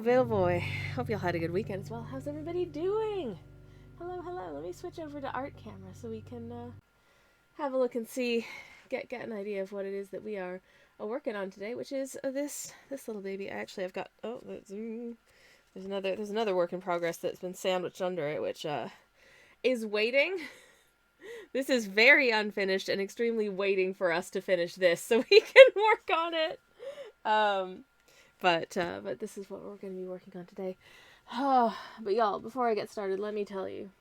Bill boy. Hope y'all had a good weekend as well. How's everybody doing? Hello, hello. Let me switch over to art camera so we can have a look and see, get an idea of what it is that we are working on today, which is this little baby. I've got there's another work in progress that's been sandwiched under it, which is waiting. This is very unfinished and extremely waiting for us to finish this so we can work on it. But this is what we're going to be working on today. Oh, but y'all, before I get started, let me tell you,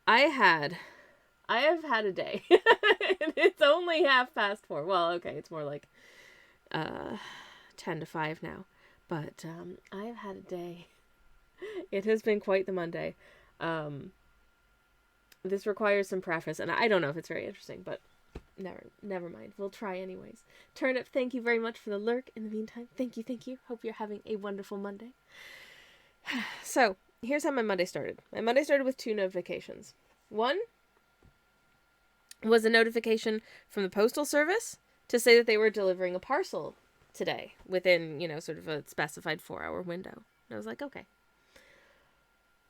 I have had a day. It's only 4:30. Well, okay, it's more like 10 to 5 now. But I have had a day. It has been quite the Monday. This requires some preface, and I don't know if it's very interesting, but never mind. We'll try anyways. Turnip, thank you very much for the lurk. In the meantime, thank you. Hope you're having a wonderful Monday. So, here's how my Monday started. My Monday started with 2 notifications. One was a notification from the Postal Service to say that they were delivering a parcel today within, sort of a specified 4-hour window. And I was like, okay.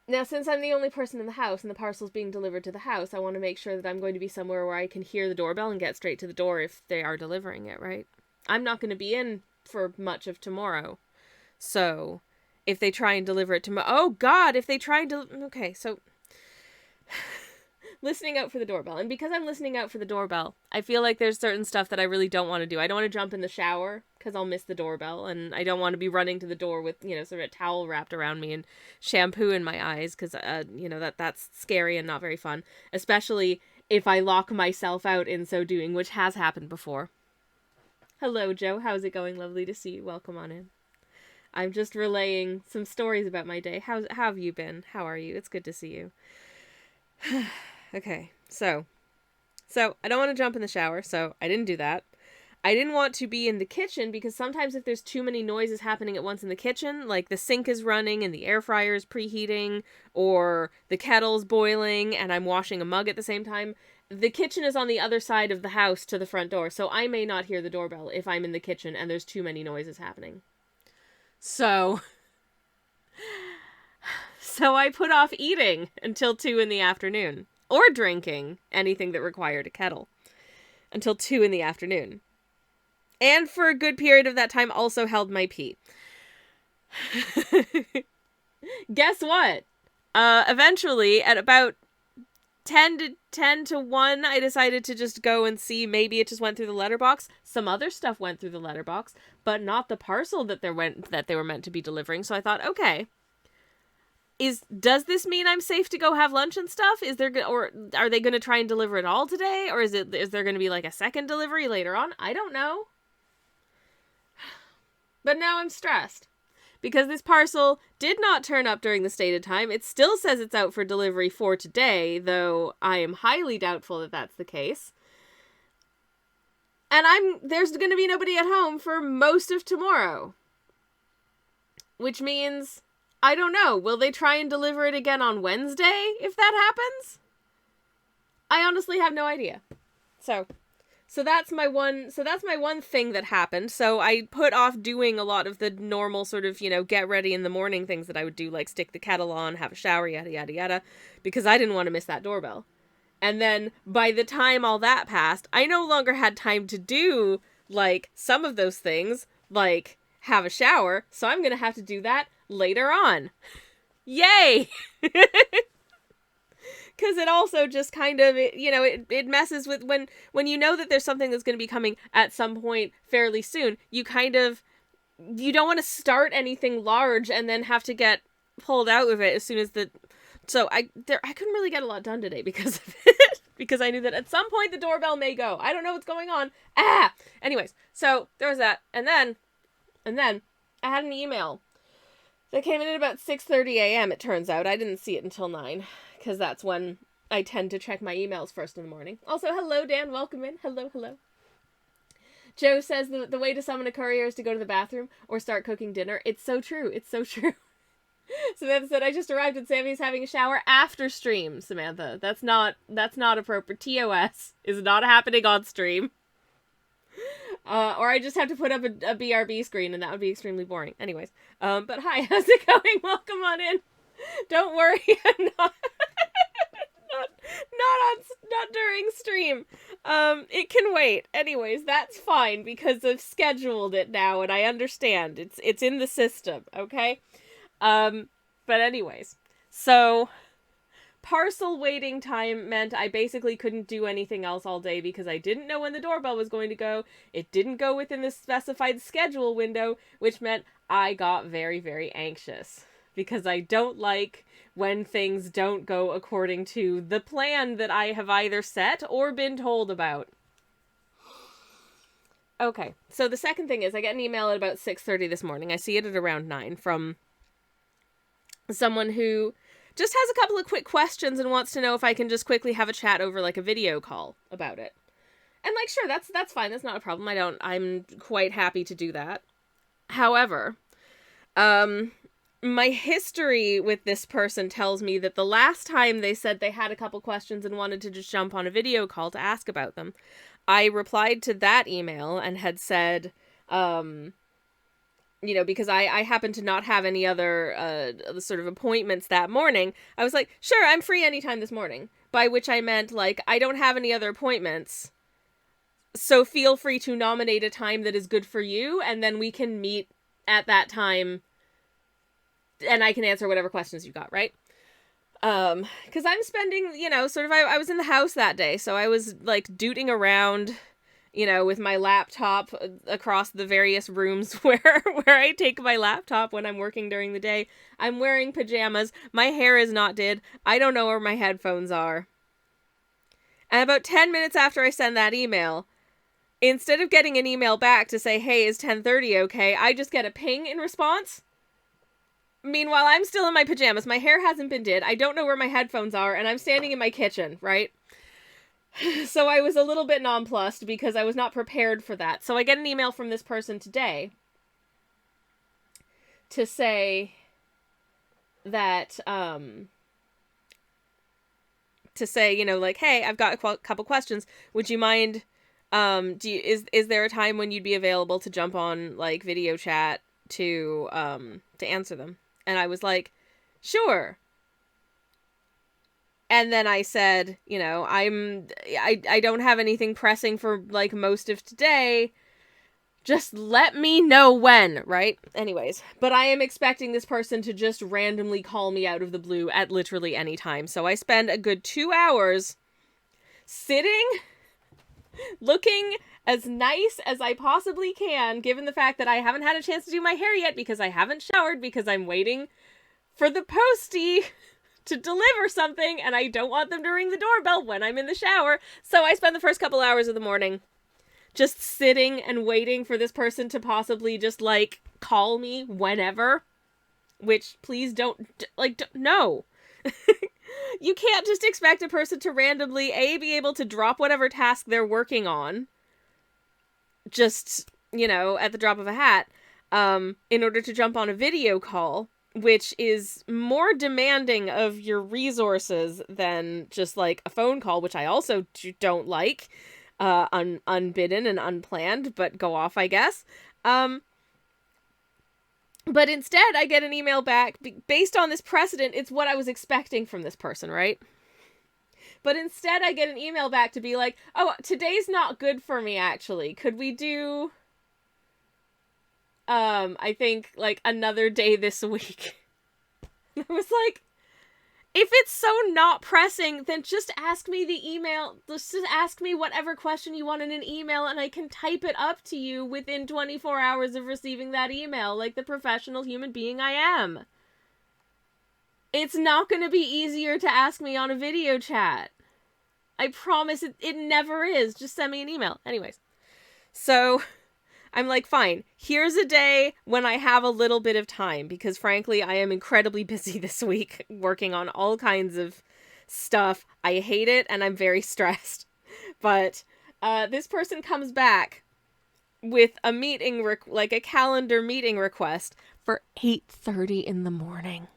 Now, since I'm the only person in the house and the parcel's being delivered to the house, I want to make sure that I'm going to be somewhere where I can hear the doorbell and get straight to the door if they are delivering it, right? I'm not going to be in for much of tomorrow. So, if they try and deliver it tomorrow... Oh, God! If they try and okay, so... listening out for the doorbell. And because I'm listening out for the doorbell, I feel like there's certain stuff that I really don't want to do. I don't want to jump in the shower because I'll miss the doorbell, and I don't want to be running to the door with, sort of a towel wrapped around me and shampoo in my eyes because, that's scary and not very fun, especially if I lock myself out in so doing, which has happened before. Hello, Joe. How's it going? Lovely to see you. Welcome on in. I'm just relaying some stories about my day. How have you been? How are you? It's good to see you. Okay, so I don't want to jump in the shower, so I didn't do that. I didn't want to be in the kitchen because sometimes if there's too many noises happening at once in the kitchen, like the sink is running and the air fryer is preheating, or the kettle's boiling and I'm washing a mug at the same time, the kitchen is on the other side of the house to the front door, so I may not hear the doorbell if I'm in the kitchen and there's too many noises happening. So I put off eating until 2 in the afternoon. Or drinking anything that required a kettle until 2 in the afternoon. And for a good period of that time also held my pee. Guess what? Eventually, at about 10 to 1, I decided to just go and see. Maybe it just went through the letterbox. Some other stuff went through the letterbox, but not the parcel that they were meant to be delivering. So I thought, okay. Does this mean I'm safe to go have lunch and stuff? Or are they going to try and deliver it all today? Or is there going to be like a second delivery later on? I don't know. But now I'm stressed because this parcel did not turn up during the stated time. It still says it's out for delivery for today, though I am highly doubtful that that's the case. And there's going to be nobody at home for most of tomorrow. Which means... I don't know. Will they try and deliver it again on Wednesday if that happens? I honestly have no idea. So that's my one thing that happened. So I put off doing a lot of the normal sort of, get ready in the morning things that I would do, like stick the kettle on, have a shower, yada, yada, yada, because I didn't want to miss that doorbell. And then by the time all that passed, I no longer had time to do, like, some of those things, like have a shower. So I'm going to have to do that later on. Yay! Because it also just kind of, it messes with when you know that there's something that's going to be coming at some point fairly soon, you don't want to start anything large and then have to get pulled out of it as soon as so I couldn't really get a lot done today because of it, because I knew that at some point the doorbell may go. I don't know what's going on. Anyways, so there was that, and then I had an email that came in at about 6:30 a.m., it turns out. I didn't see it until 9, because that's when I tend to check my emails first in the morning. Also, hello, Dan. Welcome in. Hello. Joe says the way to summon a courier is to go to the bathroom or start cooking dinner. It's so true. Samantha said, I just arrived and Sammy's having a shower after stream, Samantha. That's not appropriate. TOS is not happening on stream. Or I just have to put up a BRB screen, and that would be extremely boring. Anyways, but hi, how's it going? Welcome on in. Don't worry, I'm not during stream. It can wait. Anyways, that's fine because I've scheduled it now, and I understand it's in the system. Okay. But anyways, so parcel waiting time meant I basically couldn't do anything else all day because I didn't know when the doorbell was going to go. It didn't go within the specified schedule window, which meant I got very, very anxious because I don't like when things don't go according to the plan that I have either set or been told about. Okay, so the second thing is I get an email at about 6:30 this morning. I see it at around 9 from someone who just has a couple of quick questions and wants to know if I can just quickly have a chat over like a video call about it. And like, sure, that's fine. That's not a problem. I'm quite happy to do that. However, my history with this person tells me that the last time they said they had a couple questions and wanted to just jump on a video call to ask about them, I replied to that email and had said, because I happen to not have any other sort of appointments that morning, I was like, sure, I'm free anytime this morning. By which I meant, like, I don't have any other appointments, so feel free to nominate a time that is good for you, and then we can meet at that time, and I can answer whatever questions you got, right? Because I'm spending, I was in the house that day, so I was, like, dooting around, with my laptop across the various rooms where I take my laptop when I'm working during the day. I'm wearing pajamas. My hair is not did. I don't know where my headphones are. And about 10 minutes after I send that email, instead of getting an email back to say, hey, is 10:30 okay? I just get a ping in response. Meanwhile, I'm still in my pajamas. My hair hasn't been did. I don't know where my headphones are, and I'm standing in my kitchen, right? So I was a little bit nonplussed because I was not prepared for that. So I get an email from this person today to say that, hey, I've got a couple questions. Would you mind, is there a time when you'd be available to jump on, like, video chat to answer them? And I was like, sure. And then I said, I don't have anything pressing for, like, most of today. Just let me know when, right? Anyways, but I am expecting this person to just randomly call me out of the blue at literally any time. So I spend a good 2 hours sitting, looking as nice as I possibly can, given the fact that I haven't had a chance to do my hair yet because I haven't showered because I'm waiting for the postie to deliver something, and I don't want them to ring the doorbell when I'm in the shower. So I spend the first couple hours of the morning just sitting and waiting for this person to possibly just, like, call me whenever. Which, please don't, no. You can't just expect a person to randomly, be able to drop whatever task they're working on, just, at the drop of a hat, in order to jump on a video call, which is more demanding of your resources than just, like, a phone call, which I also don't like, unbidden and unplanned, but go off, I guess. But instead, I get an email back, based on this precedent, it's what I was expecting from this person, right? But instead, I get an email back to be like, oh, today's not good for me, actually. Could we do, I think, like, another day this week? I was like, if it's so not pressing, then just ask me the email. Just ask me whatever question you want in an email, and I can type it up to you within 24 hours of receiving that email, like the professional human being I am. It's not going to be easier to ask me on a video chat. I promise it never is. Just send me an email. Anyways. So I'm like, fine, here's a day when I have a little bit of time, because frankly, I am incredibly busy this week, working on all kinds of stuff. I hate it, and I'm very stressed. But this person comes back with a meeting, like a calendar meeting request for 8:30 in the morning.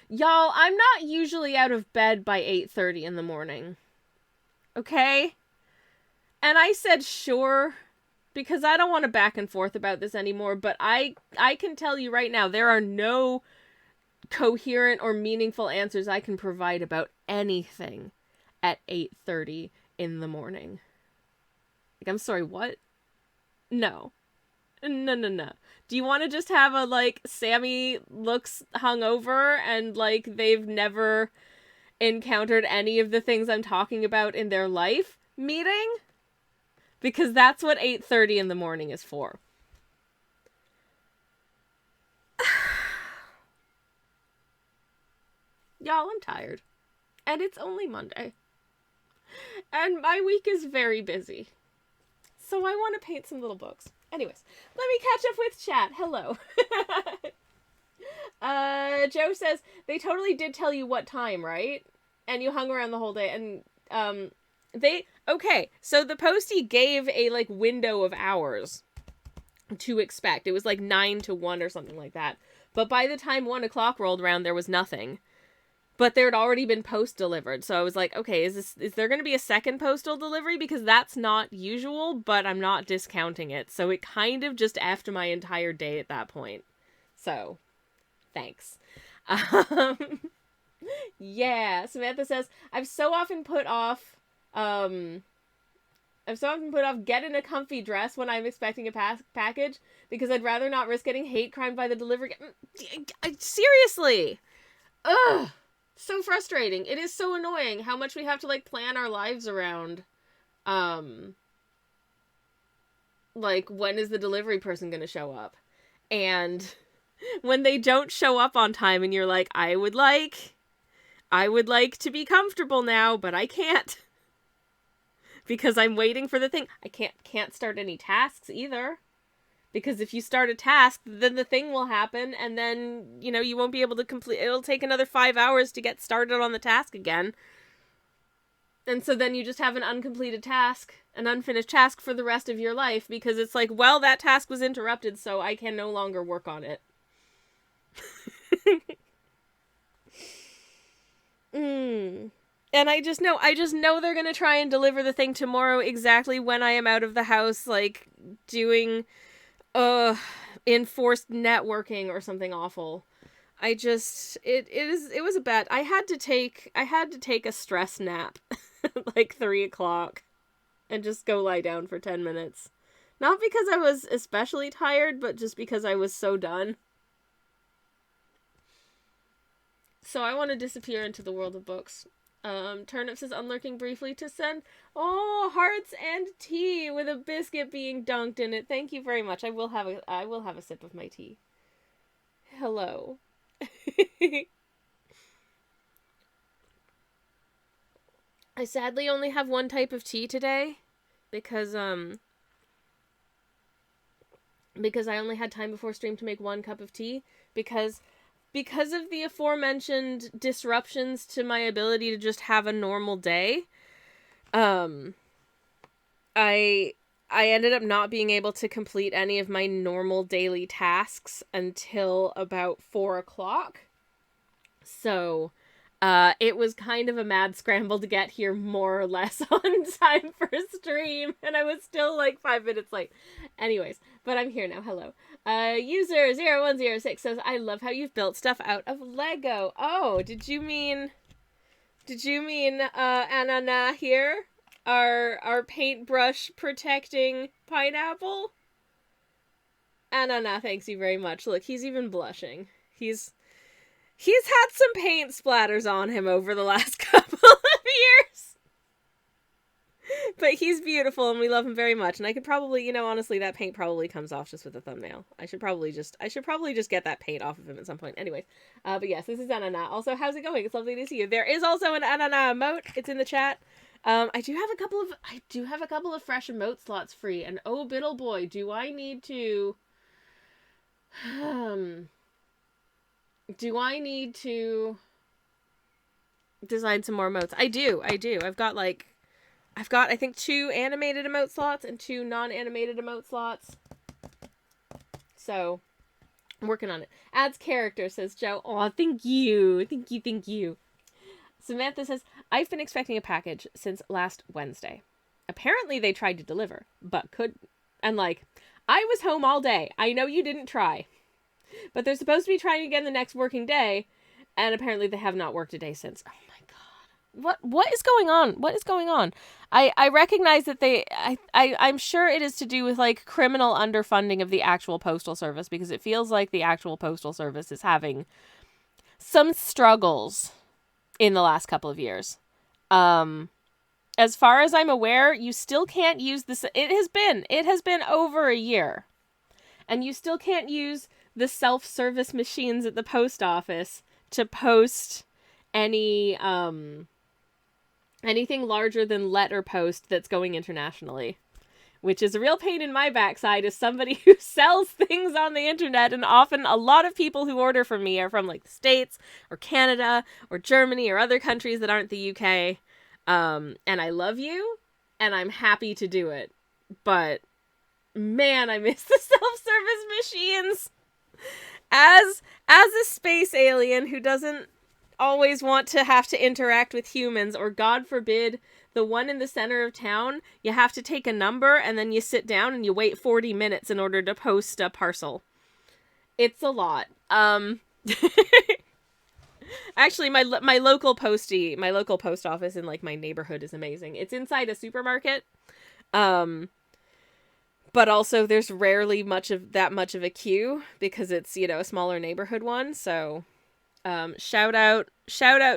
Y'all, I'm not usually out of bed by 8:30 in the morning. Okay? And I said, sure, because I don't want to back and forth about this anymore, but I can tell you right now, there are no coherent or meaningful answers I can provide about anything at 8:30 in the morning. Like, I'm sorry, what? No. No, no, no. Do you want to just have a, like, Sammy looks hungover and, like, they've never encountered any of the things I'm talking about in their life meeting? Because that's what 8:30 in the morning is for. Y'all, I'm tired. And it's only Monday. And my week is very busy. So I want to paint some little books. Anyways, let me catch up with chat. Hello. Joe says, they totally did tell you what time, right? And you hung around the whole day. And, okay, so the postie gave a, like, window of hours to expect. It was, like, 9 to 1 or something like that. But by the time 1 o'clock rolled around, there was nothing. But there had already been post delivered. So I was like, okay, is there going to be a second postal delivery? Because that's not usual, but I'm not discounting it. So it kind of just effed my entire day at that point. So, thanks. Yeah, Samantha says, I've so often put off getting a comfy dress when I'm expecting a package because I'd rather not risk getting hate crime by the delivery. Seriously. Ugh. So frustrating. It is so annoying how much we have to, like, plan our lives around, like, when is the delivery person gonna show up? And when they don't show up on time and you're like, I would like to be comfortable now, but I can't. Because I'm waiting for the thing. I can't start any tasks either. Because if you start a task, then the thing will happen, and then, you know, you won't be able to complete. It'll take another 5 hours to get started on the task again. And so then you just have an uncompleted task, an unfinished task for the rest of your life, because it's like, well, that task was interrupted, so I can no longer work on it. And I just know they're gonna try and deliver the thing tomorrow exactly when I am out of the house, like, doing enforced networking or something awful. It was a bad. I had to take a stress nap like 3 o'clock and just go lie down for 10 minutes. Not because I was especially tired, but just because I was so done. So I want to disappear into the world of books. Turnip says, unlurking briefly to send, hearts and tea with a biscuit being dunked in it. Thank you very much. I will have a sip of my tea. Hello. I sadly only have one type of tea today because I only had time before stream to make 1 cup of tea because of the aforementioned disruptions to my ability to just have a normal day, I ended up not being able to complete any of my normal daily tasks until about 4 o'clock. So, it was kind of a mad scramble to get here more or less on time for stream, and I was still like 5 minutes late. Anyways, but I'm here now. Hello. User 0106 says, I love how you've built stuff out of Lego. Oh, did you mean Anana here? Our paintbrush protecting pineapple? Anana, thanks you very much. Look, he's even blushing. He's had some paint splatters on him over the last couple of years. But he's beautiful and we love him very much. And I could probably, honestly, that paint probably comes off just with a thumbnail. I should probably just get that paint off of him at some point. Anyways, but yes, this is Anana. Also, how's it going? It's lovely to see you. There is also an Anana emote. It's in the chat. I do have a couple of fresh emote slots free. And oh, biddle boy, do I need to design some more emotes? I do. I've got, I think, 2 animated emote slots and 2 non-animated emote slots. So, I'm working on it. Adds character, says Joe. Aw, thank you. Thank you. Samantha says, I've been expecting a package since last Wednesday. Apparently they tried to deliver, but couldn't. And like, I was home all day. I know you didn't try. But they're supposed to be trying again the next working day, and apparently they have not worked a day since. Oh my god. What is going on? What is going on? I recognize that I'm sure it is to do with like criminal underfunding of the actual postal service, because it feels like the actual postal service is having some struggles in the last couple of years. As far as I'm aware, you still can't use this. It has been over a year, and you still can't use the self-service machines at the post office to post any anything larger than letter post that's going internationally, which is a real pain in my backside as somebody who sells things on the internet, and often a lot of people who order from me are from like the States or Canada or Germany or other countries that aren't the UK. And I love you, and I'm happy to do it, but man, I miss the self-service machines. As a space alien who doesn't always want to have to interact with humans, or God forbid, the one in the center of town, you have to take a number and then you sit down and you wait 40 minutes in order to post a parcel. It's a lot. Actually, my local post office in like my neighborhood is amazing. It's inside a supermarket. But also there's rarely much of a queue because it's, a smaller neighborhood one. So, shout out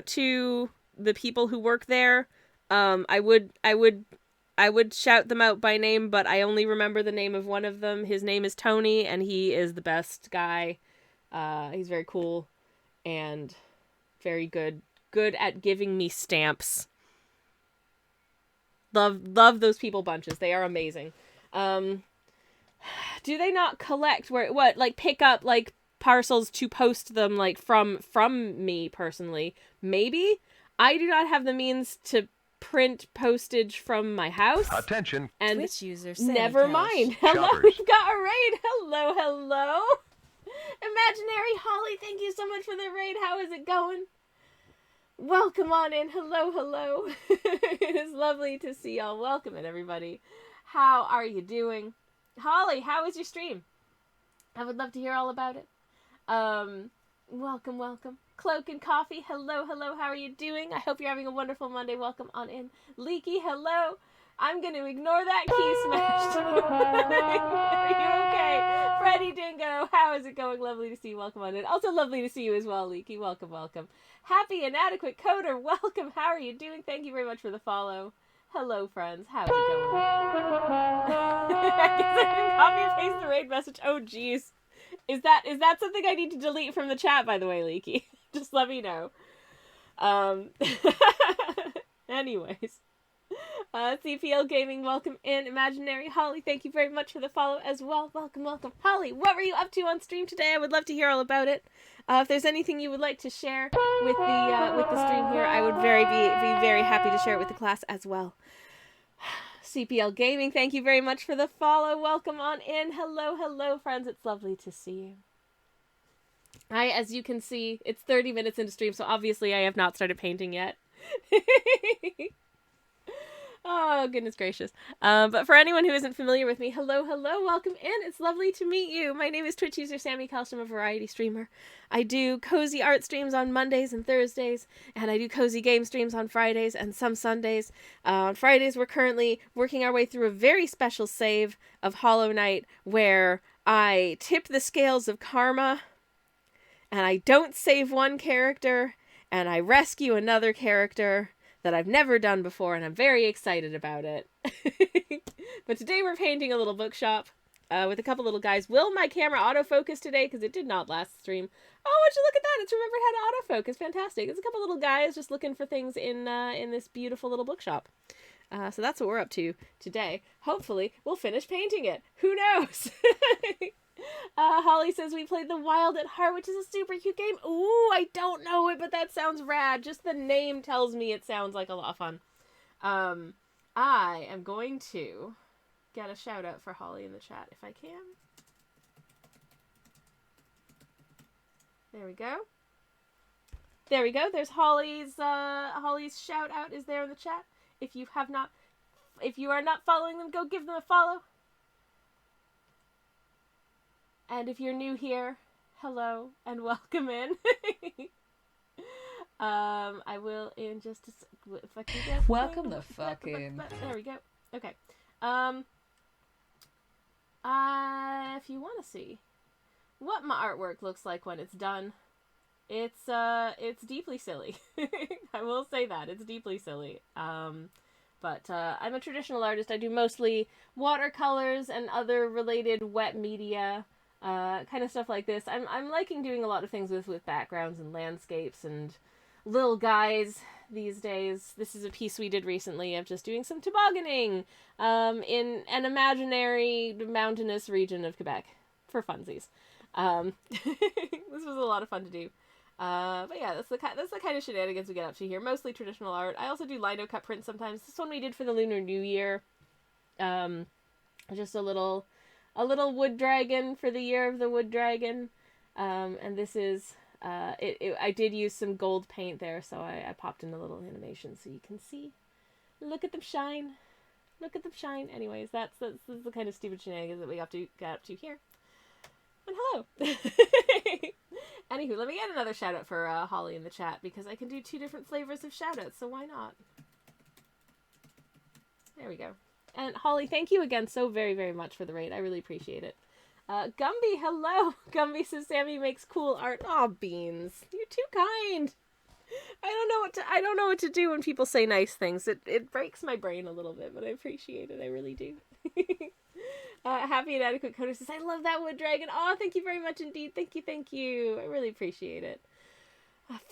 to the people who work there. I would shout them out by name, but I only remember the name of one of them. His name is Tony, and he is the best guy. He's very cool and very good at giving me stamps. Love those people bunches. They are amazing. Do they not collect pick up like parcels to post them like from me personally? Maybe. I do not have the means to print postage from my house. Attention. And Twitch user never mind. Hello, Shoppers. we've got a raid. Hello. Imaginary Holly, thank you so much for the raid. How is it going? Welcome on in. Hello. It is lovely to see y'all. Welcome in, everybody. How are you doing? Holly, how was your stream? I would love to hear all about it. Welcome. Cloak and Coffee, hello. How are you doing? I hope you're having a wonderful Monday. Welcome on in. Leaky, hello. I'm going to ignore that key smash. Are you okay? Freddy Dingo, how is it going? Lovely to see you. Welcome on in. Also lovely to see you as well, Leaky. Welcome. Happy Inadequate Coder, welcome. How are you doing? Thank you very much for the follow. Hello, friends. How's it going? I guess I didn't copy and paste the raid message. Oh, jeez. Is that something I need to delete from the chat, by the way, Leaky? Just let me know. Anyways. CPL Gaming, welcome in. Imaginary Holly, thank you very much for the follow as well. Welcome. Holly, what were you up to on stream today? I would love to hear all about it. If there's anything you would like to share with the stream here, I would be very happy to share it with the class as well. CPL Gaming, thank you very much for the follow. Welcome on in. Hello, friends. It's lovely to see you. As you can see, it's 30 minutes into stream, so obviously I have not started painting yet. Oh, goodness gracious. But for anyone who isn't familiar with me, hello, welcome in. It's lovely to meet you. My name is Twitch user Sammy Kallstrom, a variety streamer. I do cozy art streams on Mondays and Thursdays, and I do cozy game streams on Fridays and some Sundays. On Fridays, we're currently working our way through a very special save of Hollow Knight, where I tip the scales of karma, and I don't save one character, and I rescue another character that I've never done before, and I'm very excited about it. But today we're painting a little bookshop with a couple little guys. Will my camera autofocus today? Because it did not last the stream. Oh, would you look at that? It's remembered how to autofocus. Fantastic. It's a couple little guys just looking for things in this beautiful little bookshop. So that's what we're up to today. Hopefully, we'll finish painting it. Who knows? Holly says we played The Wild at Heart, which is a super cute game. Ooh, I don't know it, but that sounds rad. Just the name tells me it sounds like a lot of fun. I am going to get a shout out for Holly in the chat if I can. There we go. There we go. There's Holly's shout out is there in the chat. If you are not following them, go give them a follow. And if you're new here, hello and welcome in. I will in just a if I can get welcome the fuck in. There we go. Okay. If you want to see what my artwork looks like when it's done, it's deeply silly. I will say that it's deeply silly. But I'm a traditional artist. I do mostly watercolors and other related wet media, kind of stuff like this. I'm liking doing a lot of things with backgrounds and landscapes and little guys these days. This is a piece we did recently of just doing some tobogganing in an imaginary mountainous region of Quebec for funsies. This was a lot of fun to do. But yeah, that's the kind of shenanigans we get up to here. Mostly traditional art. I also do lino cut prints sometimes. This one we did for the Lunar New Year. Just a little wood dragon for the year of the wood dragon. And this is I did use some gold paint there, so I popped in a little animation so you can see. Look at them shine. Look at them shine. Anyways, that's the kind of stupid shenanigans that we have to get up to here. And hello. Anywho, let me get another shout out for Holly in the chat, because I can do 2 different flavors of shout outs, so why not? There we go. And Holly, thank you again so very, very much for the raid. I really appreciate it. Gumby, hello. Gumby says Sammy makes cool art. Aw, Beans. You're too kind. I don't know what to do when people say nice things. It breaks my brain a little bit, but I appreciate it. I really do. Happy and Adequate Coder says, I love that wood dragon. Oh, thank you very much indeed. Thank you. I really appreciate it.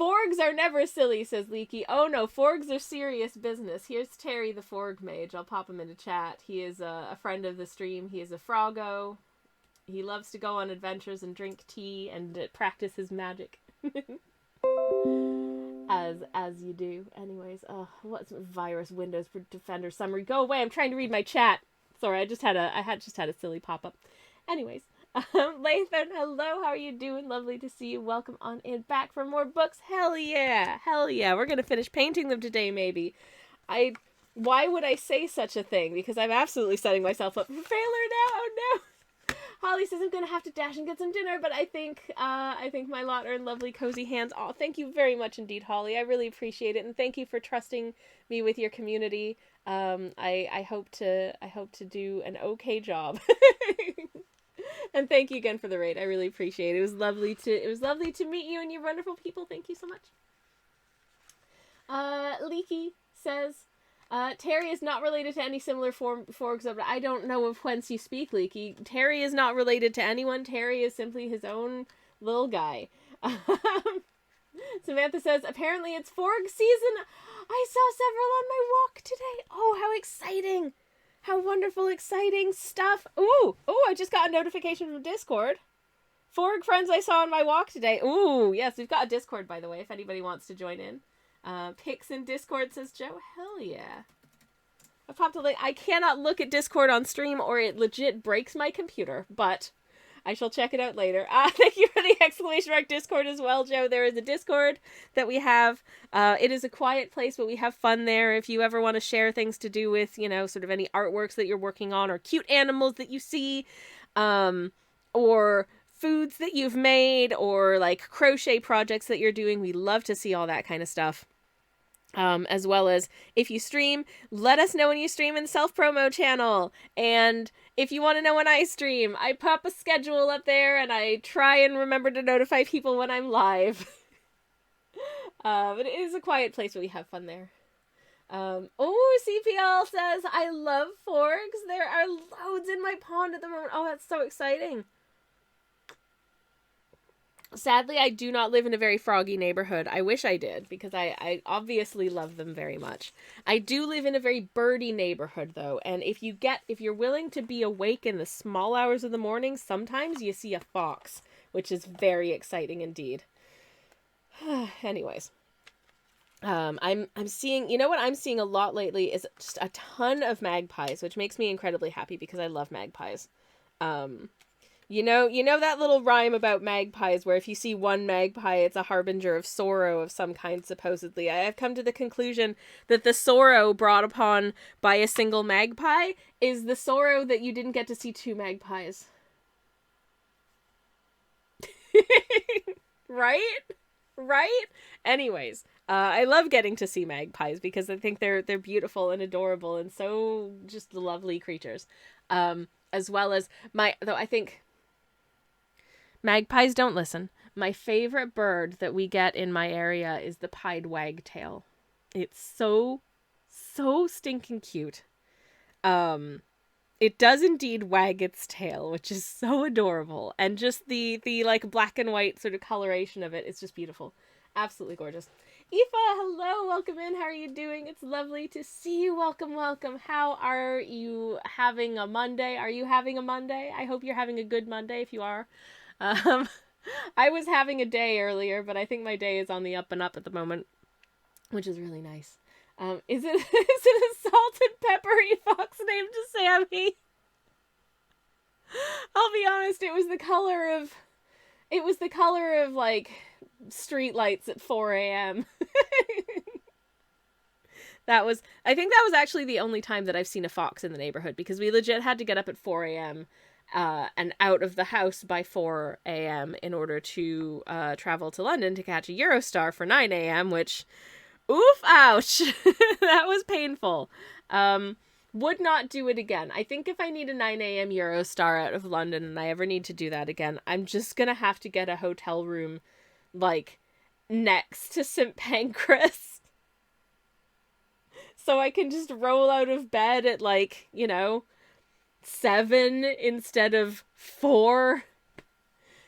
Forgs are never silly, says Leaky. Oh no, forgs are serious business. Here's Terry the Forg Mage. I'll pop him into chat. He is a friend of the stream. He is a froggo. He loves to go on adventures and drink tea and practice his magic. As you do. Anyways, what's Virus Windows Defender summary? Go away, I'm trying to read my chat. Sorry, I just had a silly pop-up. Anyways, Lathan, hello, how are you doing? Lovely to see you. Welcome on in back for more books. Hell yeah. We're gonna finish painting them today, maybe. Why would I say such a thing? Because I'm absolutely setting myself up for failure now. Oh no. Holly says I'm gonna have to dash and get some dinner, but I think my lot are in lovely cozy hands. Oh, thank you very much indeed, Holly. I really appreciate it, and thank you for trusting me with your community. I hope to do an okay job. And thank you again for the raid. I really appreciate it. It was lovely to meet you and you wonderful people. Thank you so much. Leaky says, Terry is not related to any similar forks, but I don't know of whence you speak, Leaky. Terry is not related to anyone. Terry is simply his own little guy. Samantha says, apparently it's forg season. I saw several on my walk today. Oh, how exciting. How wonderful, exciting stuff. Ooh, I just got a notification from Discord. Forg friends I saw on my walk today. Ooh, yes, we've got a Discord, by the way, if anybody wants to join in. Pics in Discord, says Joe. Hell yeah. I popped a link. I cannot look at Discord on stream or it legit breaks my computer, but I shall check it out later. Thank you for the exclamation mark Discord as well, Joe. There is a Discord that we have. It is a quiet place, but we have fun there. If you ever want to share things to do with, sort of any artworks that you're working on or cute animals that you see, or foods that you've made, or like crochet projects that you're doing, we love to see all that kind of stuff. As well as if you stream, let us know when you stream in the self-promo channel. And if you want to know when I stream, I pop a schedule up there and I try and remember to notify people when I'm live. But it is a quiet place, but we have fun there. CPL says, I love forks. There are loads in my pond at the moment. Oh, that's so exciting. Sadly, I do not live in a very froggy neighborhood. I wish I did, because I obviously love them very much. I do live in a very birdy neighborhood, though, and if you're willing to be awake in the small hours of the morning, sometimes you see a fox, which is very exciting indeed. Anyways, I'm seeing, what I'm seeing a lot lately is just a ton of magpies, which makes me incredibly happy because I love magpies. You know that little rhyme about magpies where if you see one magpie, it's a harbinger of sorrow of some kind, supposedly. I have come to the conclusion that the sorrow brought upon by a single magpie is the sorrow that you didn't get to see two magpies. Right? Right? Anyways, I love getting to see magpies because I think they're beautiful and adorable and so just lovely creatures. As well as though I think magpies don't listen. My favorite bird that we get in my area is the pied wagtail. It's so stinking cute. It does indeed wag its tail, which is so adorable, and just the like black and white sort of coloration of it is just beautiful. Absolutely gorgeous. Aoife, hello, welcome in. How are you doing? It's lovely to see you. Welcome, welcome. How are you having a Monday? Are you having a Monday? I hope you're having a good Monday if you are. Um, I was having a day earlier, but I think my day is on the up and up at the moment, which is really nice. Is it a salt and peppery fox named Sammy? I'll be honest, it was the color of like street lights at 4 a.m. I think that was actually the only time that I've seen a fox in the neighborhood, because we legit had to get up at 4 a.m. And out of the house by 4 a.m. in order to travel to London to catch a Eurostar for 9 a.m., which, oof, ouch, that was painful. Would not do it again. I think if I need a 9 a.m. Eurostar out of London and I ever need to do that again, I'm just gonna have to get a hotel room, like, next to St. Pancras. So I can just roll out of bed at, like, 7 instead of 4.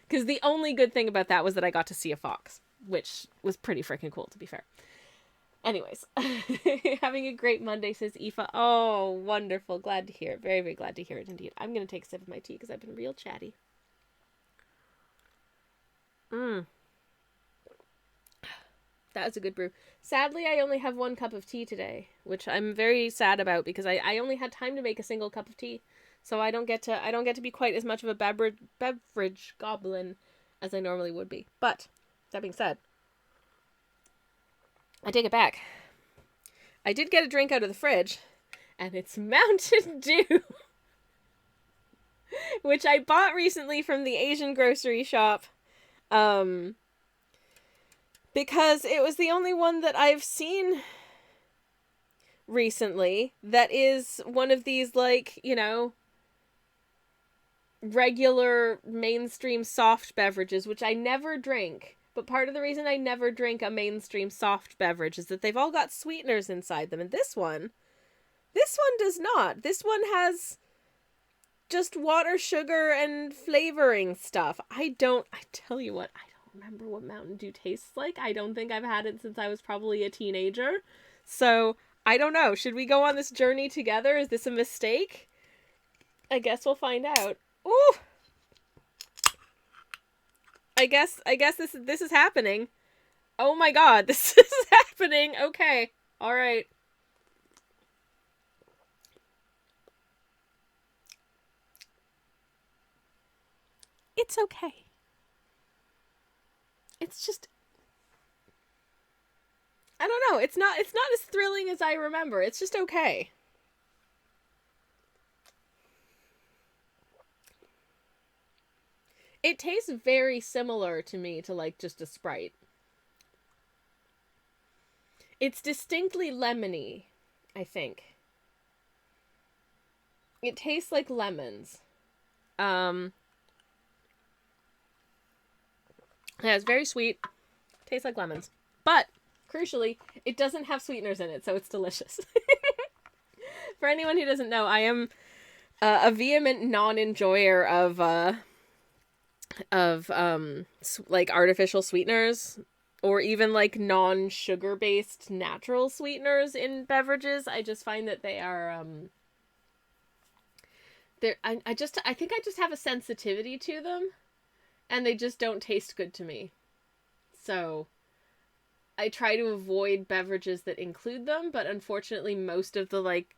Because the only good thing about that was that I got to see a fox, which was pretty freaking cool, to be fair. Anyways, having a great Monday, says Aoife. Oh, wonderful. Glad to hear it. Very, very glad to hear it indeed. I'm going to take a sip of my tea because I've been real chatty. That was a good brew. Sadly, I only have 1 cup of tea today, which I'm very sad about because I only had time to make a single cup of tea. So I don't get to be quite as much of a beverage goblin as I normally would be. But that being said, I take it back. I did get a drink out of the fridge, and it's Mountain Dew, which I bought recently from the Asian grocery shop, because it was the only one that I've seen recently that is one of these, like, regular mainstream soft beverages, which I never drink. But part of the reason I never drink a mainstream soft beverage is that they've all got sweeteners inside them. And this one does not. This one has just water, sugar, and flavoring stuff. I tell you what, I don't remember what Mountain Dew tastes like. I don't think I've had it since I was probably a teenager. So, I don't know. Should we go on this journey together? Is this a mistake? I guess we'll find out. Ooh! I guess this is happening. Oh my god, this is happening. Okay. All right. It's okay. It's just, I don't know. It's not as thrilling as I remember. It's just okay. It tastes very similar to me to, like, just a Sprite. It's distinctly lemony, I think. It tastes like lemons. Yeah, it's very sweet. Tastes like lemons. But, crucially, it doesn't have sweeteners in it, so it's delicious. For anyone who doesn't know, I am a vehement non-enjoyer of like artificial sweeteners or even like non-sugar based natural sweeteners in beverages. I just find that they are I think I just have a sensitivity to them and they just don't taste good to me. So I try to avoid beverages that include them, but unfortunately most of the like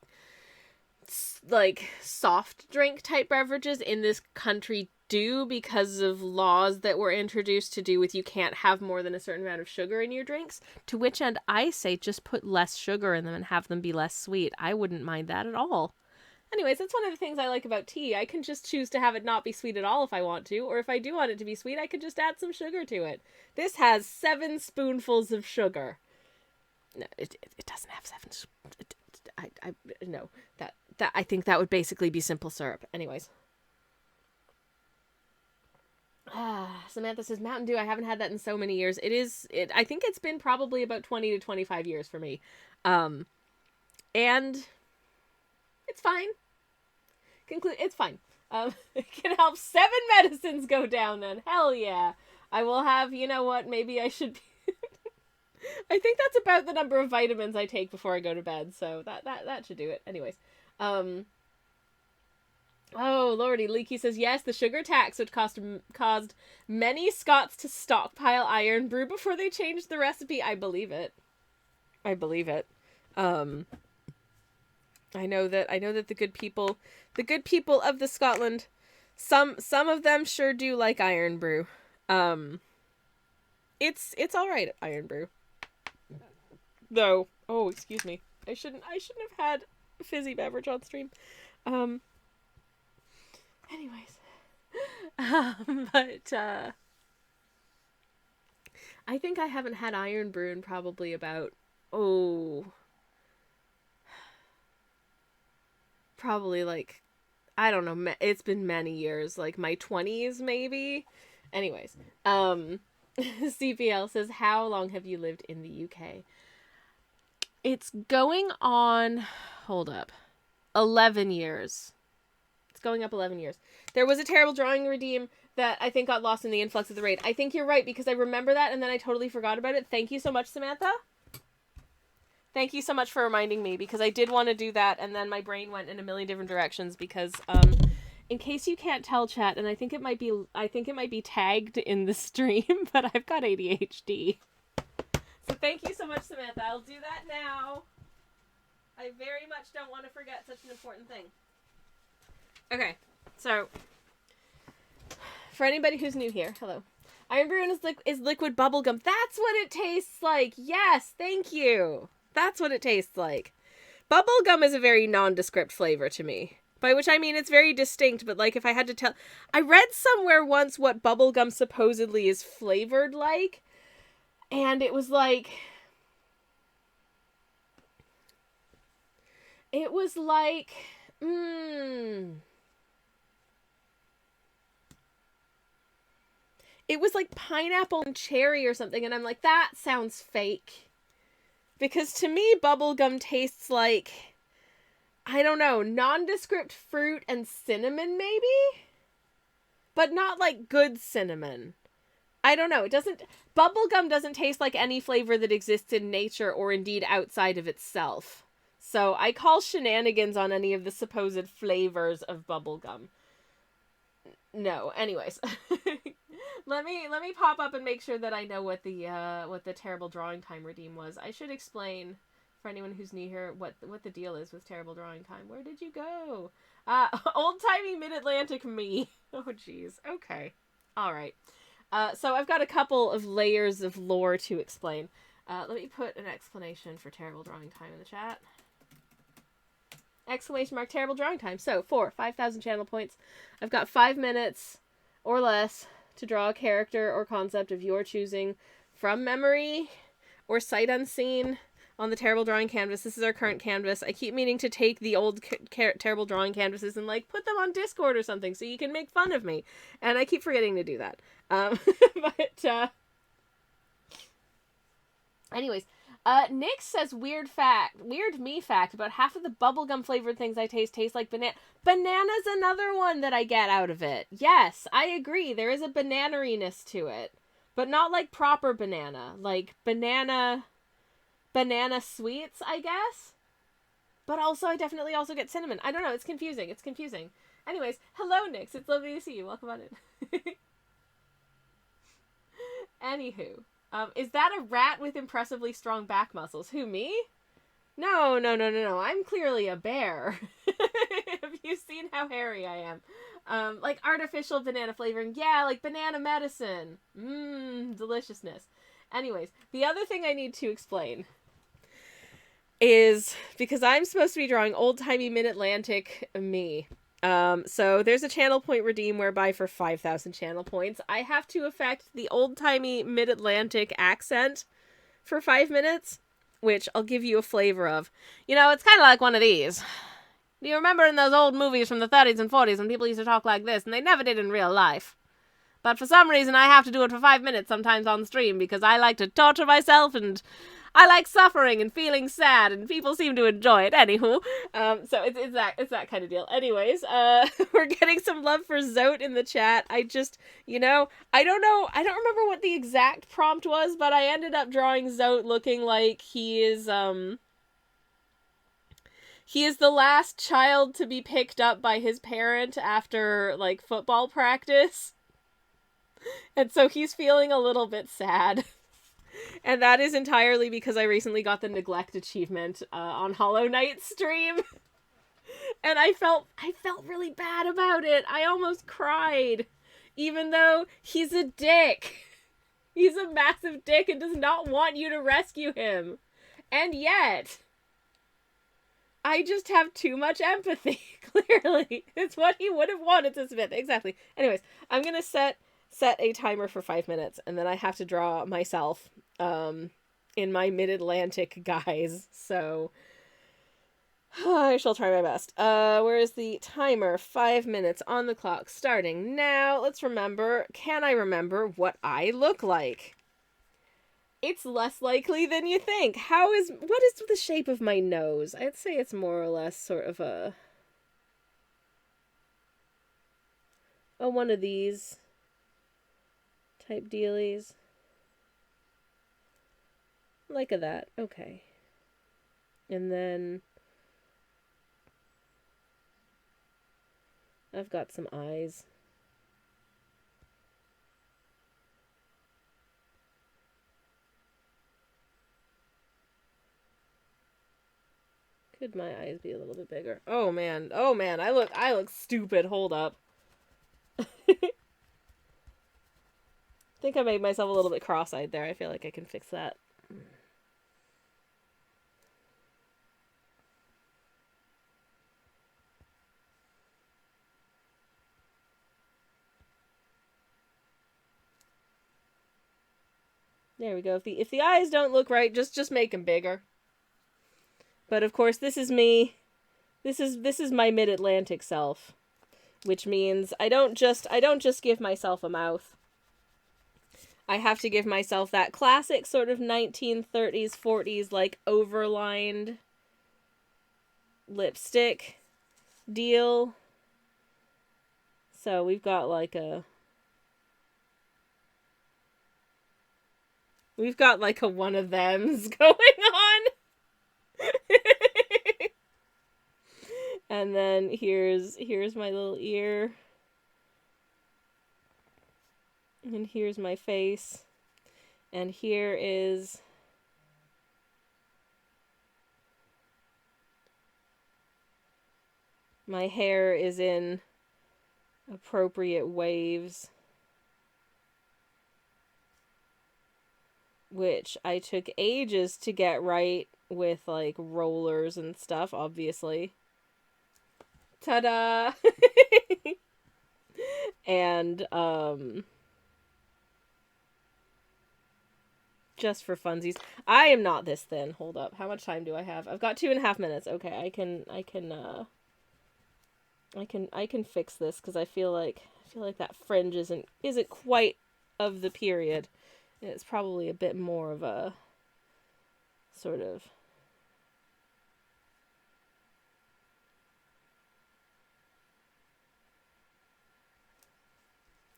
like soft drink type beverages in this country do, because of laws that were introduced to do with you can't have more than a certain amount of sugar in your drinks, to which end I say just put less sugar in them and have them be less sweet. I wouldn't mind that at all. Anyways, that's one of the things I like about tea. I can just choose to have it not be sweet at all if I want to, or if I do want it to be sweet, I could just add some sugar to it. This has 7 spoonfuls of sugar. No, it doesn't have 7. No, that I think that would basically be simple syrup. Anyways. Samantha says, Mountain Dew, I haven't had that in so many years. I think it's been probably about 20 to 25 years for me. And it's fine. It's fine. It can help 7 medicines go down then. Hell yeah. I will have, you know what, maybe I should be... I think that's about the number of vitamins I take before I go to bed, so that should do it. Anyways. Oh, lordy. Leaky says, yes, the sugar tax, which caused many Scots to stockpile iron brew before they changed the recipe. I believe it. I know that the good people of the Scotland, some of them sure do like iron brew. It's all right, iron brew. Though, oh, excuse me. I shouldn't have had a fizzy beverage on stream. Anyways. But I think I haven't had iron brew in probably about probably like, I don't know, it's been many years, like my 20s maybe. Anyways, CPL says, how long have you lived in the UK? It's going on, hold up, 11 years. It's going up 11 years. There was a terrible drawing redeem that I think got lost in the influx of the raid. I think you're right, because I remember that and then I totally forgot about it. Thank you so much, Samantha. Thank you so much for reminding me, because I did want to do that and then my brain went in a million different directions, because in case you can't tell, chat, and I think it might be tagged in the stream, but I've got ADHD. So thank you so much, Samantha. I'll do that now. I very much don't want to forget such an important thing. Okay, so for anybody who's new here, hello. Iron Brew is liquid bubblegum. That's what it tastes like. Yes, thank you. That's what it tastes like. Bubblegum is a very nondescript flavor to me. By which I mean it's very distinct, but like if I had to tell... I read somewhere once what bubblegum supposedly is flavored like. And it was like... It was like... It was like pineapple and cherry or something, and I'm like, that sounds fake. Because to me, bubblegum tastes like, I don't know, nondescript fruit and cinnamon maybe? But not like good cinnamon. I don't know, bubblegum doesn't taste like any flavor that exists in nature or indeed outside of itself. So I call shenanigans on any of the supposed flavors of bubblegum. No, anyways. Let me pop up and make sure that I know what the terrible drawing time redeem was. I should explain for anyone who's new here what the deal is with terrible drawing time. Where did you go? Old-timey mid-Atlantic me. Oh jeez. Okay. All right. So I've got a couple of layers of lore to explain. Let me put an explanation for terrible drawing time in the chat. Exclamation mark terrible drawing time. So for 5,000 channel points, I've got 5 minutes or less to draw a character or concept of your choosing from memory or sight unseen on the terrible drawing canvas. This is our current canvas. I keep meaning to take the old terrible drawing canvases and like put them on Discord or something so you can make fun of me. And I keep forgetting to do that. Anyways, Nick says weird me fact about half of the bubblegum flavored things I taste like banana. Banana's another one that I get out of it. Yes, I agree. There is a bananariness to it, but not like proper banana, like banana sweets, I guess. But also, I definitely also get cinnamon. I don't know. It's confusing. Anyways, hello, Nix. It's lovely to see you. Welcome on in. Anywho. Is that a rat with impressively strong back muscles? Who, me? No, no, no, no, no. I'm clearly a bear. Have you seen how hairy I am? Like artificial banana flavoring. Yeah, like banana medicine. Mmm, deliciousness. Anyways, the other thing I need to explain is because I'm supposed to be drawing old-timey mid-Atlantic me. So there's a channel point redeem whereby for 5,000 channel points, I have to affect the old-timey mid-Atlantic accent for 5 minutes, which I'll give you a flavor of. You know, it's kind of like one of these. Do you remember in those old movies from the 30s and 40s when people used to talk like this, and they never did in real life? But for some reason, I have to do it for 5 minutes sometimes on stream because I like to torture myself and I like suffering and feeling sad, and people seem to enjoy it. Anywho, so it's that kind of deal. Anyways, we're getting some love for Zote in the chat. I just, I don't know. I don't remember what the exact prompt was, but I ended up drawing Zote looking like he is the last child to be picked up by his parent after like football practice. And so he's feeling a little bit sad. And that is entirely because I recently got the neglect achievement on Hollow Knight stream. And I felt really bad about it. I almost cried. Even though he's a dick. He's a massive dick and does not want you to rescue him. And yet, I just have too much empathy, clearly. It's what he would have wanted to submit. Exactly. Anyways, I'm going to set a timer for 5 minutes, and then I have to draw myself in my mid-Atlantic guise. So I shall try my best. Where is the timer? 5 minutes on the clock, starting now. Let's remember. Can I remember what I look like? It's less likely than you think. What is the shape of my nose? I'd say it's more or less sort of a one of these type dealies. Like that. Okay. And then I've got some eyes. Could my eyes be a little bit bigger? Oh man, I look stupid. Hold up. I think I made myself a little bit cross-eyed there. I feel like I can fix that. There we go. If the eyes don't look right, just make them bigger. But of course, this is me. This is my mid-Atlantic self, which means I don't just give myself a mouth. I have to give myself that classic sort of 1930s, 40s like overlined lipstick deal. So we've got like a one of them's going on. And then here's my little ear. And here's my face. And here is my hair is in appropriate waves, which I took ages to get right with like rollers and stuff, obviously. Ta-da! And just for funsies, I am not this thin. Hold up, how much time do I have? I've got 2.5 minutes. Okay, I can fix this because I feel like that fringe isn't quite of the period. It's probably a bit more of a sort of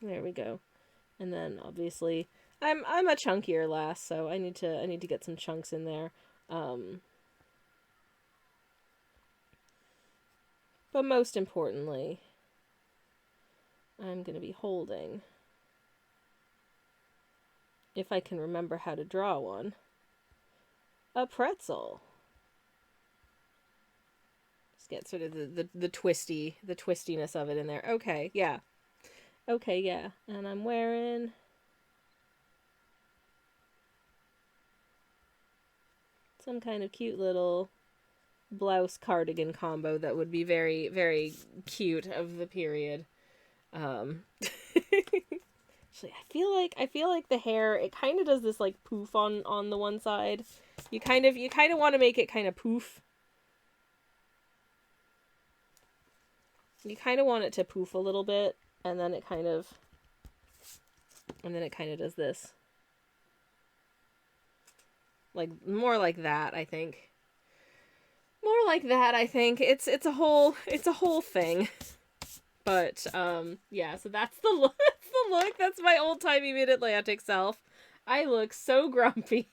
there we go. And then obviously I'm a chunkier lass, so I need to get some chunks in there. But most importantly, I'm going to be holding, if I can remember how to draw one, a pretzel. Just get sort of the twistiness of it in there. Okay, yeah. Okay, yeah. And I'm wearing some kind of cute little blouse cardigan combo that would be very, very cute of the period. Actually, I feel like the hair, it kind of does this like poof on the one side. You kind of want to make it kind of poof. You kind of want it to poof a little bit, and then it kind of does this. Like more like that, I think. More like that, I think. It's a whole thing. But yeah, so that's the look. That's the look. That's my old-timey Mid-Atlantic self. I look so grumpy.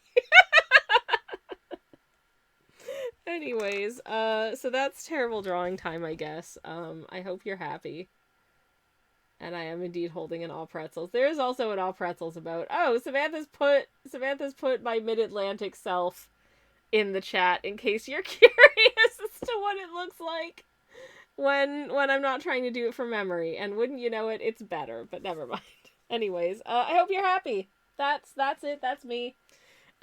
Anyways, so that's terrible drawing time, I guess. I hope you're happy. And I am indeed holding an all pretzels. There is also an all pretzels about. Oh, Samantha's put my Mid-Atlantic self in the chat in case you're curious as to what it looks like when I'm not trying to do it from memory. And wouldn't you know it, it's better, but never mind. Anyways, I hope you're happy. That's it. That's me.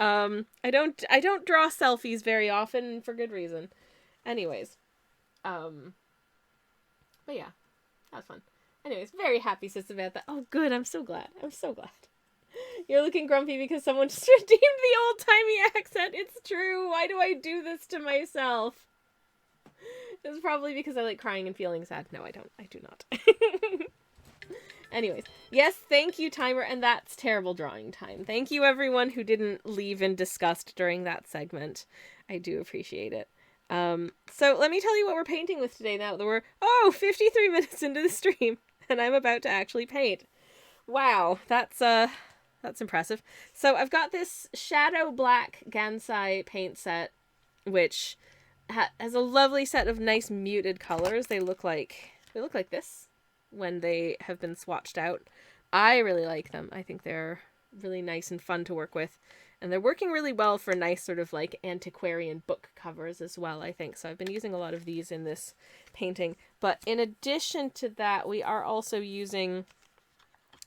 I don't draw selfies very often for good reason. Anyways, but yeah, that was fun. Anyways, very happy, says Samantha. Oh, good. I'm so glad. I'm so glad. You're looking grumpy because someone just redeemed the old-timey accent. It's true. Why do I do this to myself? It's probably because I like crying and feeling sad. No, I don't. I do not. Anyways, yes, thank you, Timer, and that's terrible drawing time. Thank you, everyone who didn't leave in disgust during that segment. I do appreciate it. So let me tell you what we're painting with today now that we're, 53 minutes into the stream, and I'm about to actually paint. Wow, that's impressive. So I've got this Shadow Black Gansai paint set, which has a lovely set of nice muted colors. They look like this when they have been swatched out. I really like them. I think they're really nice and fun to work with. And they're working really well for nice sort of like antiquarian book covers as well, I think. So I've been using a lot of these in this painting. But in addition to that, we are also using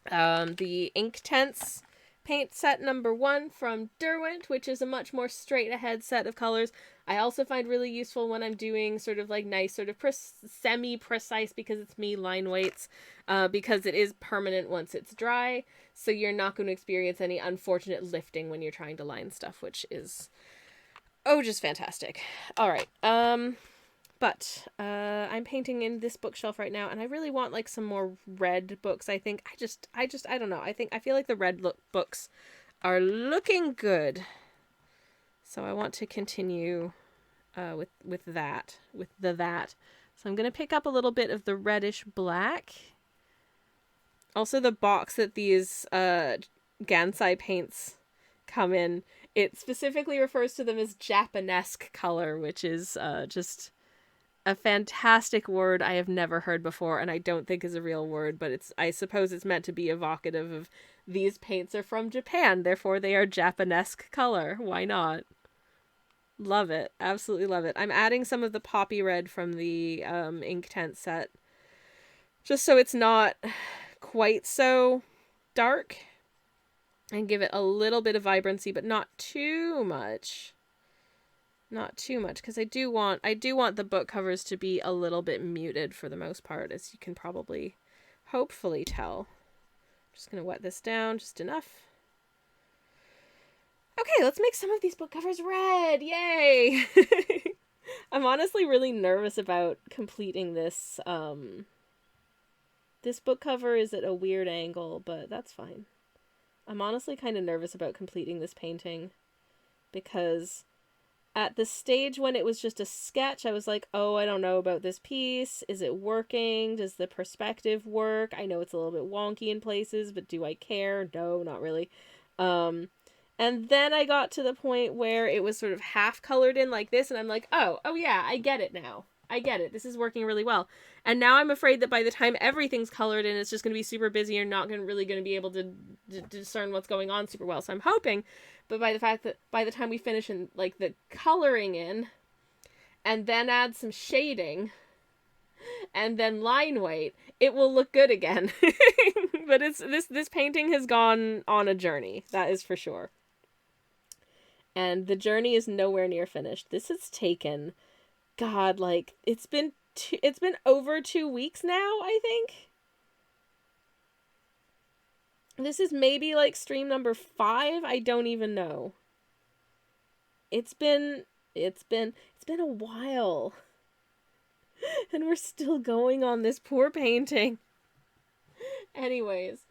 the Inktense paint set number 1 from Derwent, which is a much more straight ahead set of colors. I also find really useful when I'm doing sort of like nice sort of semi-precise, because it's me, line weights, because it is permanent once it's dry, so you're not going to experience any unfortunate lifting when you're trying to line stuff, which is just fantastic. Alright, but I'm painting in this bookshelf right now, and I really want like some more red books. I think I don't know. I feel like the red books are looking good, so I want to continue with that. So I'm gonna pick up a little bit of the reddish black. Also, the box that these Gansai paints come in, it specifically refers to them as Japanesque color, which is just a fantastic word I have never heard before, and I don't think is a real word, but I suppose it's meant to be evocative of these paints are from Japan, therefore they are Japanesque color. Why not? Love it. Absolutely love it. I'm adding some of the poppy red from the Inktense set, just so it's not quite so dark, and give it a little bit of vibrancy, but not too much. Not too much, because I do want the book covers to be a little bit muted for the most part, as you can probably hopefully tell. Just gonna wet this down just enough. Okay, let's make some of these book covers red. Yay! I'm honestly really nervous about completing this. This book cover is at a weird angle, but that's fine. I'm honestly kind of nervous about completing this painting, because at the stage when it was just a sketch, I was like, oh, I don't know about this piece. Is it working? Does the perspective work? I know it's a little bit wonky in places, but do I care? No, not really. And then I got to the point where it was sort of half colored in like this, and I'm like, oh yeah, I get it now. I get it. This is working really well. And now I'm afraid that by the time everything's colored in, it's just going to be super busy and not really going to be able to discern what's going on super well. So I'm hoping, but by the time we finish in like the coloring in, and then add some shading, and then line weight, it will look good again. But this painting has gone on a journey, that is for sure. And the journey is nowhere near finished. This has taken, God, like, it's been over 2 weeks now, I think. This is maybe like stream number 5. I don't even know. It's been a while. And we're still going on this poor painting. Anyways,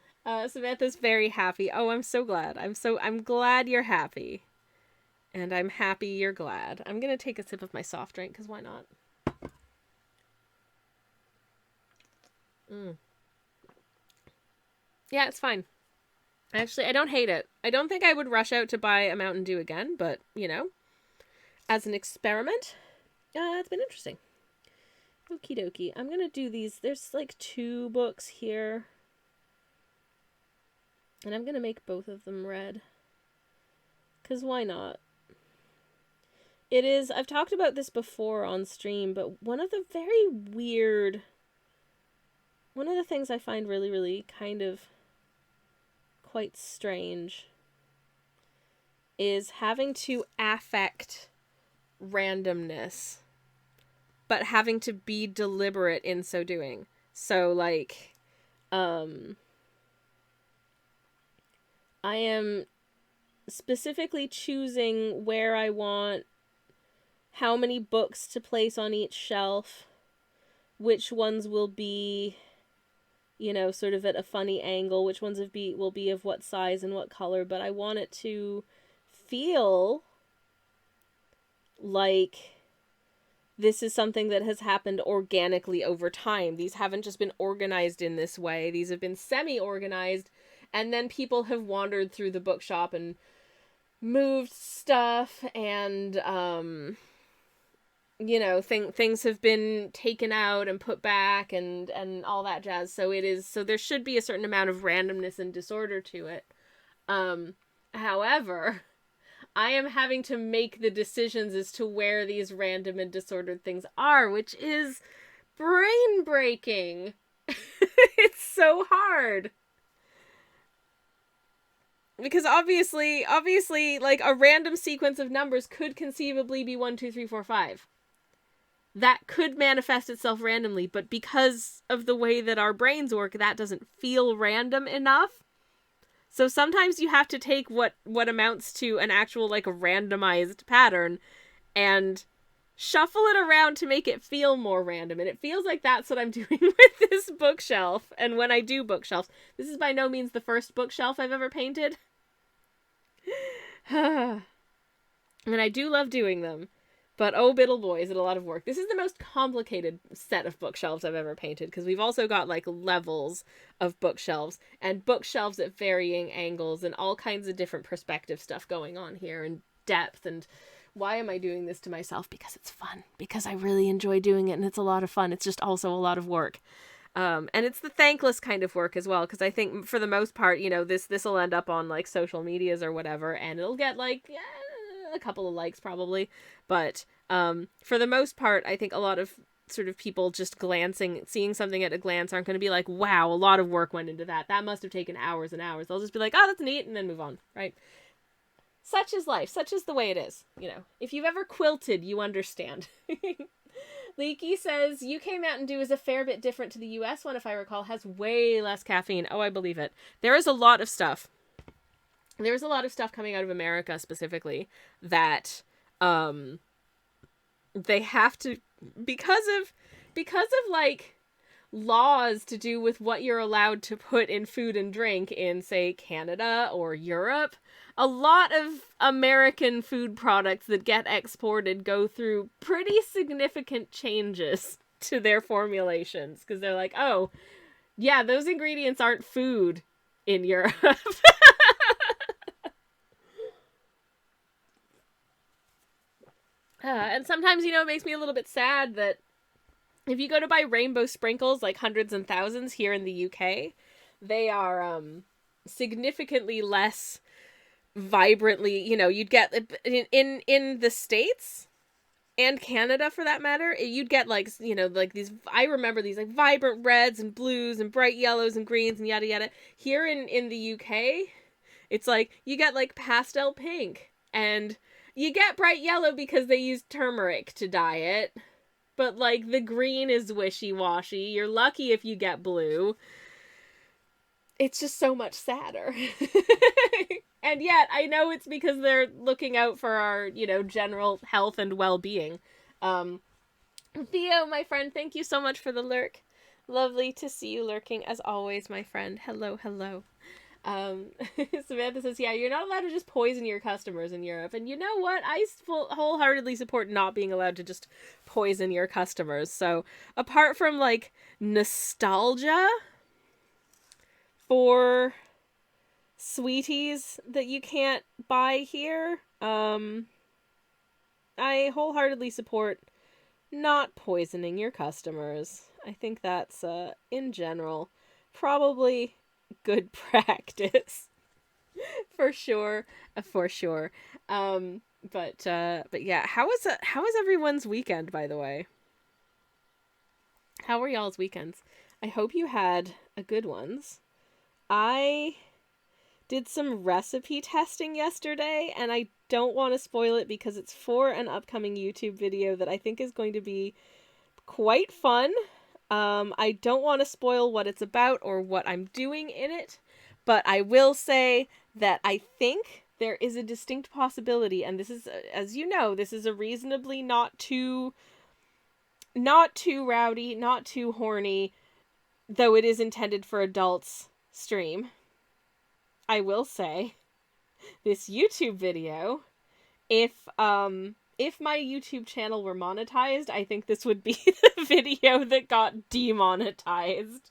Samantha's very happy. Oh, I'm so glad. I'm glad you're happy. And I'm happy you're glad. I'm gonna take a sip of my soft drink, because why not? Yeah, it's fine. Actually, I don't hate it. I don't think I would rush out to buy a Mountain Dew again, but, you know, as an experiment, it's been interesting. Okie dokie. I'm gonna do these. There's like 2 books here. And I'm gonna make both of them red. Because why not? It is, I've talked about this before on stream, but one of the things I find really, really kind of quite strange is having to affect randomness, but having to be deliberate in so doing. So, like, I am specifically choosing where I want how many books to place on each shelf, which ones will be, you know, sort of at a funny angle, which ones will be of what size and what color, but I want it to feel like this is something that has happened organically over time. These haven't just been organized in this way. These have been semi-organized, and then people have wandered through the bookshop and moved stuff, and, you know, things have been taken out and put back and all that jazz. So there should be a certain amount of randomness and disorder to it. However, I am having to make the decisions as to where these random and disordered things are, which is brain breaking. It's so hard. Because obviously, like, a random sequence of numbers could conceivably be 1, 2, 3, 4, 5. That could manifest itself randomly, but because of the way that our brains work, that doesn't feel random enough. So sometimes you have to take what amounts to an actual, like, randomized pattern and shuffle it around to make it feel more random. And it feels like that's what I'm doing with this bookshelf. And when I do bookshelves, this is by no means the first bookshelf I've ever painted. And I do love doing them. But oh, biddle boy, is it a lot of work. This is the most complicated set of bookshelves I've ever painted, because we've also got, like, levels of bookshelves, and bookshelves at varying angles, and all kinds of different perspective stuff going on here, and depth, and why am I doing this to myself? Because it's fun. Because I really enjoy doing it, and it's a lot of fun. It's just also a lot of work. And it's the thankless kind of work as well, because I think, for the most part, you know, this will end up on, like, social medias or whatever, and it'll get, like, a couple of likes probably, but for the most part, I think a lot of sort of people just seeing something at a glance aren't going to be like, wow, a lot of work went into that. That must have taken hours and hours. They'll just be like, oh, that's neat, and then move on, right? Such is life. Such is the way it is. You know, if you've ever quilted, you understand. Leaky says, UK Mountain Dew is a fair bit different to the US one, if I recall, has way less caffeine. Oh, I believe it. There is a lot of stuff. There's a lot of stuff coming out of America specifically that they have to, because of like laws to do with what you're allowed to put in food and drink in, say, Canada or Europe, a lot of American food products that get exported go through pretty significant changes to their formulations, because they're like, oh, yeah, those ingredients aren't food in Europe. And sometimes, you know, it makes me a little bit sad that if you go to buy rainbow sprinkles, like hundreds and thousands here in the UK, they are significantly less vibrantly, you know, you'd get in the States, and Canada for that matter, you'd get like, you know, like these, I remember these like vibrant reds and blues and bright yellows and greens and yada yada. Here in the UK, it's like you get like pastel pink, and you get bright yellow because they use turmeric to dye it, but like the green is wishy-washy. You're lucky if you get blue. It's just so much sadder. And yet, I know it's because they're looking out for our, you know, general health and well-being. Theo, my friend, thank you so much for the lurk. Lovely to see you lurking, as always, my friend. Hello, hello. Samantha says, yeah, you're not allowed to just poison your customers in Europe. And you know what? I wholeheartedly support not being allowed to just poison your customers. So, apart from, like, nostalgia for sweeties that you can't buy here, I wholeheartedly support not poisoning your customers. I think that's, in general, probably good practice. For sure. For sure. But yeah, how was everyone's weekend, by the way? How were y'all's weekends? I hope you had a good ones. I did some recipe testing yesterday, and I don't want to spoil it because it's for an upcoming YouTube video that I think is going to be quite fun. I don't want to spoil what it's about or what I'm doing in it, but I will say that I think there is a distinct possibility, and this is, as you know, this is a reasonably not too rowdy, not too horny, though it is intended for adults, stream. I will say, this YouTube video, if my YouTube channel were monetized, I think this would be the video that got demonetized.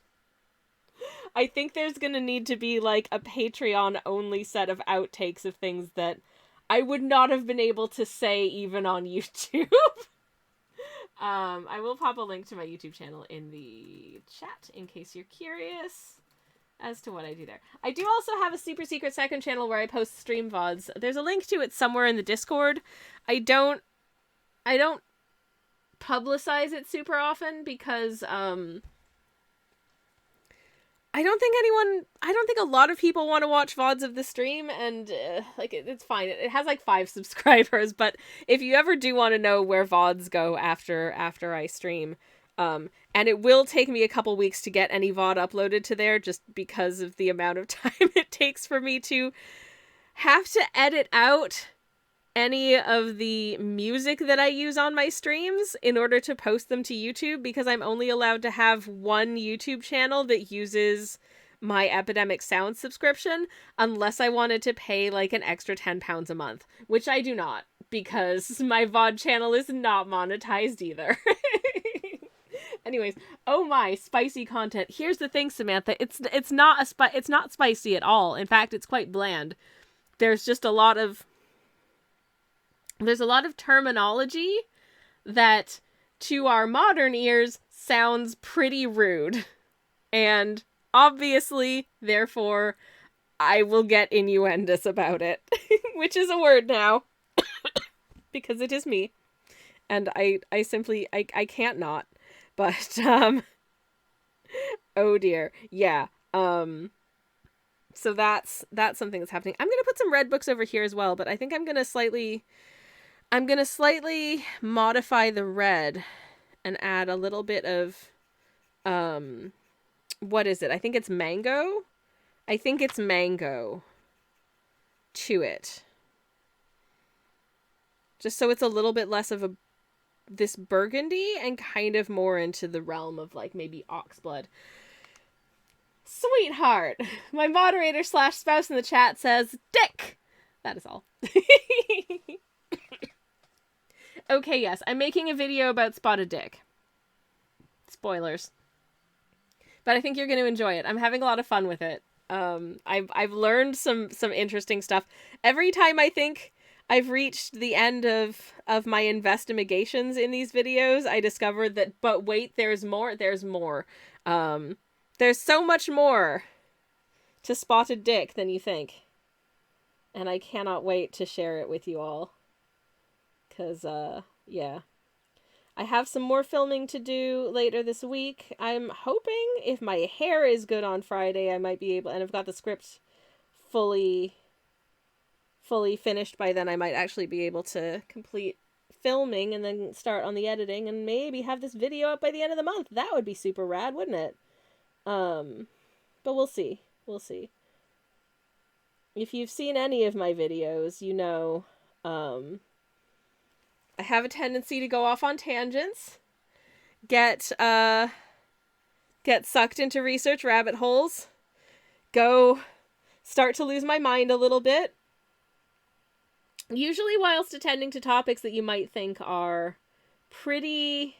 I think there's gonna need to be, like, a Patreon-only set of outtakes of things that I would not have been able to say even on YouTube. I will pop a link to my YouTube channel in the chat in case you're curious as to what I do there. I do also have a super secret second channel where I post stream VODs. There's a link to it somewhere in the Discord. I don't publicize it super often because, I don't think a lot of people want to watch VODs of the stream, and, like, it's fine. It has, like, 5 subscribers, but if you ever do want to know where VODs go after I stream, and it will take me a couple weeks to get any VOD uploaded to there just because of the amount of time it takes for me to have to edit out any of the music that I use on my streams in order to post them to YouTube, because I'm only allowed to have one YouTube channel that uses my Epidemic Sound subscription unless I wanted to pay like an extra £10 a month, which I do not, because my VOD channel is not monetized either. Anyways, oh my, spicy content. Here's the thing, Samantha. It's not spicy at all. In fact, it's quite bland. There's just a lot of terminology that to our modern ears sounds pretty rude. And obviously, therefore, I will get innuendous about it, which is a word now because it is me. And I simply can't not. But, oh dear. Yeah. So that's something that's happening. I'm going to put some red books over here as well, but I think I'm going to slightly modify the red and add a little bit of, what is it? I think it's mango. To it. Just so it's a little bit less of this burgundy and kind of more into the realm of like maybe oxblood. Sweetheart, my moderator / spouse in the chat says dick. That is all. Okay, yes, I'm making a video about spotted dick. Spoilers. But I think you're going to enjoy it. I'm having a lot of fun with it. I've learned some interesting stuff. Every time I think I've reached the end of my investigations in these videos, I discovered that, but wait, there's more. There's so much more to spotted dick than you think. And I cannot wait to share it with you all. 'Cause, yeah. I have some more filming to do later this week. I'm hoping if my hair is good on Friday, I might be able, and I've got the script fully finished by then, I might actually be able to complete filming and then start on the editing and maybe have this video up by the end of the month. That would be super rad, wouldn't it? But we'll see. We'll see. If you've seen any of my videos, you know, I have a tendency to go off on tangents, get sucked into research rabbit holes, start to lose my mind a little bit, usually whilst attending to topics that you might think are pretty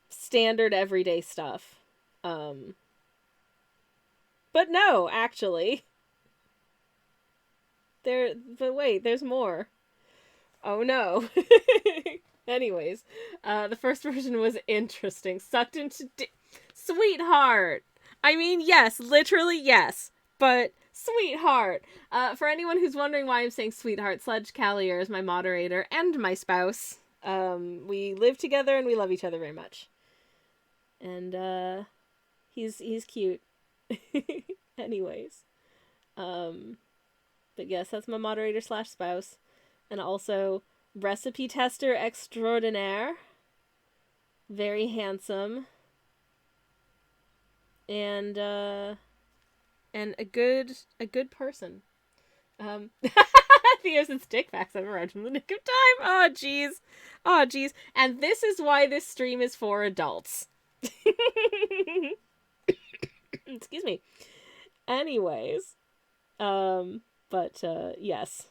standard everyday stuff. But no, actually. But wait, there's more. Oh no. Anyways, the first version was interesting. Sucked into sweetheart. I mean, yes, literally yes, but sweetheart. For anyone who's wondering why I'm saying sweetheart, Sledge Callier is my moderator and my spouse. We live together and we love each other very much. And he's cute. Anyways. But yes, that's my moderator / spouse. And also recipe tester extraordinaire. Very handsome. And a good person. Theo said stick facts I've arrived from the nick of time. Oh jeez. Oh jeez. And this is why this stream is for adults. Excuse me. Anyways. Yes.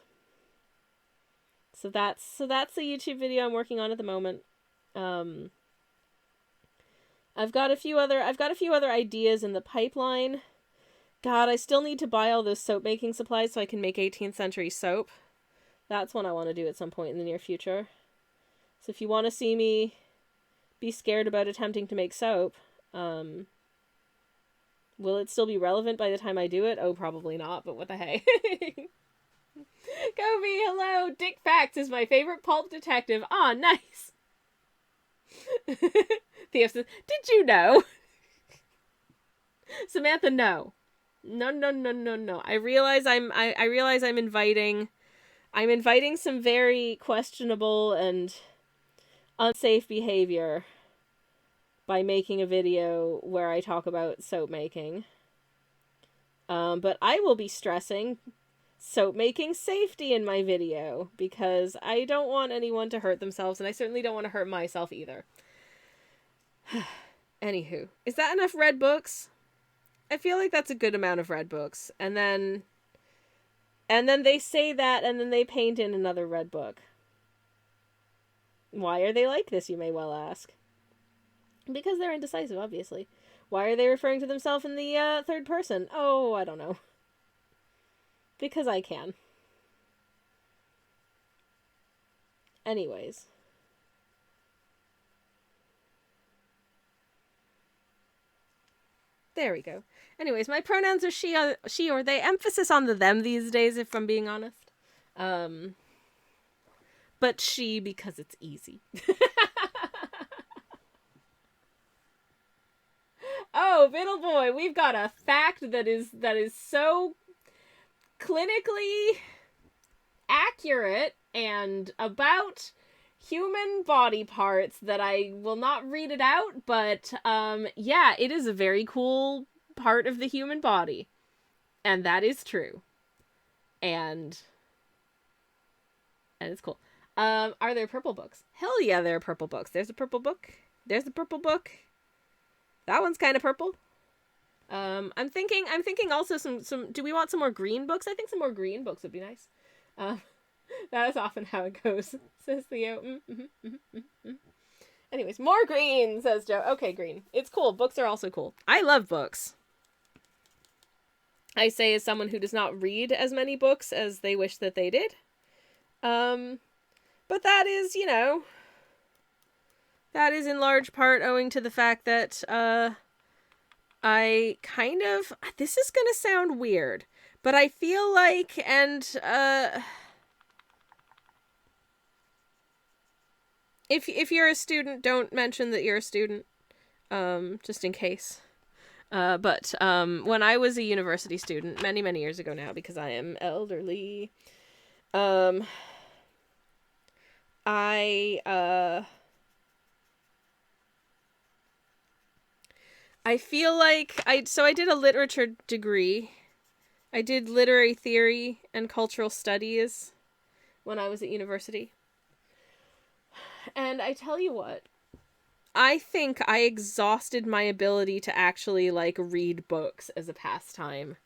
So that's the YouTube video I'm working on at the moment. I've got a few other ideas in the pipeline. God, I still need to buy all those soap making supplies so I can make 18th century soap. That's what I want to do at some point in the near future. So if you want to see me be scared about attempting to make soap, will it still be relevant by the time I do it? Oh, probably not, but what the hey. Kobe, hello! Dick Facts is my favorite pulp detective. Aw, nice! Theo says, did you know? Samantha, no. No. I realize I'm inviting some very questionable and unsafe behavior by making a video where I talk about soap making. But I will be stressing soap making safety in my video because I don't want anyone to hurt themselves, and I certainly don't want to hurt myself either. Anywho, is that enough red books? I feel like that's a good amount of red books. And then they say that, and then they paint in another red book. Why are they like this, you may well ask? Because they're indecisive, obviously. Why are they referring to themselves in the third person? Oh, I don't know. Because I can. Anyways. There we go. Anyways, my pronouns are she or they. Emphasis on the them these days, if I'm being honest. But she because it's easy. Oh, Biddle Boy, we've got a fact that is so clinically accurate and about human body parts that I will not read it out, but yeah, it is a very cool part of the human body. And that is true. And it's cool. Are there purple books? Hell yeah, there are purple books. There's a purple book. There's a purple book. That one's kind of purple. I'm thinking also some do we want some more green books? I think some more green books would be nice. That is often how it goes, says Theo. Anyways, more green, says Joe. Okay, green. It's cool. Books are also cool. I love books. I say as someone who does not read as many books as they wish that they did. But that is, you know, that is in large part owing to the fact that, I kind of, this is gonna sound weird, but I feel like, and, If you're a student, don't mention that you're a student, just in case. But when I was a university student, many, many years ago now, because I am elderly, um, I feel like I did a literature degree. I did literary theory and cultural studies when I was at university. And I tell you what, I think I exhausted my ability to actually, like, read books as a pastime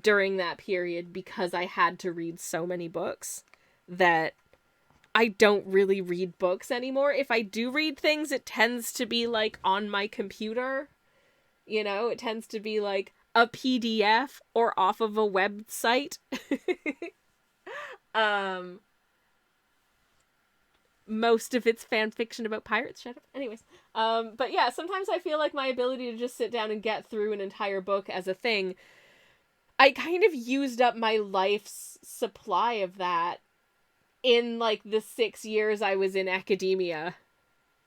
during that period because I had to read so many books that I don't really read books anymore. If I do read things, it tends to be, like, on my computer. You know, it tends to be, like, a PDF or off of a website. Most of it's fan fiction about pirates. Shut up. Anyways. But yeah, sometimes I feel like my ability to just sit down and get through an entire book as a thing, I kind of used up my life's supply of that in, like, the 6 years I was in academia.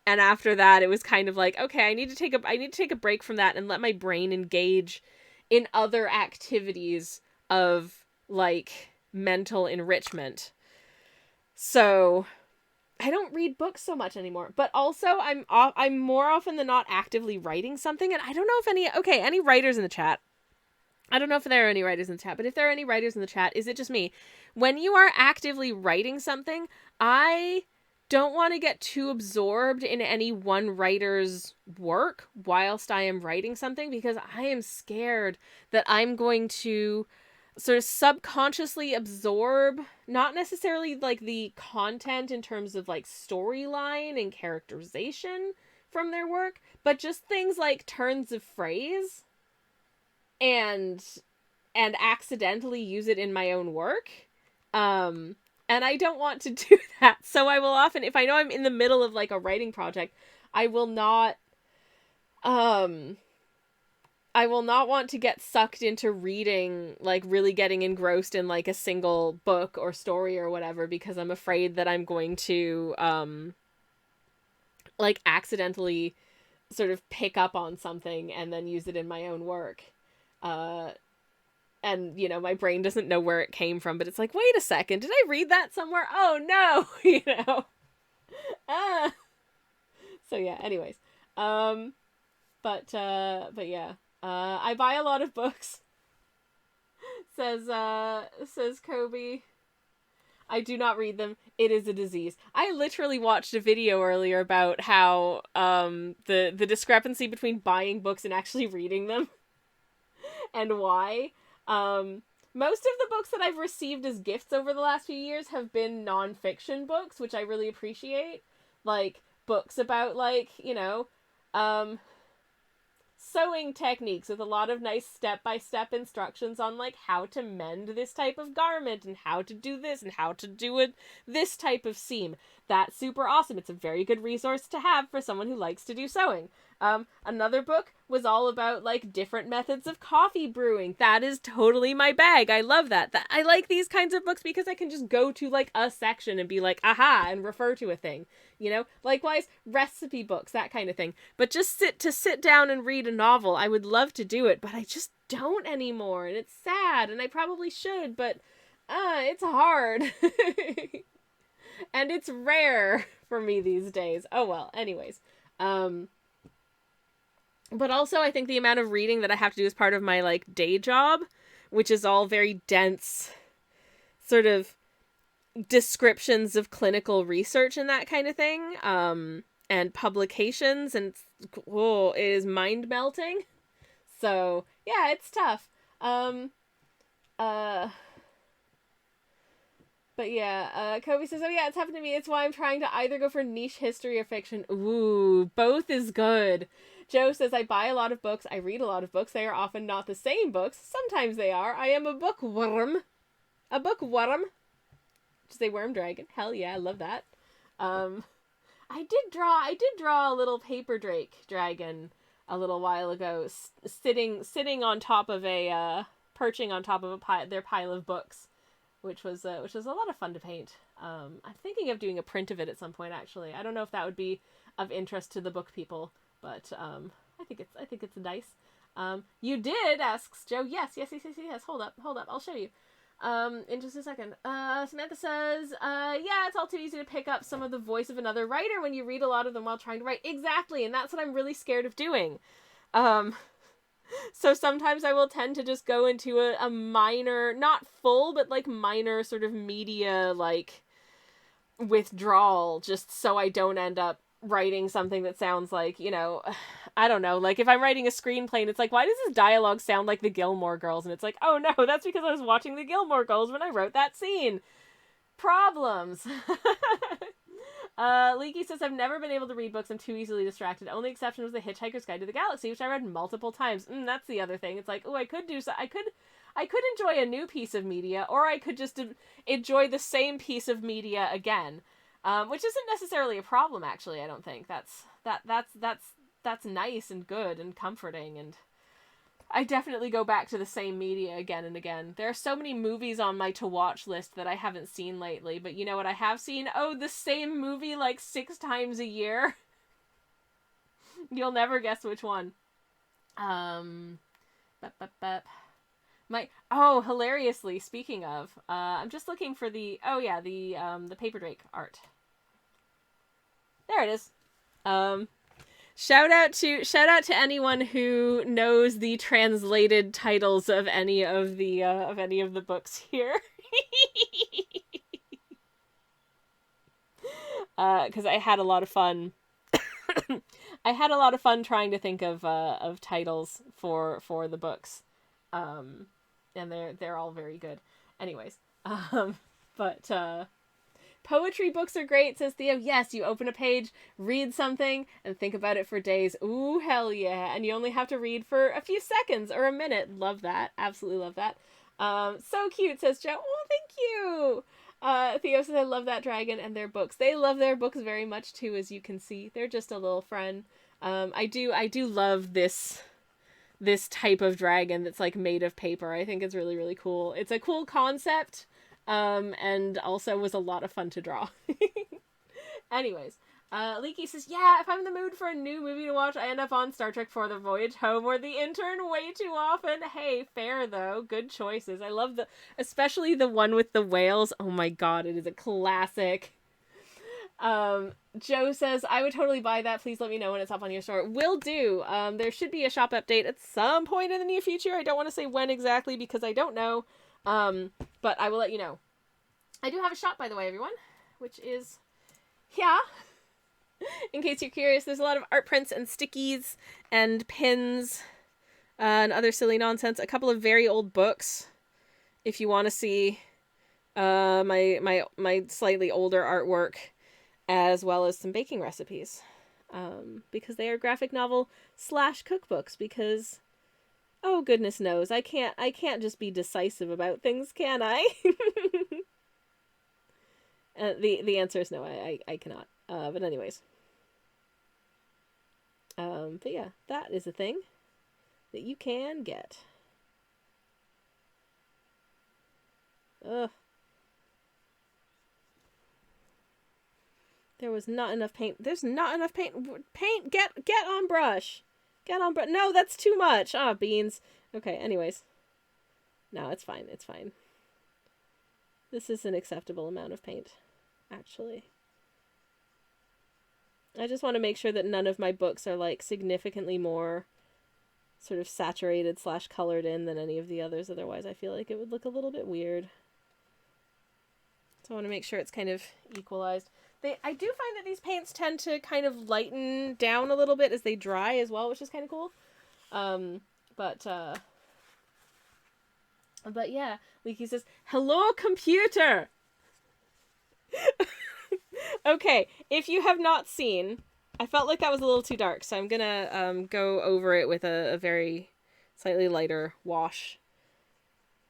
And after that, it was kind of like, okay, I need to take a break from that and let my brain engage in other activities of, like, mental enrichment. So I don't read books so much anymore, but also I'm more often than not actively writing something, and I don't know if any writers in the chat. I don't know if there are any writers in the chat, but if there are any writers in the chat, is it just me? When you are actively writing something, I don't want to get too absorbed in any one writer's work whilst I am writing something, because I am scared that I'm going to sort of subconsciously absorb, not necessarily, like, the content in terms of, like, storyline and characterization from their work, but just things like turns of phrase and accidentally use it in my own work. And I don't want to do that. So I will often, if I know I'm in the middle of, like, a writing project, I will not want to get sucked into reading, like, really getting engrossed in, like, a single book or story or whatever, because I'm afraid that I'm going to, like, accidentally sort of pick up on something and then use it in my own work. And, you know, my brain doesn't know where it came from, but it's like, wait a second, did I read that somewhere? Oh, no, you know? So, yeah, anyways. But yeah. I buy a lot of books. Says Kobe. I do not read them. It is a disease. I literally watched a video earlier about how, the discrepancy between buying books and actually reading them. And why. Most of the books that I've received as gifts over the last few years have been non-fiction books, which I really appreciate. Like, books about, like, you know, sewing techniques with a lot of nice step-by-step instructions on, like, how to mend this type of garment and how to do this and how to do this type of seam. That's super awesome. It's a very good resource to have for someone who likes to do sewing. Another book was all about, like, different methods of coffee brewing. That is totally my bag. I love that. I like these kinds of books because I can just go to, like, a section and be like, aha, and refer to a thing. You know? Likewise, recipe books, that kind of thing. But just sit down and read a novel, I would love to do it, but I just don't anymore, and it's sad, and I probably should, but it's hard. And it's rare for me these days. Oh well, anyways. But also I think the amount of reading that I have to do as part of my, like, day job, which is all very dense sort of descriptions of clinical research and that kind of thing, and publications, and it is mind-melting. So, yeah, it's tough. But yeah, Kobe says, oh yeah, it's happened to me. It's why I'm trying to either go for niche history or fiction. Ooh, both is good. Joe says, I buy a lot of books. I read a lot of books. They are often not the same books. Sometimes they are. I am a bookworm. A bookworm. Just a worm dragon. Hell yeah, I love that. I did draw a little paper dragon a little while ago, sitting on top of perching on top of their pile of books. which was a lot of fun to paint. I'm thinking of doing a print of it at some point, actually. I don't know if that would be of interest to the book people, but I think it's nice. You did, asks Joe. Yes. Hold up. I'll show you. In just a second. Samantha says, yeah, it's all too easy to pick up some of the voice of another writer when you read a lot of them while trying to write. Exactly, and that's what I'm really scared of doing. So sometimes I will tend to just go into a minor, not full, but like minor sort of media, like, withdrawal, just so I don't end up writing something that sounds like, you know, I don't know, like if I'm writing a screenplay and it's like, why does this dialogue sound like the Gilmore Girls? And it's like, oh no, that's because I was watching the Gilmore Girls when I wrote that scene. Problems. Leaky says, I've never been able to read books. I'm too easily distracted. Only exception was The Hitchhiker's Guide to the Galaxy, which I read multiple times. That's the other thing. It's like, oh, I could enjoy a new piece of media, or I could just enjoy the same piece of media again, which isn't necessarily a problem. Actually, I don't think that's nice and good and comforting, and I definitely go back to the same media again and again. There are so many movies on my to-watch list that I haven't seen lately, but you know what I have seen? Oh, the same movie like 6 times a year. You'll never guess which one. Hilariously, speaking of, I'm just looking for the Paper Drake art. There it is. Shout out to anyone who knows the translated titles of any of the books here. Because I had a lot of fun. I had a lot of fun trying to think of titles for the books, and they're all very good. Anyways, poetry books are great, says Theo. Yes, you open a page, read something, and think about it for days. Ooh, hell yeah. And you only have to read for a few seconds or a minute. Love that. Absolutely love that. So cute, says Joe. Oh, thank you. Theo says, I love that dragon and their books. They love their books very much too, as you can see. They're just a little friend. I do love this type of dragon that's like made of paper. I think it's really, really cool. It's a cool concept. And also was a lot of fun to draw. Anyways, Leaky says, yeah, if I'm in the mood for a new movie to watch, I end up on Star Trek for the Voyage Home or The Intern way too often. Hey, fair though. Good choices. I love especially the one with the whales. Oh my god, it is a classic. Joe says, I would totally buy that. Please let me know when it's up on your store. Will do. There should be a shop update at some point in the near future. I don't want to say when exactly because I don't know. But I will let you know. I do have a shop, by the way, everyone, which is, yeah, in case you're curious, there's a lot of art prints and stickies and pins, and other silly nonsense. A couple of very old books, if you want to see, my slightly older artwork, as well as some baking recipes, because they are graphic novel / cookbooks, because oh, goodness knows, I can't just be decisive about things, can I? The answer is no, I cannot. But anyways. But yeah, that is a thing that you can get. Ugh. There was not enough paint. There's not enough paint. Paint, get on brush. Get on brush. No, that's too much. Ah, beans. Okay, anyways. No, it's fine. It's fine. This is an acceptable amount of paint, actually. I just want to make sure that none of my books are, like, significantly more sort of saturated / colored in than any of the others. Otherwise, I feel like it would look a little bit weird. So I want to make sure it's kind of equalized. I do find that these paints tend to kind of lighten down a little bit as they dry as well, which is kind of cool. But yeah, Leaky says, hello, computer! Okay, if you have not seen, I felt like that was a little too dark, so I'm gonna go over it with a very slightly lighter wash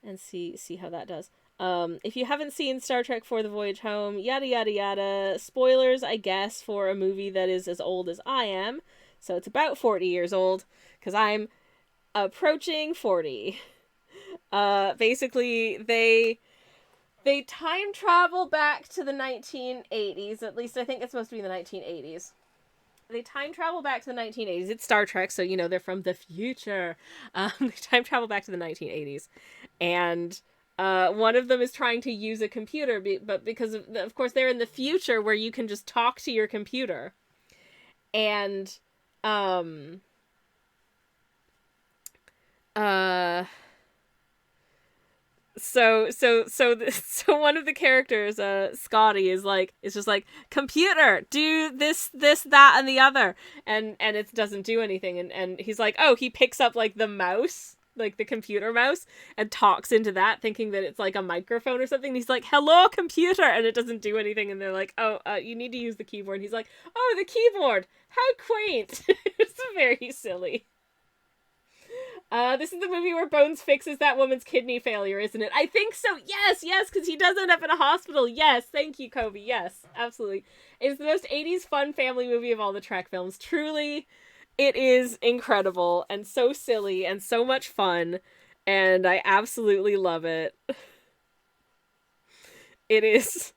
and see how that does. If you haven't seen Star Trek for the Voyage Home, yada yada yada, spoilers, I guess, for a movie that is as old as I am, so it's about 40 years old, because I'm approaching 40. Basically, they They time travel back to the 1980s. At least I think it's supposed to be the 1980s. They time travel back to the 1980s. It's Star Trek, so, you know, they're from the future. They time travel back to the 1980s. And one of them is trying to use a computer, but because, of course, they're in the future where you can just talk to your computer. And, so one of the characters, Scotty, is just like, computer, do this, that, and the other, and it doesn't do anything, and he's like, oh, he picks up like the mouse, like the computer mouse, and talks into that, thinking that it's like a microphone or something. And he's like, hello, computer, and it doesn't do anything, and they're like, oh, you need to use the keyboard. And he's like, oh, the keyboard, how quaint. It's very silly. This is the movie where Bones fixes that woman's kidney failure, isn't it? I think so. Yes, because he does end up in a hospital. Yes, thank you, Kobe. Yes, absolutely. It's the most 80s fun family movie of all the Trek films. Truly, it is incredible and so silly and so much fun, and I absolutely love it. It is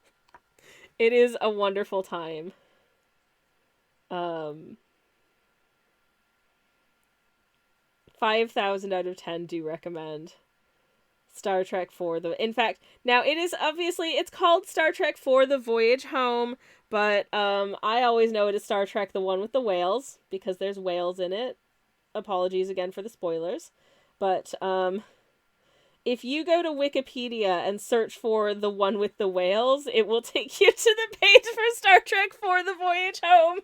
a wonderful time. 5,000 out of 10 do recommend Star Trek for the... In fact, now it is obviously, it's called Star Trek for the Voyage Home, but I always know it as Star Trek, the one with the whales, because there's whales in it. Apologies again for the spoilers. But if you go to Wikipedia and search for the one with the whales, it will take you to the page for Star Trek for the Voyage Home,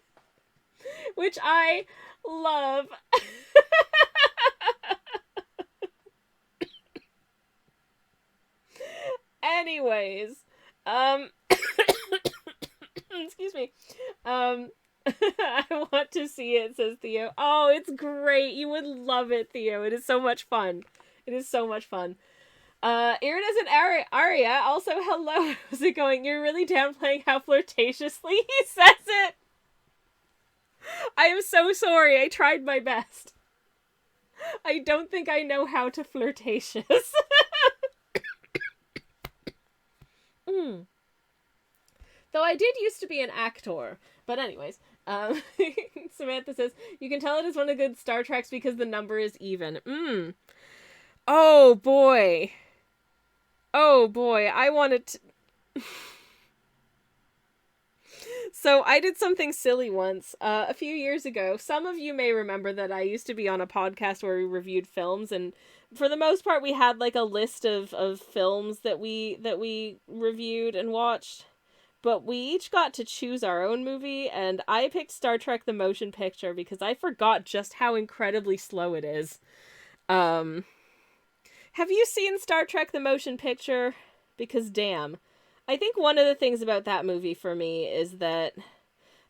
which I love. Anyways, excuse me. I want to see it, says Theo. Oh, it's great. You would love it, Theo. It is so much fun. It is so much fun. Iridescent Aria, also hello. How's it going? You're really downplaying how flirtatiously he says it. I am so sorry. I tried my best. I don't think I know how to flirtatious. Though I did used to be an actor. But anyways, Samantha says, you can tell it is one of the good Star Treks because the number is even. Oh boy. I wanted to... So I did something silly once, a few years ago. Some of you may remember that I used to be on a podcast where we reviewed films, and for the most part we had like a list of films that we reviewed and watched, but we each got to choose our own movie, and I picked Star Trek the Motion Picture because I forgot just how incredibly slow it is. Have you seen Star Trek the Motion Picture? Because damn. I think one of the things about that movie for me is that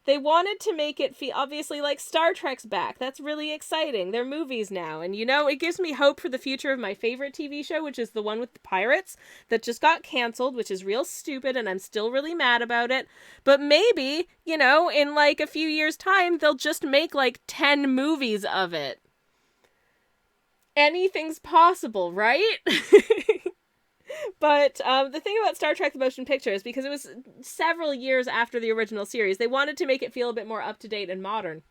they wanted to make it feel, obviously, like Star Trek's back. That's really exciting. They're movies now. And, you know, it gives me hope for the future of my favorite TV show, which is the one with the pirates that just got canceled, which is real stupid, and I'm still really mad about it. But maybe, you know, in like a few years' time, they'll just make like 10 movies of it. Anything's possible, right? But the thing about Star Trek the Motion Picture is because it was several years after the original series, they wanted to make it feel a bit more up-to-date and modern.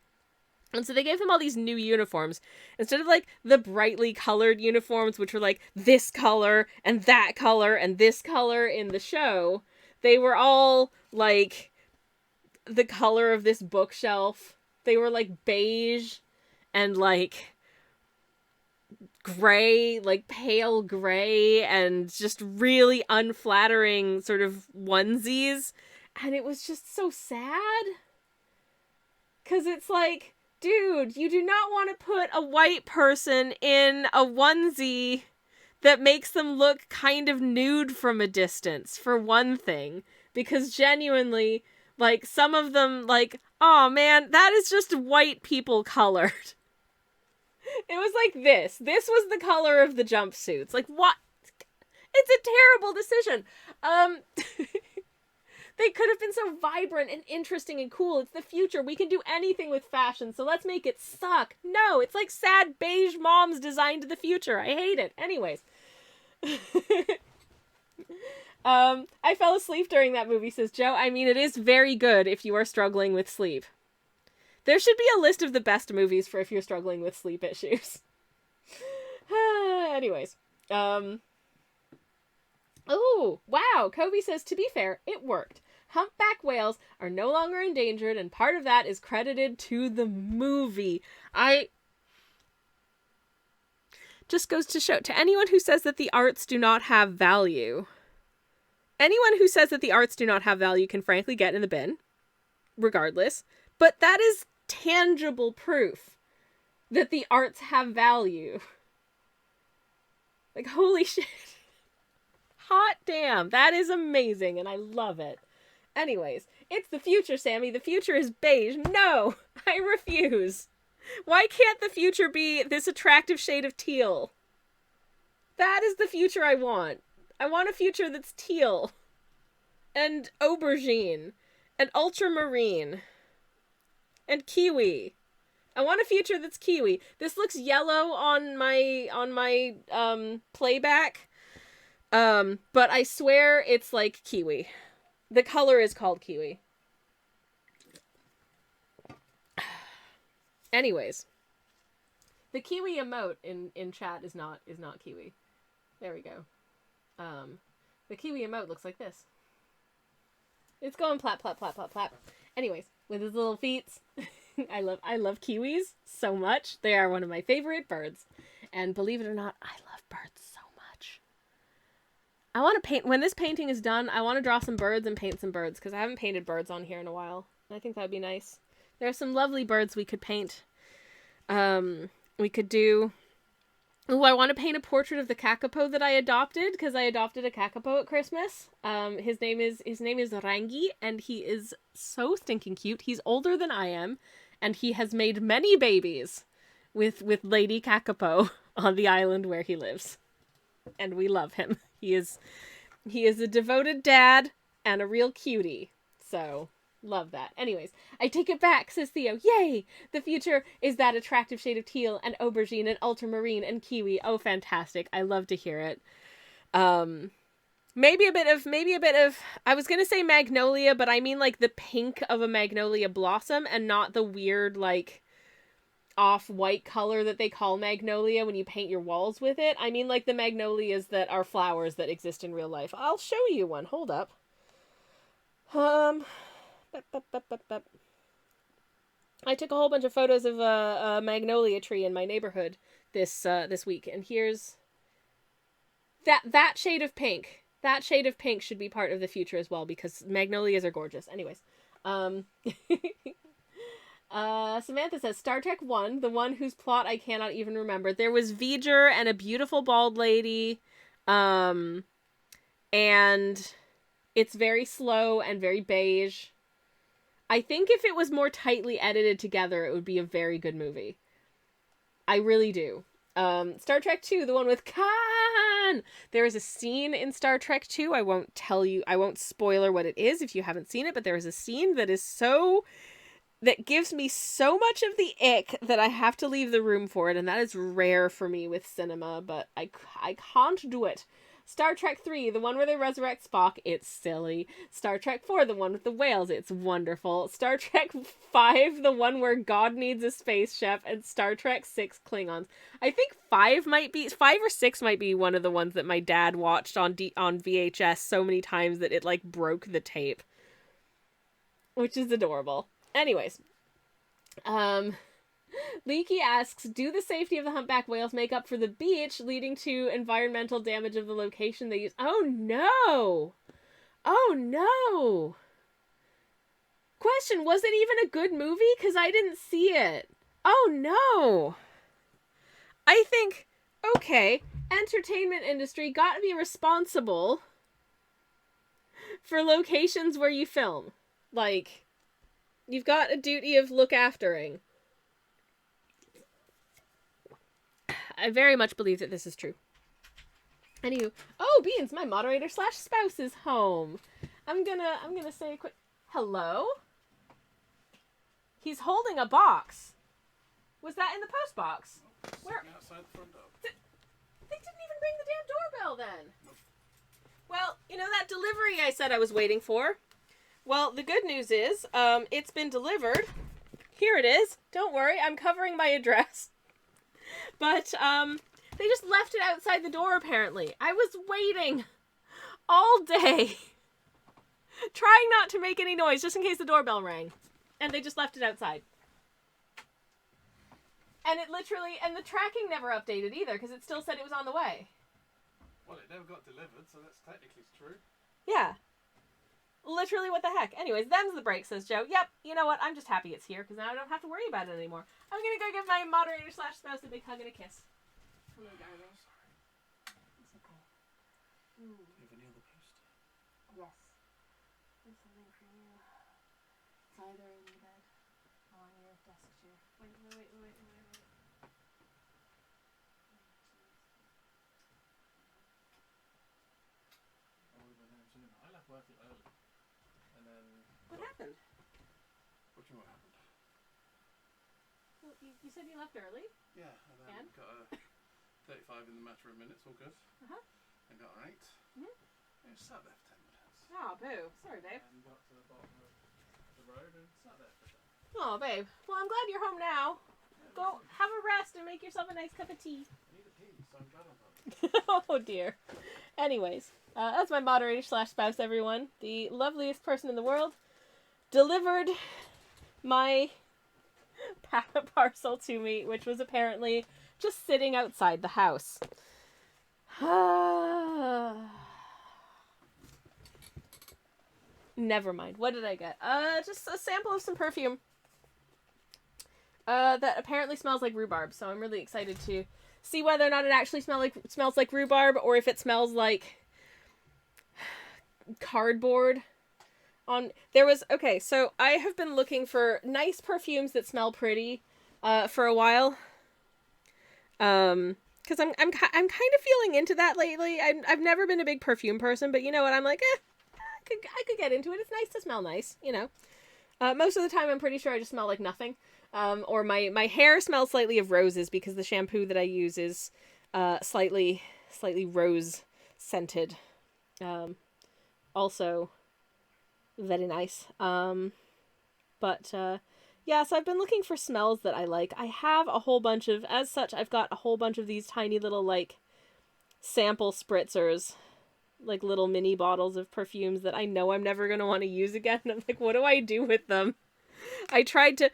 And so they gave them all these new uniforms. Instead of like the brightly colored uniforms, which were like this color and that color and this color in the show, they were all like the color of this bookshelf. They were like beige and like gray, like pale gray, and just really unflattering sort of onesies. And it was just so sad. 'Cause it's like, dude, you do not want to put a white person in a onesie that makes them look kind of nude from a distance, for one thing. Because genuinely, like, some of them, like, oh man, that is just white people colored. It was like this. This was the color of the jumpsuits. Like, what? It's a terrible decision. They could have been so vibrant and interesting and cool. It's the future. We can do anything with fashion, so let's make it suck. No, it's like sad beige moms designed to the future. I hate it. Anyways. I fell asleep during that movie, says Joe. I mean, it is very good if you are struggling with sleep. There should be a list of the best movies for if you're struggling with sleep issues. Anyways. Oh, wow. Kobe says, to be fair, it worked. Humpback whales are no longer endangered, and part of that is credited to the movie. Just goes to show, to anyone who says that the arts do not have value, anyone who says that the arts do not have value can frankly get in the bin, regardless. But that is tangible proof that the arts have value. Like, holy shit. Hot damn. That is amazing, and I love it. Anyways, it's the future, Sammy. The future is beige. No, I refuse. Why can't the future be this attractive shade of teal? That is the future I want. I want a future that's teal. And aubergine. And ultramarine. And kiwi. I want a future that's kiwi. This looks yellow on my playback. But I swear it's like kiwi. The color is called kiwi. Anyways, the kiwi emote in chat is not kiwi. There we go. The kiwi emote looks like this. It's going plap plap plap plap plap. Anyways, with his little feet. I love kiwis so much. They are one of my favorite birds. And believe it or not, I love birds so much. I want to paint, when this painting is done, I want to draw some birds and paint some birds, because I haven't painted birds on here in a while. I think that would be nice. There are some lovely birds we could paint. We could do... Ooh, I want to paint a portrait of the kakapo that I adopted, because I adopted a kakapo at Christmas. His name is Rangi, and he is so stinking cute. He's older than I am, and he has made many babies with Lady Kakapo on the island where he lives. And we love him. He is a devoted dad and a real cutie. So, love that. Anyways, I take it back, says Theo. Yay! The future is that attractive shade of teal and aubergine and ultramarine and kiwi. Oh, fantastic. I love to hear it. Maybe a bit of, I was going to say magnolia, but I mean like the pink of a magnolia blossom and not the weird like off-white color that they call magnolia when you paint your walls with it. I mean like the magnolias that are flowers that exist in real life. I'll show you one. Hold up. I took a whole bunch of photos of a magnolia tree in my neighborhood this week, and here's that shade of pink. That shade of pink should be part of the future as well, because magnolias are gorgeous. Anyways, Samantha says, Star Trek 1, the one whose plot I cannot even remember. There was V'ger and a beautiful bald lady, and it's very slow and very beige. I think if it was more tightly edited together, it would be a very good movie. I really do. Star Trek 2, the one with Khan! There is a scene in Star Trek 2, I won't spoiler what it is if you haven't seen it, but there is a scene that gives me so much of the ick that I have to leave the room for it, and that is rare for me with cinema, but I can't do it. Star Trek 3, the one where they resurrect Spock, it's silly. Star Trek 4, the one with the whales, it's wonderful. Star Trek 5, the one where God needs a space chef, and Star Trek 6, Klingons. I think 5 or 6 might be one of the ones that my dad watched on VHS so many times that it like broke the tape. Which is adorable. Anyways, Leaky asks, do the safety of the humpback whales make up for the beach, leading to environmental damage of the location they use? Oh no! Oh no! Question, was it even a good movie? Because I didn't see it. Oh no! I think, okay, entertainment industry got to be responsible for locations where you film. Like, you've got a duty of look aftering. I very much believe that this is true. Anywho, oh, Beans, my moderator / spouse is home. I'm gonna say a quick hello. He's holding a box. Was that in the post box? Where? Outside the front door. They didn't even ring the damn doorbell then. Well, You know that delivery I said I was waiting for? Well, the good news is, it's been delivered. Here it is. Don't worry, I'm covering my address. But, they just left it outside the door, apparently. I was waiting all day, trying not to make any noise, just in case the doorbell rang. And they just left it outside. And it literally, and the tracking never updated either, because it still said it was on the way. Well, it never got delivered, so that's technically true. Yeah. Literally, what the heck? Anyways, them's the break, says Joe. Yep, you know what? I'm just happy it's here, because now I don't have to worry about it anymore. I'm gonna go give my moderator slash spouse a big hug and a kiss. Hello, darling. It's okay. Do you have any other poster? Yes. There's something for you. It's either in the bed or on your desk chair. Wait. I left work early, and then... What happened? What do you know what happened? Well, you said you left early? Yeah, and then got a 35 in the matter of minutes, all good. Uh-huh. And got an 8. Mm-hmm. And sat there for 10 minutes. Oh, boo. Sorry, babe. And got to the bottom of the road and sat there for a bit. Oh, babe. Well, I'm glad you're home now. Yeah, Go have a rest and make yourself a nice cup of tea. I need a pee, so I'm glad I'm home. Oh, dear. Anyways, that's my moderator slash spouse, everyone. The loveliest person in the world delivered my parcel to me, which was apparently just sitting outside the house. Never mind. What did I get? Just a sample of some perfume. That apparently smells like rhubarb, so I'm really excited to see whether or not it actually smells like rhubarb, or if it smells like cardboard. Okay, so I have been looking for nice perfumes that smell pretty, for a while. Because I'm kind of feeling into that lately. I've never been a big perfume person, but you know what? I'm like, I could get into it. It's nice to smell nice, you know. Most of the time, I'm pretty sure I just smell like nothing. Or my hair smells slightly of roses because the shampoo that I use is slightly rose scented. Also very nice. Yeah, so I've been looking for smells that I like. I have a whole bunch of, as such, I've got a whole bunch of these tiny little, like, sample spritzers, like little mini bottles of perfumes that I know I'm never going to want to use again. I'm like, what do I do with them? I tried to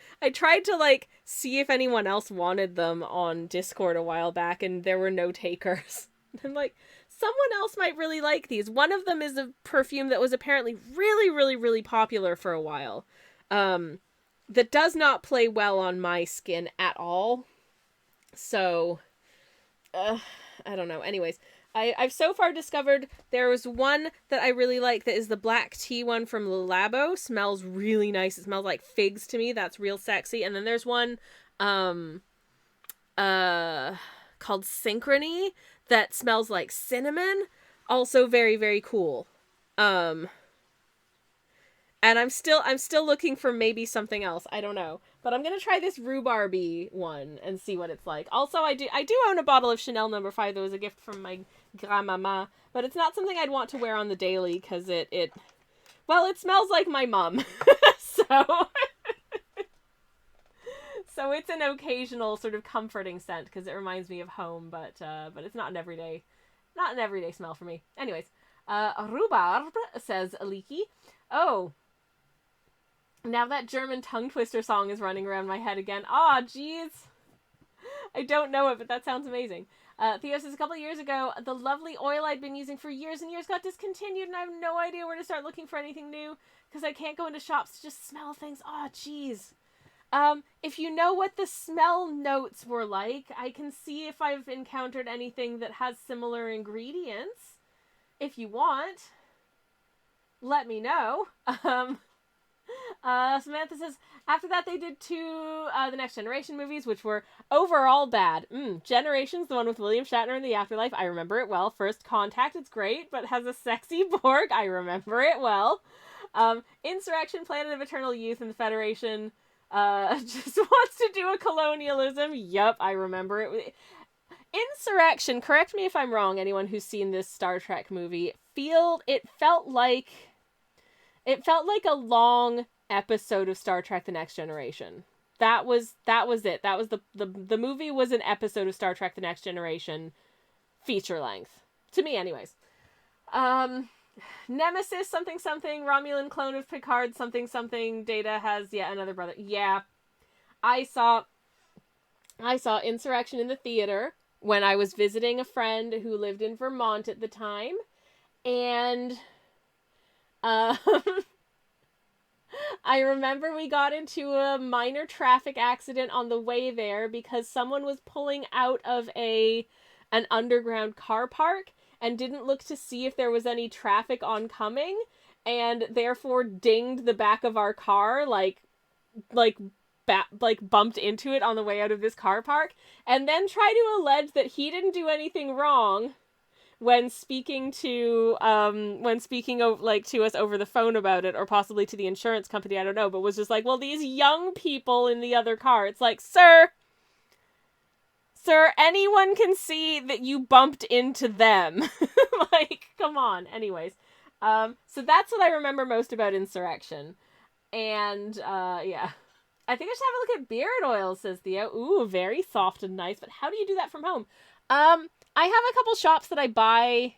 like see if anyone else wanted them on Discord a while back, and there were no takers. I'm like, someone else might really like these. One of them is a perfume that was apparently really, really, really popular for a while. That does not play well on my skin at all. So, I don't know. Anyways, I've so far discovered there was one that I really like that is the black tea one from Le Labo. Smells really nice. It smells like figs to me. That's real sexy. And then there's one called Synchrony that smells like cinnamon. Also very, very cool. And I'm still looking for maybe something else. I don't know. But I'm going to try this rhubarby one and see what it's like. Also, I do own a bottle of Chanel No. 5 that was a gift from my grandmama. But it's not something I'd want to wear on the daily because it smells like my mom. So it's an occasional sort of comforting scent because it reminds me of home. But it's not an everyday smell for me. Anyways, rhubarb, says Aliki. Oh. Now that German tongue twister song is running around my head again. Aw, jeez. I don't know it, but that sounds amazing. Theo says, a couple of years ago, the lovely oil I'd been using for years and years got discontinued, and I have no idea where to start looking for anything new, because I can't go into shops to just smell things. Aw, jeez. If you know what the smell notes were like, I can see if I've encountered anything that has similar ingredients. If you want, let me know. Samantha says, after that they did two The Next Generation movies, which were overall bad. Generations, the one with William Shatner in the afterlife, I remember it well. First Contact, it's great, but has a sexy Borg, I remember it well. Insurrection, Planet of Eternal Youth, and the Federation just wants to do a colonialism. Yup, I remember it. Insurrection, correct me if I'm wrong, anyone who's seen this Star Trek movie, it felt like a long episode of Star Trek The Next Generation. That was it. That was the movie was an episode of Star Trek The Next Generation, feature length. To me anyways. Nemesis something something, Romulan clone of Picard something something, Data has yet another brother. Yeah. I saw Insurrection in the theater when I was visiting a friend who lived in Vermont at the time. And um I remember we got into a minor traffic accident on the way there because someone was pulling out of an underground car park and didn't look to see if there was any traffic oncoming, and therefore dinged the back of our car, like bumped into it on the way out of this car park, and then tried to allege that he didn't do anything wrong when speaking to to us over the phone about it, or possibly to the insurance company, I don't know, but was just like, well, these young people in the other car. It's like, sir, anyone can see that you bumped into them. Like, come on. Anyways, so that's what I remember most about Insurrection. And yeah, I think I should have a look at beard oil, says Theo. Ooh, very soft and nice, but how do you do that from home? I have a couple shops that I buy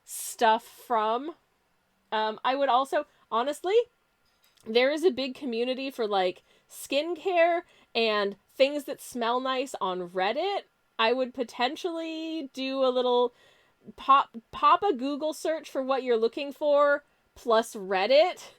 stuff from. I would also, honestly, there is a big community for, like, skincare and things that smell nice on Reddit. I would potentially do a little pop a Google search for what you're looking for, plus Reddit,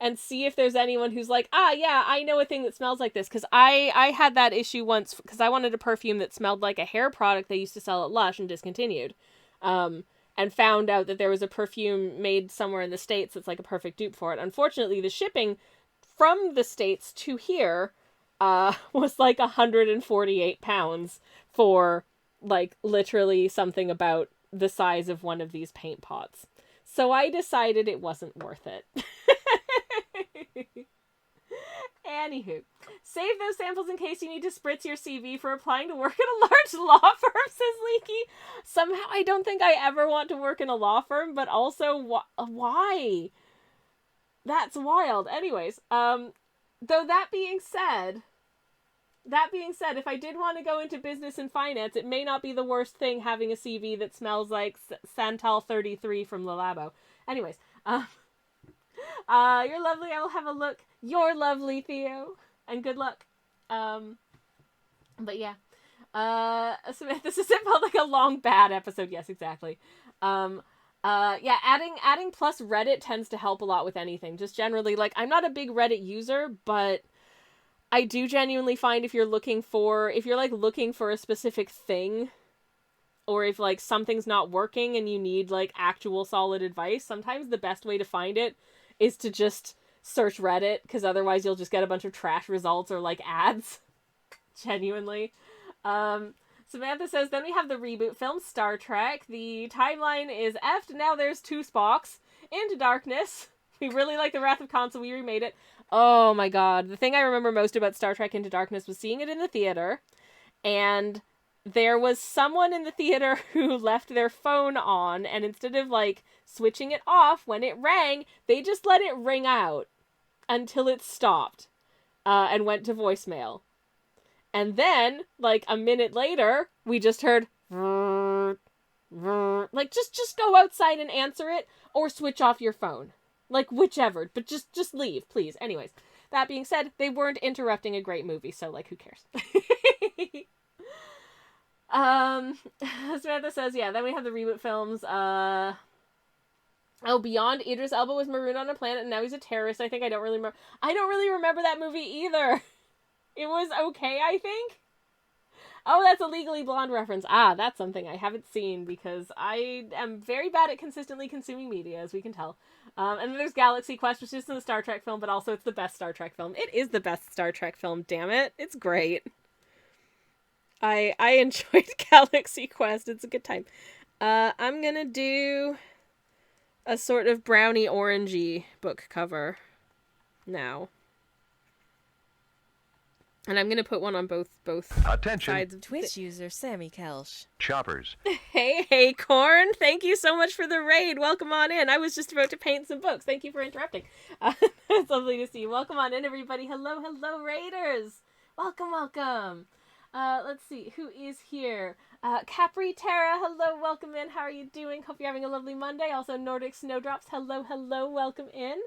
and see if there's anyone who's like, yeah, I know a thing that smells like this. Because I had that issue once because I wanted a perfume that smelled like a hair product they used to sell at Lush and discontinued. And found out that there was a perfume made somewhere in the States that's like a perfect dupe for it. Unfortunately, the shipping from the States to here was like 148 pounds for, like, literally something about the size of one of these paint pots. So I decided it wasn't worth it. Anywho, save those samples in case you need to spritz your CV for applying to work at a large law firm, says Leaky. Somehow I don't think I ever want to work in a law firm, but also why? That's wild. Anyways, though that being said, if I did want to go into business and finance, it may not be the worst thing having a CV that smells like Santal 33 from Le Labo. Anyways, you're lovely. I will have a look. You're lovely, Theo. And good luck. But yeah. Samantha says it felt like a long, bad episode. Yes, exactly. Yeah, adding plus Reddit tends to help a lot with anything. Just generally, like, I'm not a big Reddit user, but I do genuinely find if you're looking for a specific thing, or if, like, something's not working and you need, like, actual solid advice, sometimes the best way to find it is to just search Reddit, because otherwise you'll just get a bunch of trash results or, like, ads. Genuinely. Samantha says, then we have the reboot film, Star Trek. The timeline is effed. Now there's two Spocks. Into Darkness. We really like the Wrath of Khan, so we remade it. Oh my god. The thing I remember most about Star Trek Into Darkness was seeing it in the theater, and there was someone in the theater who left their phone on, and instead of, like, switching it off when it rang, they just let it ring out until it stopped, and went to voicemail. And then, like, a minute later, we just heard, like, just go outside and answer it, or switch off your phone. Like, whichever, but just leave, please. Anyways, that being said, they weren't interrupting a great movie, so, like, who cares? Samantha says, yeah, then we have the reboot films. Beyond, Idris Elba was marooned on a planet, and now he's a terrorist. I don't really remember that movie either. It was okay, I think. Oh, that's a Legally Blonde reference. That's something I haven't seen, because I am very bad at consistently consuming media, as we can tell. And then there's Galaxy Quest, which isn't a Star Trek film, but also it's the best Star Trek film. It is the best Star Trek film, damn it. It's great. I enjoyed Galaxy Quest. It's a good time. I'm gonna do a sort of brownie orangey book cover now. And I'm gonna put one on both Attention. sides of Twitch user Sammy Kelsch. Shoppers. Hey, Acorn! Thank you so much for the raid. Welcome on in. I was just about to paint some books. Thank you for interrupting. It's lovely to see you. Welcome on in, everybody. Hello, raiders. Welcome. Let's see who is here. Capri Terra, hello, welcome in. How are you doing? Hope you're having a lovely Monday. Also, Nordic Snowdrops, hello, welcome in.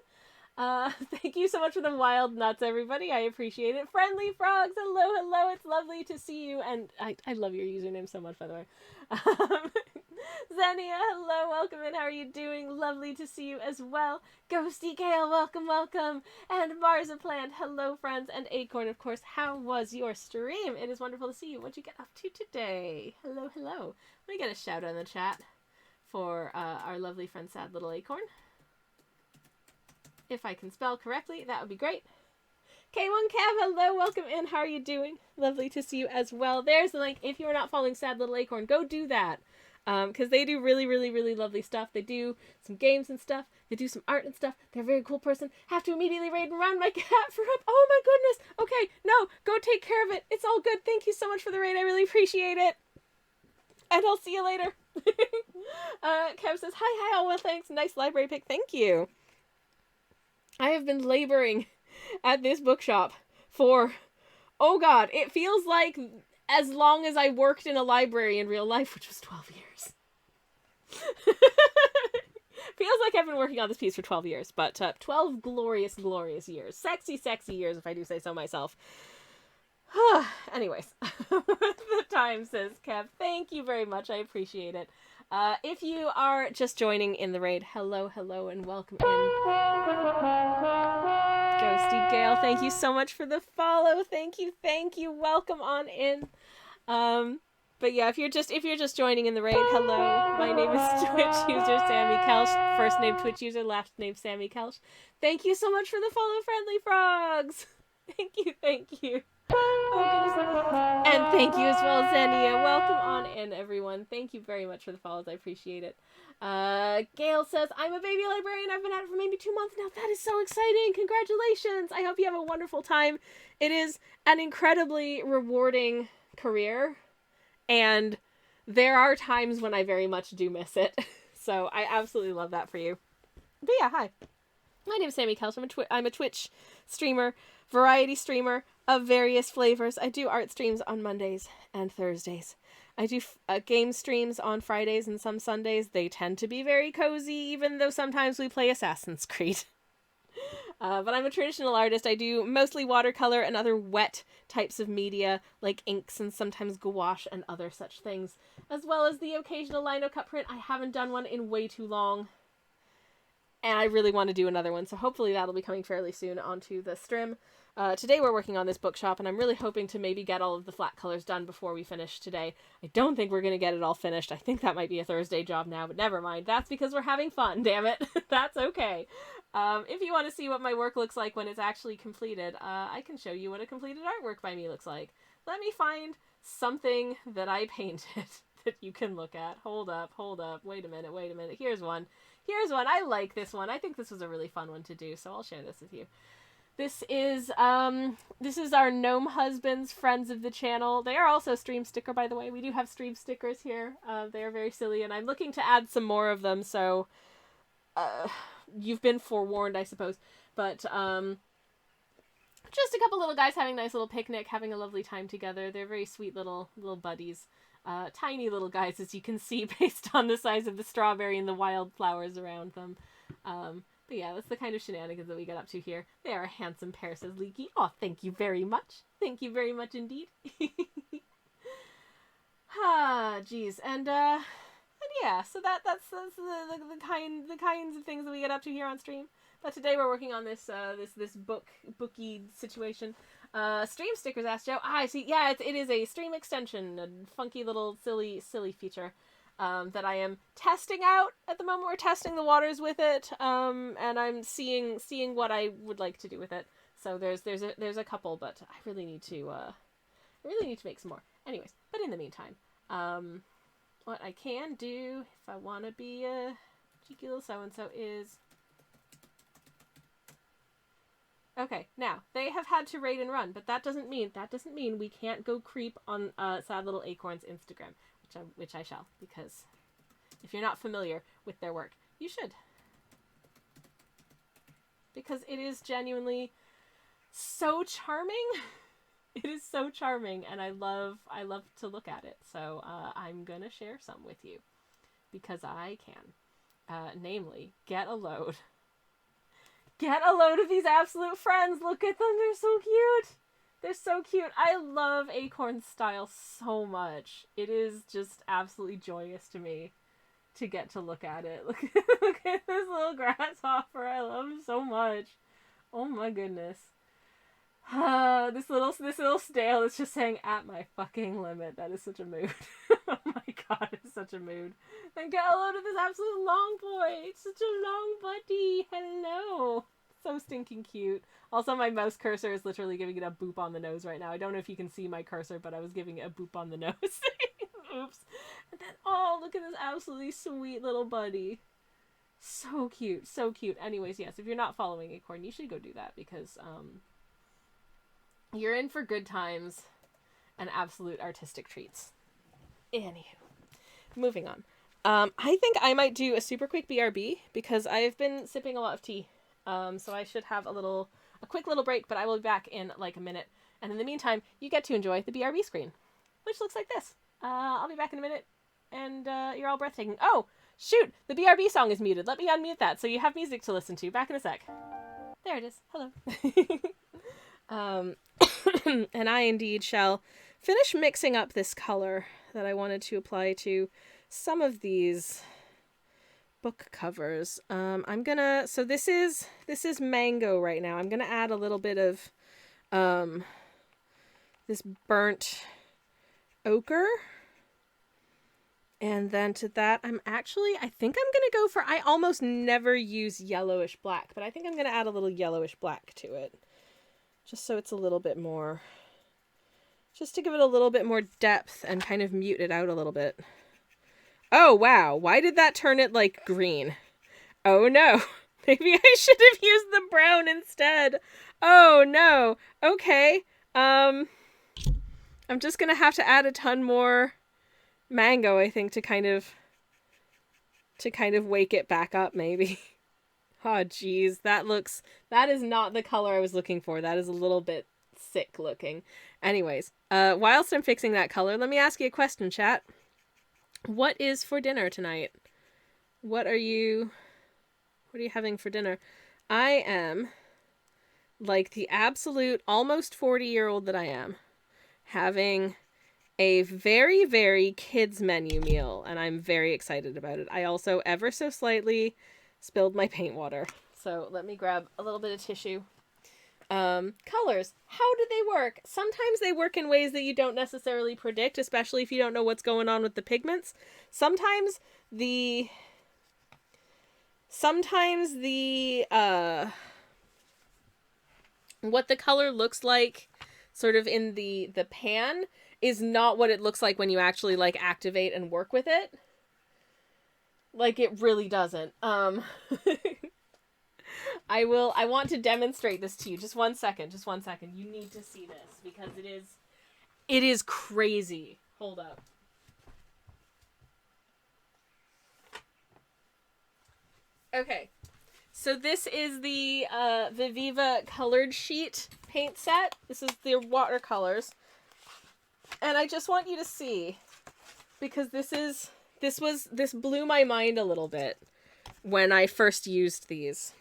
Thank you so much for the wild nuts, everybody. I appreciate it. Friendly Frogs, hello. It's lovely to see you. And I love your username so much, by the way. Xenia, hello, welcome in. How are you doing? Lovely to see you as well. Ghosty Gale, welcome. And Marzaplant, hello, friends. And Acorn, of course. How was your stream? It is wonderful to see you. What'd you get up to today? Hello. Let me get a shout out in the chat for our lovely friend, Sad Little Acorn. If I can spell correctly, that would be great. K1 Cav, hello, welcome in. How are you doing? Lovely to see you as well. There's the link. If you are not following Sad Little Acorn, go do that. Because they do really, really lovely stuff. They do some games and stuff. They do some art and stuff. They're a very cool person. Have to immediately raid and round my cat for up. Oh my goodness. Okay, no, go take care of it. It's all good. Thank you so much for the raid. I really appreciate it. And I'll see you later. Kev says, hi, all well, thanks. Nice library pick. Thank you. I have been laboring at this bookshop for, oh god, it feels like as long as I worked in a library in real life, which was 12 years. Feels like I've been working on this piece for 12 years, but 12 glorious years. Sexy years, if I do say so myself. Anyways, the time, says Kev. Thank you very much. I appreciate it. If you are just joining in the raid, hello, and welcome in. Ghosty Gale, thank you so much for the follow. Thank you. Welcome on in. But yeah, if you're just joining in the raid, hello. My name is Twitch user Sammy Kelsch. First name Twitch user, last name Sammy Kelsch. Thank you so much for the follow, Friendly Frogs. Thank you. Oh, goodness. And thank you as well, Xenia. Welcome on in, everyone. Thank you very much for the follows. I appreciate it. Gail says, I'm a baby librarian. I've been at it for maybe 2 months now. That is so exciting. Congratulations. I hope you have a wonderful time. It is an incredibly rewarding career, and there are times when I very much do miss it. So I absolutely love that for you. But yeah, hi. My name is Sammy Kelsch. I'm a Twitch streamer, variety streamer of various flavors. I do art streams on Mondays and Thursdays. I do game streams on Fridays and some Sundays. They tend to be very cozy, even though sometimes we play Assassin's Creed. But I'm a traditional artist. I do mostly watercolor and other wet types of media, like inks and sometimes gouache and other such things, as well as the occasional lino cut print. I haven't done one in way too long, and I really want to do another one, so hopefully that'll be coming fairly soon onto the stream. Today we're working on this bookshop, and I'm really hoping to maybe get all of the flat colors done before we finish today. I don't think we're going to get it all finished. I think that might be a Thursday job now, but never mind. That's because we're having fun, damn it. That's okay. If you want to see what my work looks like when it's actually completed, I can show you what a completed artwork by me looks like. Let me find something that I painted that you can look at. Hold up. Wait a minute. Here's one. I like this one. I think this was a really fun one to do, so I'll share this with you. This is our gnome husbands, friends of the channel. They are also stream sticker, by the way. We do have stream stickers here. They are very silly, and I'm looking to add some more of them, so you've been forewarned, I suppose. But just a couple little guys having a nice little picnic, having a lovely time together. They're very sweet little buddies. Tiny little guys, as you can see, based on the size of the strawberry and the wildflowers around them. But yeah, that's the kind of shenanigans that we get up to here. They are a handsome pair, says Leaky. Oh, thank you very much. Thank you very much indeed. Geez. And yeah, so that's the kinds of things that we get up to here on stream. But today we're working on this booky situation. Stream stickers, asked Joe. I see. Yeah, it is a stream extension, a funky little silly feature that I am testing out at the moment. We're testing the waters with it, and I'm seeing what I would like to do with it. So there's a couple, but I really need to make some more. Anyways, but in the meantime, what I can do if I want to be a cheeky little so-and-so is Okay, now they have had to raid and run, but that doesn't mean we can't go creep on Sad Little Acorn's Instagram, which I shall, because if you're not familiar with their work, you should, because it is genuinely so charming. It is so charming, and I love to look at it. So I'm gonna share some with you because I can. Namely, get a load. Get a load of these absolute friends. Look at them. They're so cute. They're so cute. I love Acorn's style so much. It is just absolutely joyous to me to get to look at it. Look at this little grasshopper. I love him so much. Oh my goodness. This little snail is just saying, at my fucking limit. That is such a mood. Oh my god, it's such a mood. And get a load of this absolute long boy. It's such a long buddy. Hello. So stinking cute. Also, my mouse cursor is literally giving it a boop on the nose right now. I don't know if you can see my cursor, but I was giving it a boop on the nose. Oops. And then, oh, look at this absolutely sweet little buddy. So cute. So cute. Anyways, yes, if you're not following Acorn, you should go do that because, you're in for good times and absolute artistic treats. Anywho, moving on. I think I might do a super quick BRB because I've been sipping a lot of tea. So I should have a quick little break, but I will be back in like a minute. And in the meantime, you get to enjoy the BRB screen, which looks like this. I'll be back in a minute, and you're all breathtaking. Oh, shoot! The BRB song is muted. Let me unmute that so you have music to listen to. Back in a sec. There it is. Hello. And I indeed shall finish mixing up this color that I wanted to apply to some of these book covers. So this is mango right now. I'm gonna add a little bit of this burnt ochre. And then to that, I think I'm gonna go for, I almost never use yellowish black, but I think I'm gonna add a little yellowish black to it. Just so it's a little bit more, just to give it a little bit more depth and kind of mute it out a little bit. Oh, wow. Why did that turn it like green? Oh, no. Maybe I should have used the brown instead. Oh, no. Okay. I'm just going to have to add a ton more mango, I think, to kind of wake it back up, maybe. Oh, geez. That is not the color I was looking for. That is a little bit sick looking. Anyways, whilst I'm fixing that color, let me ask you a question, chat. What is for dinner tonight? What are you having for dinner? I am, like the absolute almost 40-year-old that I am, having a very, very kids menu meal, and I'm very excited about it. I also ever so slightly spilled my paint water. So let me grab a little bit of tissue. Colors. How do they work? Sometimes they work in ways that you don't necessarily predict, especially if you don't know what's going on with the pigments. Sometimes what the color looks like sort of in the pan is not what it looks like when you actually like activate and work with it. Like, it really doesn't. I want to demonstrate this to you. Just one second. You need to see this because it is crazy. Hold up. Okay. So this is the Viviva colored sheet paint set. This is the watercolors. And I just want you to see, because this blew my mind a little bit when I first used these.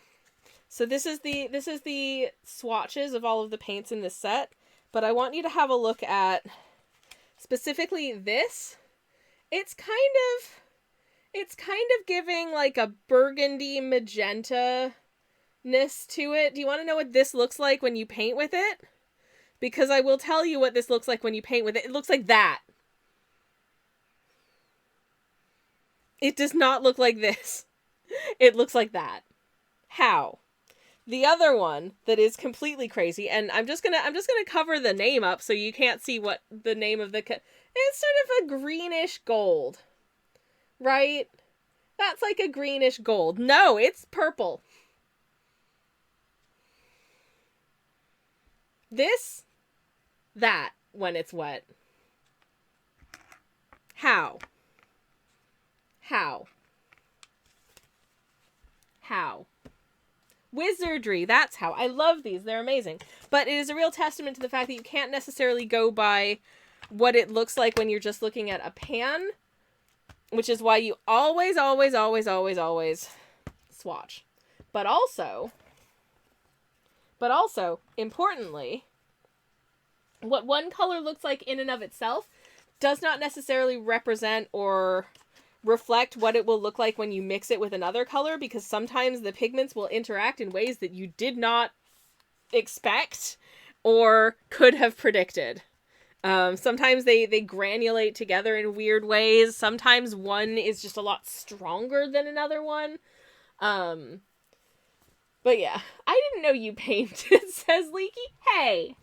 So this is the swatches of all of the paints in this set, but I want you to have a look at specifically this. It's kind of giving like a burgundy magenta-ness to it. Do you want to know what this looks like when you paint with it? Because I will tell you what this looks like when you paint with it. It looks like that. It does not look like this. It looks like that. How? The other one that is completely crazy, and I'm just gonna cover the name up so you can't see what the name of it's sort of a greenish gold. Right? That's like a greenish gold. No, it's purple. This, that, when it's wet. How? Wizardry, that's how. I love these. They're amazing. But it is a real testament to the fact that you can't necessarily go by what it looks like when you're just looking at a pan, which is why you always swatch. But also, importantly, what one color looks like in and of itself does not necessarily represent or reflect what it will look like when you mix it with another color, because sometimes the pigments will interact in ways that you did not expect or could have predicted. Sometimes they granulate together in weird ways. Sometimes one is just a lot stronger than another one. But yeah, I didn't know you painted, says Leaky. Hey,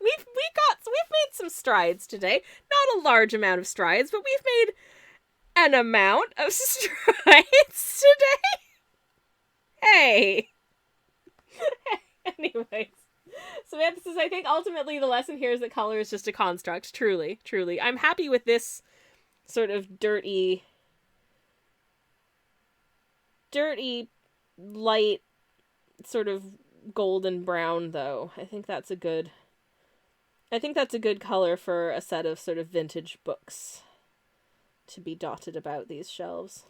we've made some strides today. Not a large amount of strides, but we've made an amount of strides today. Hey. Anyways. Samantha says, I think ultimately the lesson here is that color is just a construct. Truly. I'm happy with this sort of dirty, light, sort of golden brown, though. I think that's a good color for a set of sort of vintage books to be dotted about these shelves.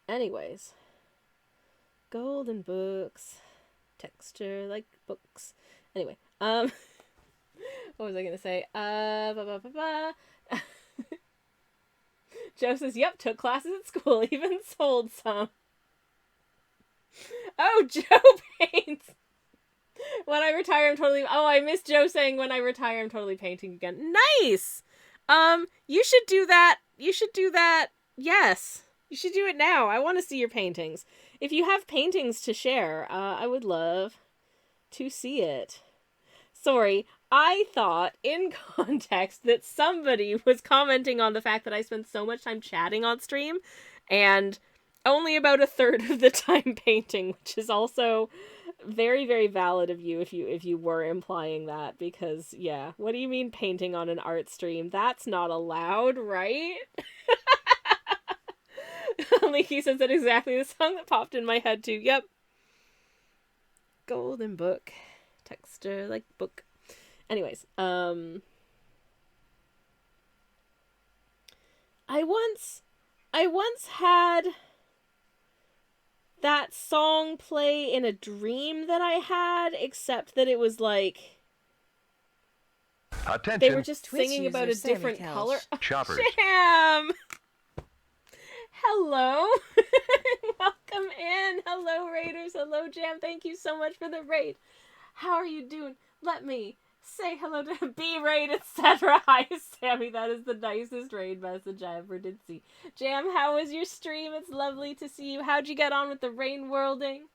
Anyways. Golden books. Texture like books. Anyway, what was I gonna say? Joe says, yep, took classes at school, even sold some. Oh, Joe paints! When I retire, I'm totally... Oh, I missed Joe saying, when I retire, I'm totally painting again. Nice! You should do that. Yes. You should do it now. I want to see your paintings. If you have paintings to share, I would love to see it. Sorry, I thought in context that somebody was commenting on the fact that I spend so much time chatting on stream and only about a third of the time painting, which is also very, very valid of you if you were implying that, because yeah, what do you mean painting on an art stream? That's not allowed, right? Leaky says that exactly the song that popped in my head too. Yep. Golden book. Texture like book. Anyways, I once had that song play in a dream that I had, except that it was like... Attention. They were just singing about a different color. Choppers. Jam! Hello. Welcome in. Hello, Raiders. Hello, Jam. Thank you so much for the raid. How are you doing? Let me say hello to B-Raid, etc. Hi, Sammy. That is the nicest raid message I ever did see. Jam, how was your stream? It's lovely to see you. How'd you get on with the rain worlding?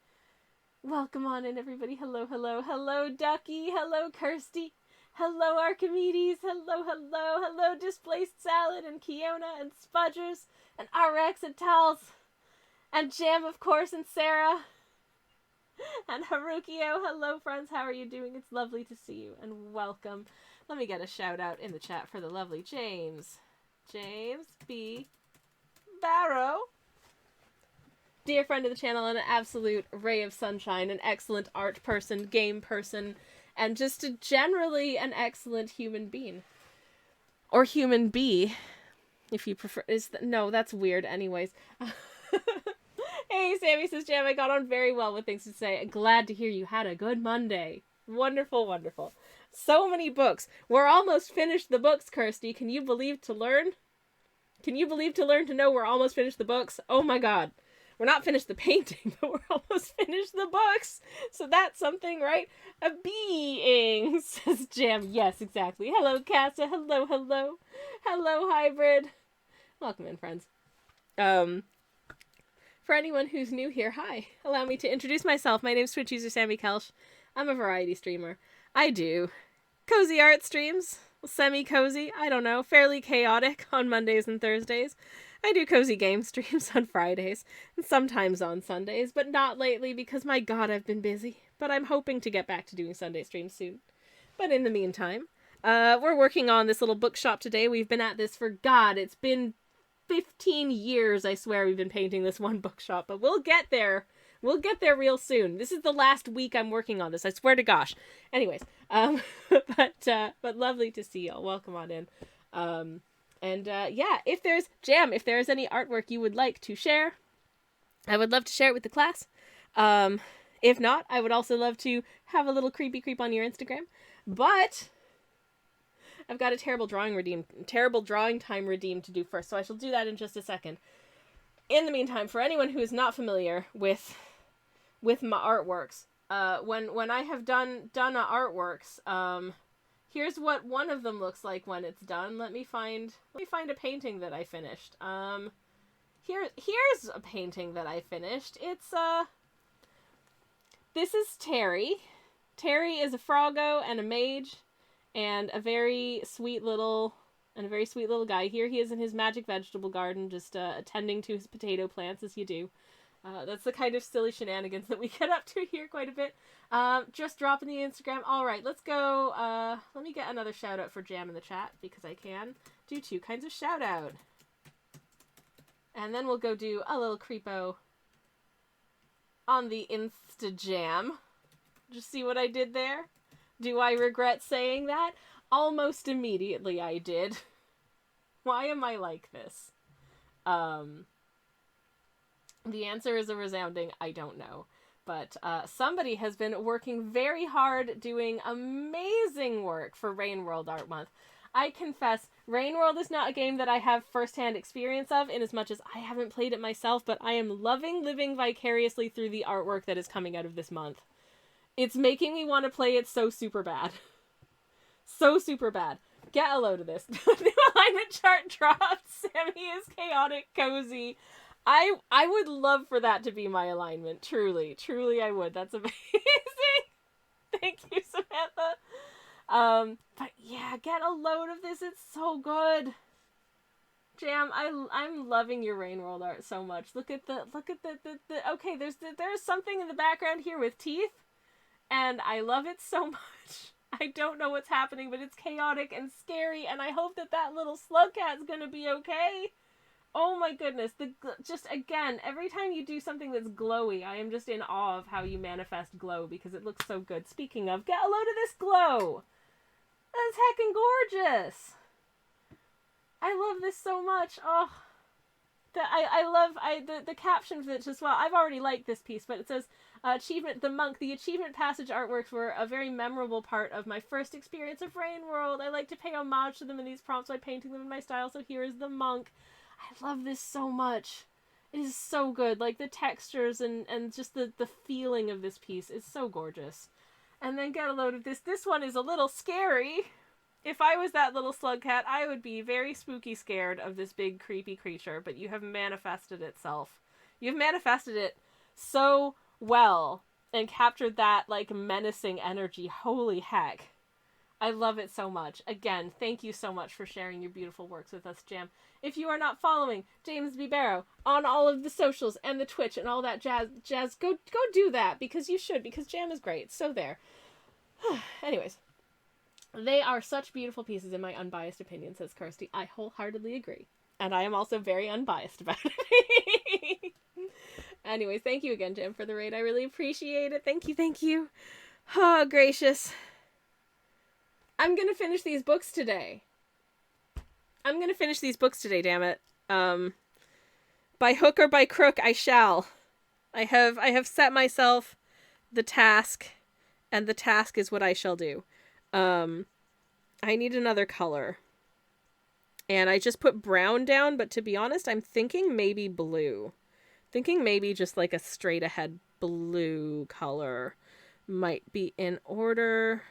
Welcome on in, everybody. Hello, hello. Hello, Ducky. Hello, Kirsty. Hello, Archimedes. Hello, Displaced Salad and Kiona and Spudgers and RX and Tals and Jam, of course, and Sarah and Harukio. Hello, friends. How are you doing? It's lovely to see you and welcome. Let me get a shout out in the chat for the lovely James. James B. Barrow. Dear friend of the channel, an absolute ray of sunshine, an excellent art person, game person, and just generally an excellent human being. Or human bee, if you prefer. No, that's weird anyways. Hey, Sammy says, Jam, I got on very well with things to say. Glad to hear you had a good Monday. Wonderful, wonderful. So many books. We're almost finished the books, Kirsty. Can you believe to learn? Can you believe to learn to know we're almost finished the books? Oh my god. We're not finished the painting, but we're almost finished the books. So that's something, right? A being, says Jam. Yes, exactly. Hello, Casa. Hello. Hello, Hybrid. Welcome in, friends. For anyone who's new here, hi. Allow me to introduce myself. My name's Twitch user Sammy Kelsh. I'm a variety streamer. I do cozy art streams semi-cozy, I don't know, fairly chaotic on Mondays and Thursdays. I do cozy game streams on Fridays and sometimes on Sundays, but not lately because my god, I've been busy. But I'm hoping to get back to doing Sunday streams soon. But in the meantime, we're working on this little bookshop today. We've been at this for, God, it's been 15 years, I swear we've been painting this one bookshop, but we'll get there. We'll get there real soon. This is the last week I'm working on this, I swear to gosh. Anyways, but lovely to see y'all. Welcome on in. Yeah, if there's any artwork you would like to share, I would love to share it with the class. If not, I would also love to have a little creepy creep on your Instagram. But I've got a terrible drawing time redeem to do first, so I shall do that in just a second. In the meantime, for anyone who is not familiar with my artworks, when I have done artworks, here's what one of them looks like when it's done. Let me find a painting that I finished. Here's a painting that I finished. It's this is Terry. Terry is a froggo and a mage, and a very sweet little guy. Here he is in his magic vegetable garden, just attending to his potato plants as you do. That's the kind of silly shenanigans that we get up to here quite a bit. Just dropping the Instagram. All right, let's go. Let me get another shout out for Jam in the chat because I can do two kinds of shout out. And then we'll go do a little creepo on the Instajam. Just see what I did there? Do I regret saying that? Almost immediately I did. Why am I like this? The answer is a resounding I don't know. But somebody has been working very hard doing amazing work for Rain World Art Month. I confess, Rain World is not a game that I have first-hand experience of, in as much as I haven't played it myself, but I am loving living vicariously through the artwork that is coming out of this month. It's making me want to play it so super bad. So super bad. Get a load of this. New alignment chart dropped. Sammy is chaotic cozy. I would love for that to be my alignment. Truly. Truly I would. That's amazing. Thank you, Samantha. But yeah, get a load of this. It's so good. Jam, I'm loving your Rain World art so much. Look at the okay, there's something in the background here with teeth, and I love it so much. I don't know what's happening, but it's chaotic and scary, and I hope that little slug cat's gonna be okay. Oh my goodness, just again, every time you do something that's glowy, I am just in awe of how you manifest glow because it looks so good. Speaking of, get a load of this glow. That's heckin' gorgeous. I love this so much. Oh, I love the caption for it as well. I've already liked this piece, but it says achievement the monk. The achievement passage artworks were a very memorable part of my first experience of Rain World. I like to pay homage to them in these prompts by painting them in my style. So here is the monk. I love this so much. It is so good. Like the textures and just the feeling of this piece is so gorgeous. And then get a load of this. This one is a little scary. If I was that little slug cat, I would be very spooky scared of this big creepy creature, but you have manifested itself. You've manifested it so well and captured that like menacing energy. Holy heck. I love it so much. Again, thank you so much for sharing your beautiful works with us, Jam. If you are not following James B. Barrow on all of the socials and the Twitch and all that jazz, go do that because you should, because Jam is great. So there. Anyways. They are such beautiful pieces in my unbiased opinion, says Kirsty. I wholeheartedly agree. And I am also very unbiased about it. Anyways, thank you again, Jim, for the raid. I really appreciate it. Thank you. Oh, gracious. I'm gonna finish these books today. Damn it. By hook or by crook, I shall. I have set myself the task, and the task is what I shall do. I need another color. And I just put brown down, but to be honest, I'm thinking maybe blue. Thinking maybe just like a straight ahead blue color might be in order.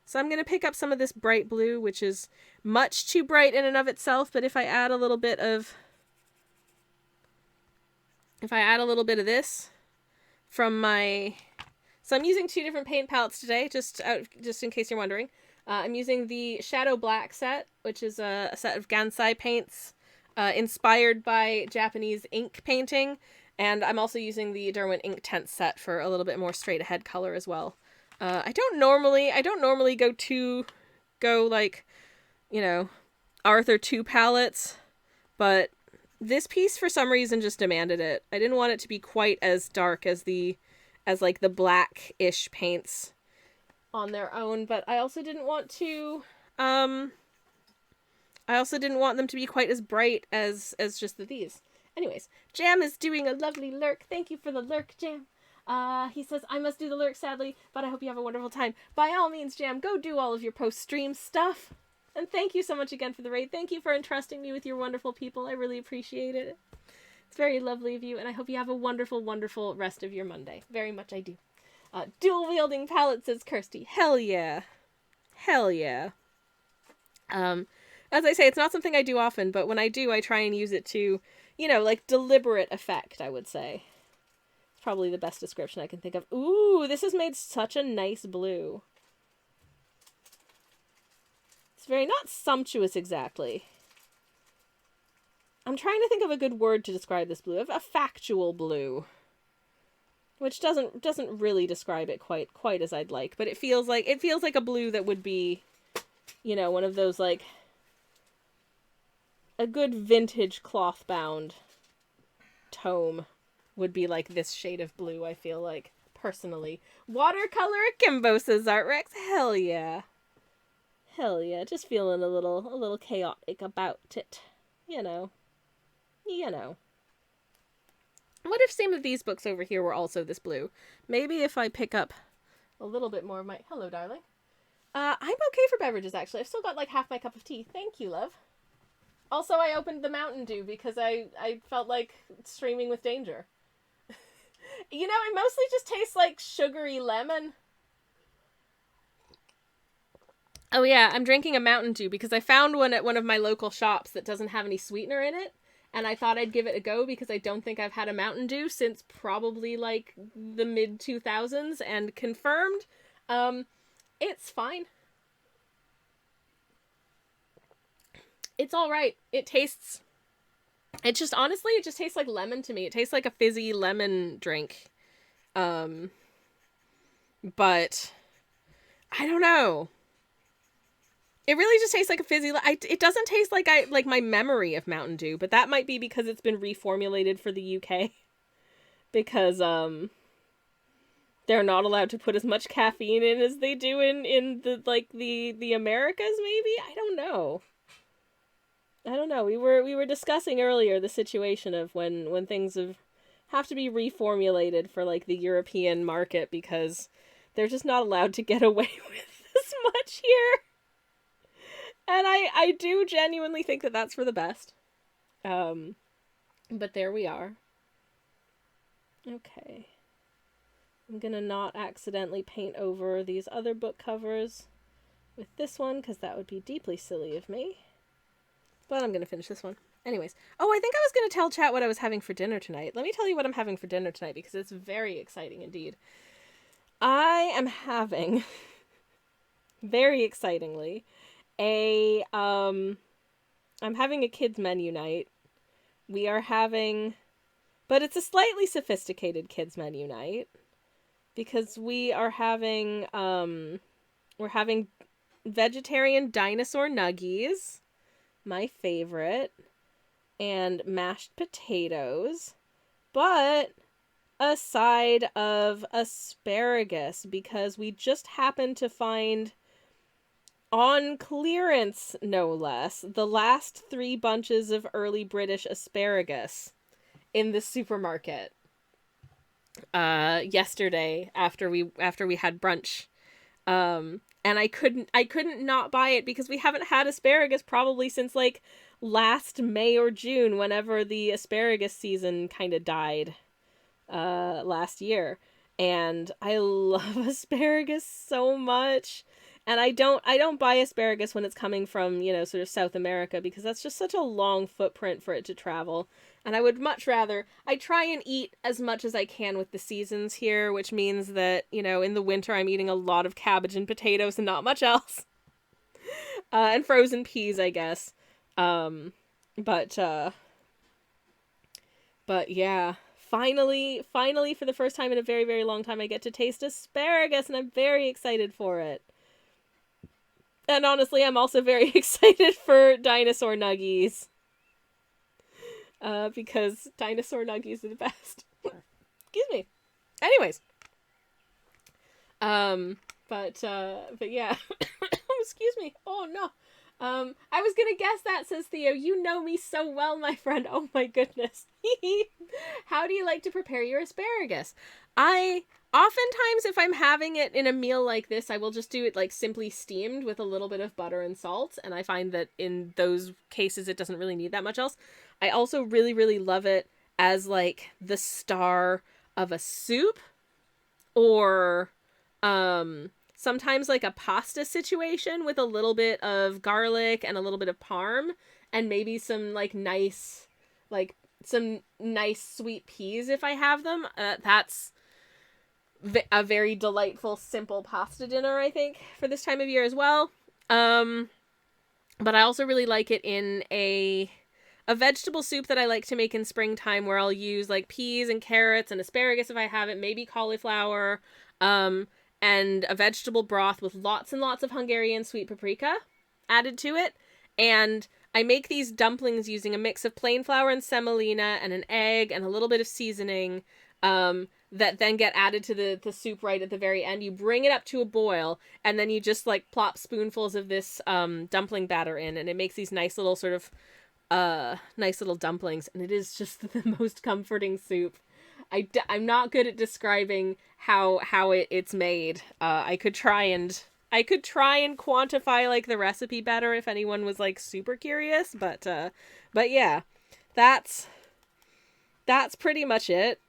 So I'm going to pick up some of this bright blue, which is much too bright in and of itself, but if I add a little bit of this from my... So I'm using two different paint palettes today, just in case you're wondering. I'm using the Shadow Black set, which is a set of Gansai paints inspired by Japanese ink painting. And I'm also using the Derwent Inktense set for a little bit more straight ahead color as well. I don't normally go like, Arthur 2 palettes, but this piece for some reason just demanded it. I didn't want it to be quite as dark as the black-ish paints on their own, but I also didn't want them to be quite as bright as just these. Anyways, Jam is doing a lovely lurk. Thank you for the lurk, Jam. He says, I must do the lurk, sadly, but I hope you have a wonderful time. By all means, Jam, go do all of your post-stream stuff. And thank you so much again for the raid. Thank you for entrusting me with your wonderful people. I really appreciate it. It's very lovely of you, and I hope you have a wonderful, wonderful rest of your Monday. Very much I do. Dual-wielding palette, says Kirsty. Hell yeah. Hell yeah. As I say, it's not something I do often, but when I do, I try and use it to, deliberate effect, I would say. It's probably the best description I can think of. Ooh, this has made such a nice blue. It's very, not sumptuous exactly. I'm trying to think of a good word to describe this blue. A factual blue. Which doesn't really describe it quite as I'd like, but it feels like a blue that would be, one of those, like, a good vintage cloth bound tome would be like this shade of blue, I feel like, personally. Watercolor Akimbo, says Artrex. Hell yeah. Hell yeah. Just feeling a little chaotic about it. You know. What if some of these books over here were also this blue? Maybe if I pick up a little bit more of my... Hello, darling. I'm okay for beverages, actually. I've still got, like, half my cup of tea. Thank you, love. Also, I opened the Mountain Dew because I felt like streaming with danger. It mostly just tastes like sugary lemon. Oh, yeah, I'm drinking a Mountain Dew because I found one at one of my local shops that doesn't have any sweetener in it. And I thought I'd give it a go because I don't think I've had a Mountain Dew since probably, like, the mid-2000s. And confirmed, it's fine. It's alright. It just tastes like lemon to me. It tastes like a fizzy lemon drink. But, I don't know. It really just tastes like a fizzy... it doesn't taste like my memory of Mountain Dew, but that might be because it's been reformulated for the UK. Because, they're not allowed to put as much caffeine in as they do in the Americas, maybe? I don't know. We were discussing earlier the situation of when things have to be reformulated for, like, the European market because they're just not allowed to get away with this much here. And I do genuinely think that that's for the best. But there we are. Okay. I'm gonna not accidentally paint over these other book covers with this one, because that would be deeply silly of me. But I'm gonna finish this one. Anyways. Oh, I think I was gonna tell chat what I was having for dinner tonight. Let me tell you what I'm having for dinner tonight, because it's very exciting indeed. I am having, very excitingly, I'm having a kids menu night. We are having, but it's a slightly sophisticated kids menu night because we are having, we're having vegetarian dinosaur nuggies, my favorite, and mashed potatoes, but a side of asparagus because we just happened to find, on clearance, no less, the last 3 bunches of early British asparagus in the supermarket yesterday after we had brunch. And I couldn't not buy it because we haven't had asparagus probably since, like, last May or June, whenever the asparagus season kind of died last year. And I love asparagus so much. And I don't buy asparagus when it's coming from, sort of South America, because that's just such a long footprint for it to travel. And I would much rather, I try and eat as much as I can with the seasons here, which means that, in the winter I'm eating a lot of cabbage and potatoes and not much else. And frozen peas, I guess. But yeah, finally, for the first time in a very, very long time, I get to taste asparagus, and I'm very excited for it. And honestly, I'm also very excited for dinosaur nuggies. Because dinosaur nuggies are the best. Excuse me. Anyways. But yeah. Oh, excuse me. Oh, no. I was gonna guess that, says Theo. You know me so well, my friend. Oh my goodness. How do you like to prepare your asparagus? Oftentimes, if I'm having it in a meal like this, I will just do it like simply steamed with a little bit of butter and salt. And I find that in those cases, it doesn't really need that much else. I also really, really love it as like the star of a soup, or sometimes like a pasta situation with a little bit of garlic and a little bit of parm and maybe some some nice sweet peas if I have them. That's a very delightful, simple pasta dinner, I think, for this time of year as well. But I also really like it in a vegetable soup that I like to make in springtime, where I'll use like peas and carrots and asparagus if I have it, maybe cauliflower, and a vegetable broth with lots and lots of Hungarian sweet paprika added to it. And I make these dumplings using a mix of plain flour and semolina and an egg and a little bit of seasoning, that then get added to the soup right at the very end. You bring it up to a boil, and then you just like plop spoonfuls of this dumpling batter in, and it makes these nice little sort of nice little dumplings, and it is just the most comforting soup. I'm not good at describing how it's made. I could try and quantify like the recipe better if anyone was like super curious, but yeah, that's pretty much it.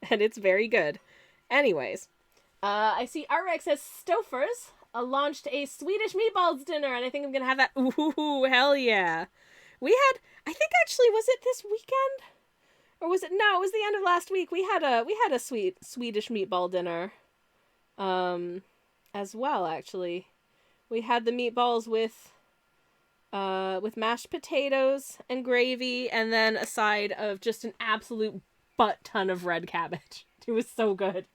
And it's very good. Anyways, I see Artrex says Stofers launched a Swedish meatballs dinner, and I think I'm gonna have that. Ooh, hell yeah! We had, I think actually, was it this weekend? Or was it, no, it was the end of last week. We had a Swedish meatball dinner. As well, actually. We had the meatballs with mashed potatoes and gravy, and then a side of just an absolute butt ton of red cabbage. It was so good.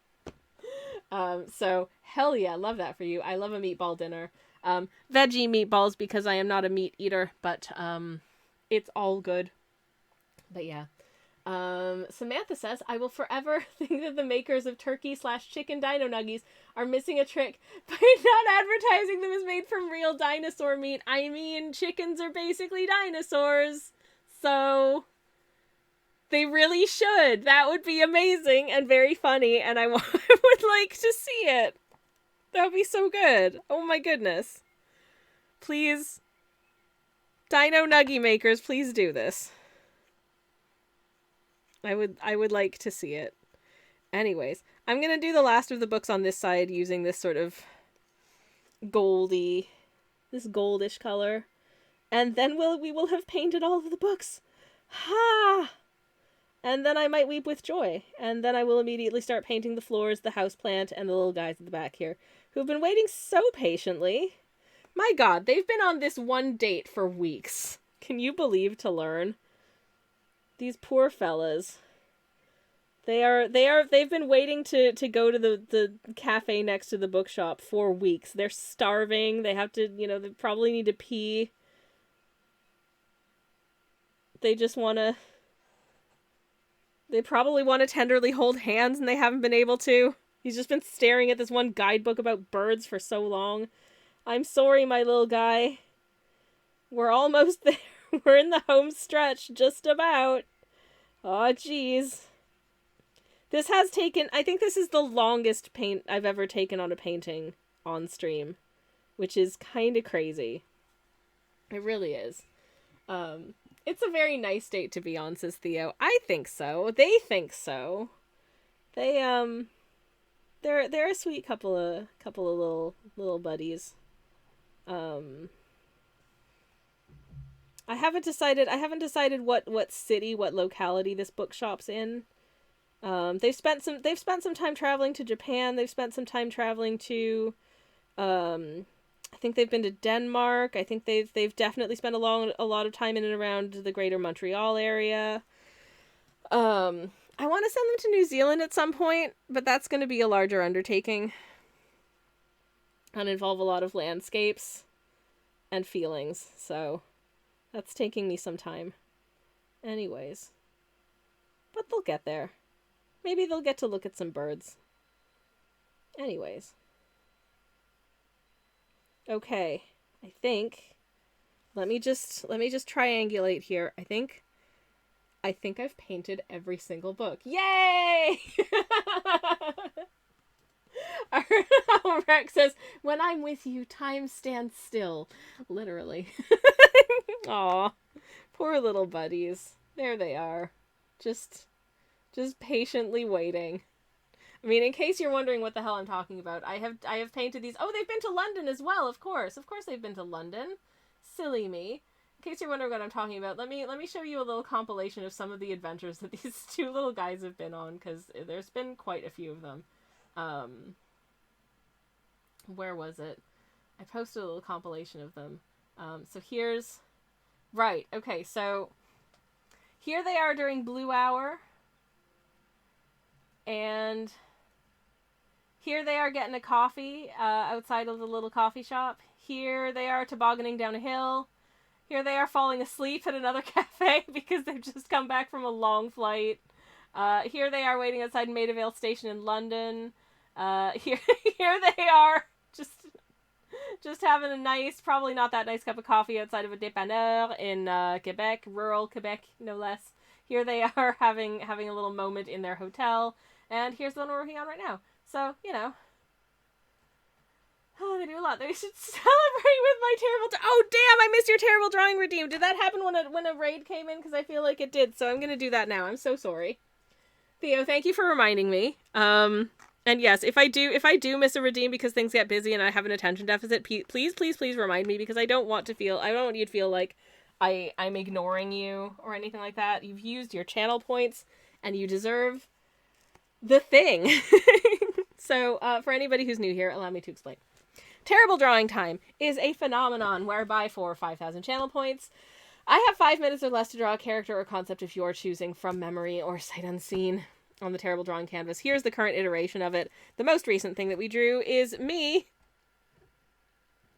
So hell yeah, love that for you. I love a meatball dinner. Veggie meatballs because I am not a meat eater, but it's all good. But yeah. Samantha says, I will forever think that the makers of turkey/chicken dino nuggies are missing a trick by not advertising them as made from real dinosaur meat. I mean, chickens are basically dinosaurs, so they really should. That would be amazing and very funny, and I would like to see it. That would be so good. Oh my goodness. Please, dino nuggie makers, please do this. I would like to see it. Anyways, I'm going to do the last of the books on this side using this sort of goldish color. And then we will have painted all of the books. Ha! And then I might weep with joy. And then I will immediately start painting the floors, the houseplant, and the little guys at the back here, who've been waiting so patiently. My God, they've been on this one date for weeks. Can you believe to learn? These poor fellas. They've been waiting to go to the cafe next to the bookshop for weeks. They're starving. They have to, they probably need to pee. They probably want to tenderly hold hands, and they haven't been able to. He's just been staring at this one guidebook about birds for so long. I'm sorry, my little guy. We're almost there. We're in the home stretch, just about. Aw, jeez. This has taken, I think this is the longest paint I've ever taken on a painting on stream, which is kind of crazy. It really is. It's a very nice date to be on, says Theo. I think so. They think so. They're a sweet couple of little buddies. I haven't decided what city, what locality this bookshop's in. They've spent some time traveling to Japan. They've spent some time traveling to I think they've been to Denmark. I think they've definitely spent a lot of time in and around the greater Montreal area. I want to send them to New Zealand at some point, but that's going to be a larger undertaking and involve a lot of landscapes and feelings, so that's taking me some time. Anyways. But they'll get there. Maybe they'll get to look at some birds. Anyways. Okay. I think let me just triangulate here. I think I've painted every single book. Yay! Rex says, "When I'm with you, time stands still." Literally. Aw. Poor little buddies. There they are. Just patiently waiting. I mean, in case you're wondering what the hell I'm talking about, I have painted these. Oh, they've been to London as well, of course. Of course they've been to London. Silly me. In case you're wondering what I'm talking about, let me show you a little compilation of some of the adventures that these two little guys have been on, because there's been quite a few of them. Where was it? I posted a little compilation of them. So here's... Right, okay, so... Here they are during Blue Hour. And... Here they are getting a coffee outside of the little coffee shop. Here they are tobogganing down a hill. Here they are falling asleep at another cafe because they've just come back from a long flight. Here they are waiting outside Maida Vale Station in London. Here they are just having a nice, probably not that nice cup of coffee outside of a dépanneur in Quebec, rural Quebec, no less. Here they are having a little moment in their hotel. And here's the one we're working on right now. So, you know. Oh, they do a lot. They should celebrate with my terrible... Oh, damn! I missed your terrible drawing redeem. Did that happen when a raid came in? Because I feel like it did. So I'm going to do that now. I'm so sorry. Theo, thank you for reminding me. And yes, if I do miss a redeem because things get busy and I have an attention deficit, please remind me, because I don't want you to feel like I'm ignoring you or anything like that. You've used your channel points and you deserve the thing. So, for anybody who's new here, allow me to explain. Terrible Drawing Time is a phenomenon whereby for 5,000 channel points, I have 5 minutes or less to draw a character or concept if you're choosing from memory or sight unseen on the Terrible Drawing canvas. Here's the current iteration of it. The most recent thing that we drew is me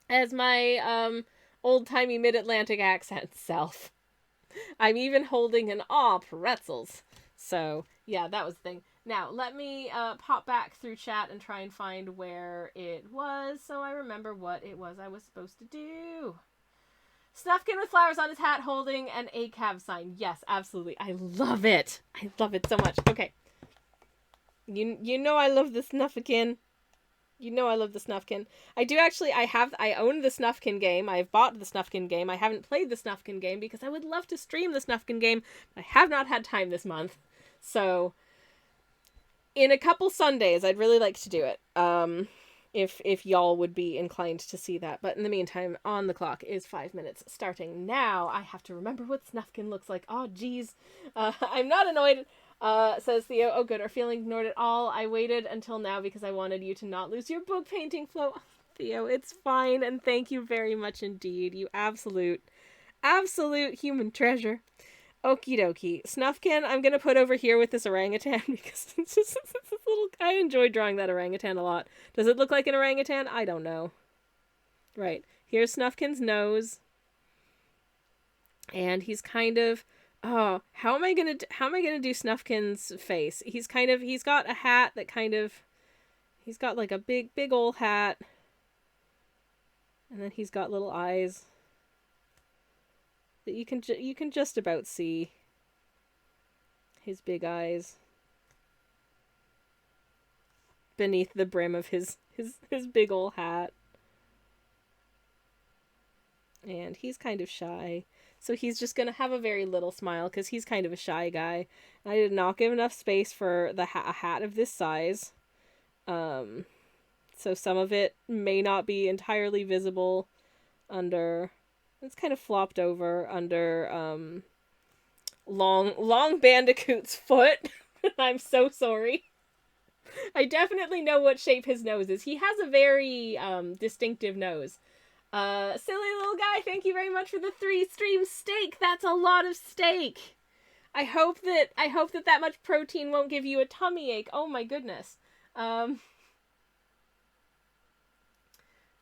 as my old-timey mid-Atlantic accent self. I'm even holding an aw pretzels. So, yeah, that was the thing. Now, let me pop back through chat and try and find where it was so I remember what it was I was supposed to do. Snufkin with flowers on his hat holding an ACAB sign. Yes, absolutely. I love it. I love it so much. Okay. You know I love the Snufkin. You know I love the Snufkin. I own the Snufkin game. I've bought the Snufkin game. I haven't played the Snufkin game because I would love to stream the Snufkin game, but I have not had time this month. So... in a couple Sundays, I'd really like to do it. If y'all would be inclined to see that. But in the meantime, on the clock is 5 minutes starting now. I have to remember what Snufkin looks like. Oh, geez. I'm not annoyed, says Theo. Oh, good. Are feeling ignored at all? I waited until now because I wanted you to not lose your book painting flow. Oh, Theo, it's fine. And thank you very much indeed. You absolute human treasure. Okie dokie. Snufkin, I'm going to put over here with this orangutan because it's just this little... I enjoyed drawing that orangutan a lot. Does it look like an orangutan? I don't know. Right. Here's Snufkin's nose. And he's kind of... Oh, how am I going to do Snufkin's face? He's got a hat that kind of... He's got like a big old hat. And then he's got little eyes that you can just about see his big eyes beneath the brim of his big ol' hat. And he's kind of shy, so he's just gonna have a very little smile because he's kind of a shy guy. I did not give enough space for a hat of this size, so some of it may not be entirely visible under... It's kind of flopped over under long Bandicoot's foot. I'm so sorry. I definitely know what shape his nose is. He has a very distinctive nose. Silly little guy, thank you very much for the 3 stream steak. That's a lot of steak. I hope that much protein won't give you a tummy ache. Oh my goodness. Oh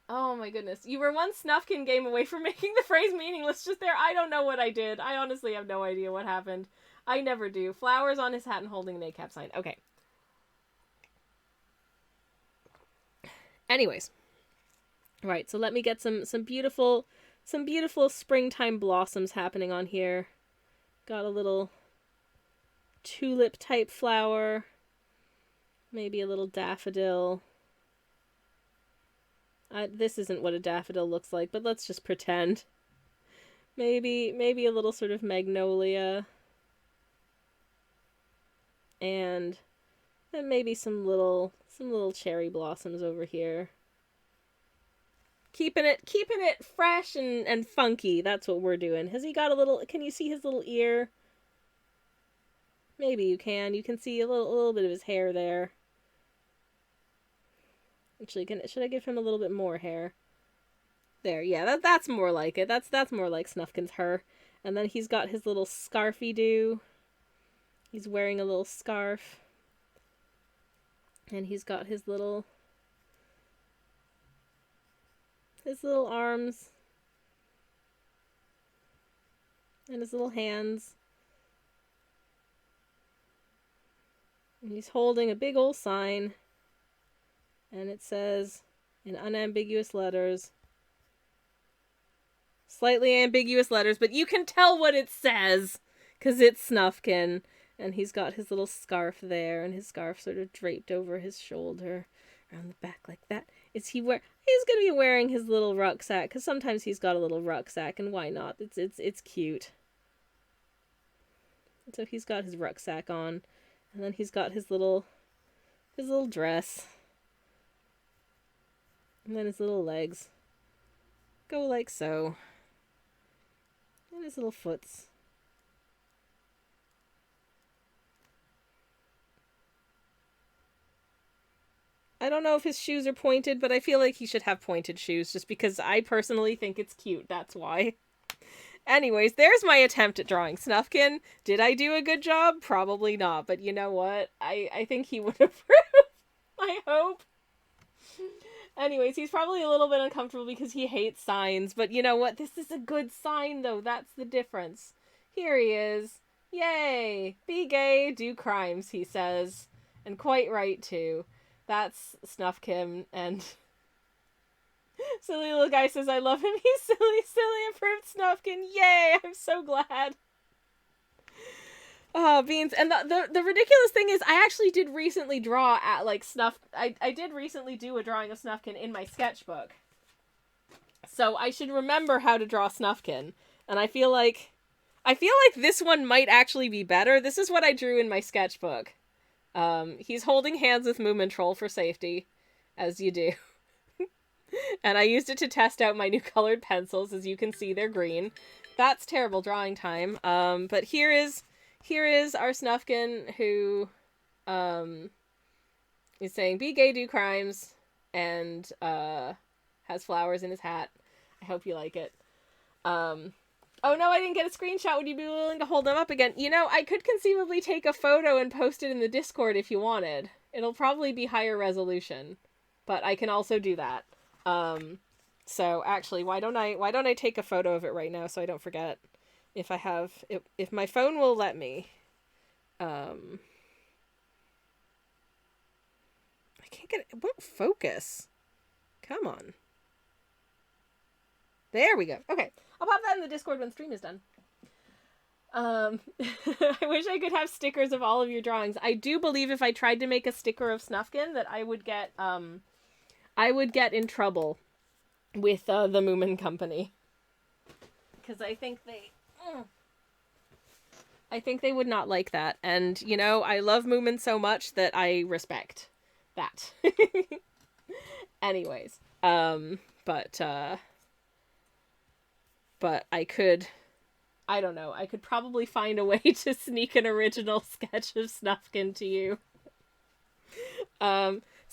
my goodness. You were one Snufkin game away from making the phrase meaningless just there. I don't know what I did. I honestly have no idea what happened. I never do. Flowers on his hat and holding an ACAP sign. Okay. Anyways. Right, so let me get some beautiful springtime blossoms happening on here. Got a little tulip type flower. Maybe a little daffodil. This isn't what a daffodil looks like, but let's just pretend. Maybe a little sort of magnolia. And then maybe some little cherry blossoms over here. Keeping it fresh and funky. That's what we're doing. Has he got a little, can you see his little ear? Maybe you can. You can see a little bit of his hair there. Actually, should I give him a little bit more hair? There, yeah, that's more like it. That's more like Snufkin's her. And then he's got his little scarfy-doo. He's wearing a little scarf. And he's got his little arms. And his little hands. And he's holding a big old sign. And it says, in unambiguous letters, slightly ambiguous letters, but you can tell what it says, because it's Snufkin. And he's got his little scarf there, and his scarf sort of draped over his shoulder, around the back like that. He's going to be wearing his little rucksack, because sometimes he's got a little rucksack, and why not? It's cute. And so he's got his rucksack on, and then he's got his little dress. And then his little legs go like so. And his little foots. I don't know if his shoes are pointed, but I feel like he should have pointed shoes just because I personally think it's cute. That's why. Anyways, there's my attempt at drawing Snufkin. Did I do a good job? Probably not, but you know what? I think he would approve. I hope. Anyways, he's probably a little bit uncomfortable because he hates signs, but you know what? This is a good sign, though. That's the difference. Here he is. Yay! Be gay, do crimes, he says. And quite right, too. That's Snufkin, and silly little guy says, I love him. He's silly, approved Snufkin. Yay! I'm so glad. Oh, beans. And the ridiculous thing is, I actually did recently draw at, like, I did recently do a drawing of Snufkin in my sketchbook. So I should remember how to draw Snufkin. And I feel like this one might actually be better. This is what I drew in my sketchbook. He's holding hands with Moomintroll for safety, as you do. And I used it to test out my new colored pencils. As you can see, they're green. That's terrible drawing time. But here is our Snufkin, who is saying, be gay, do crimes, and has flowers in his hat. I hope you like it. Oh no, I didn't get a screenshot. Would you be willing to hold them up again? You know, I could conceivably take a photo and post it in the Discord if you wanted. It'll probably be higher resolution, but I can also do that. So actually, why don't I take a photo of it right now so I don't forget? If my phone will let me. I can't get it won't focus. Come on. There we go. Okay. I'll pop that in the Discord when stream is done. I wish I could have stickers of all of your drawings. I do believe if I tried to make a sticker of Snufkin that I would get in trouble with the Moomin Company. Because I think they would not like that. And, you know, I love Moomin so much that I respect that. Anyways, but I could probably find a way to sneak an original sketch of Snufkin to you.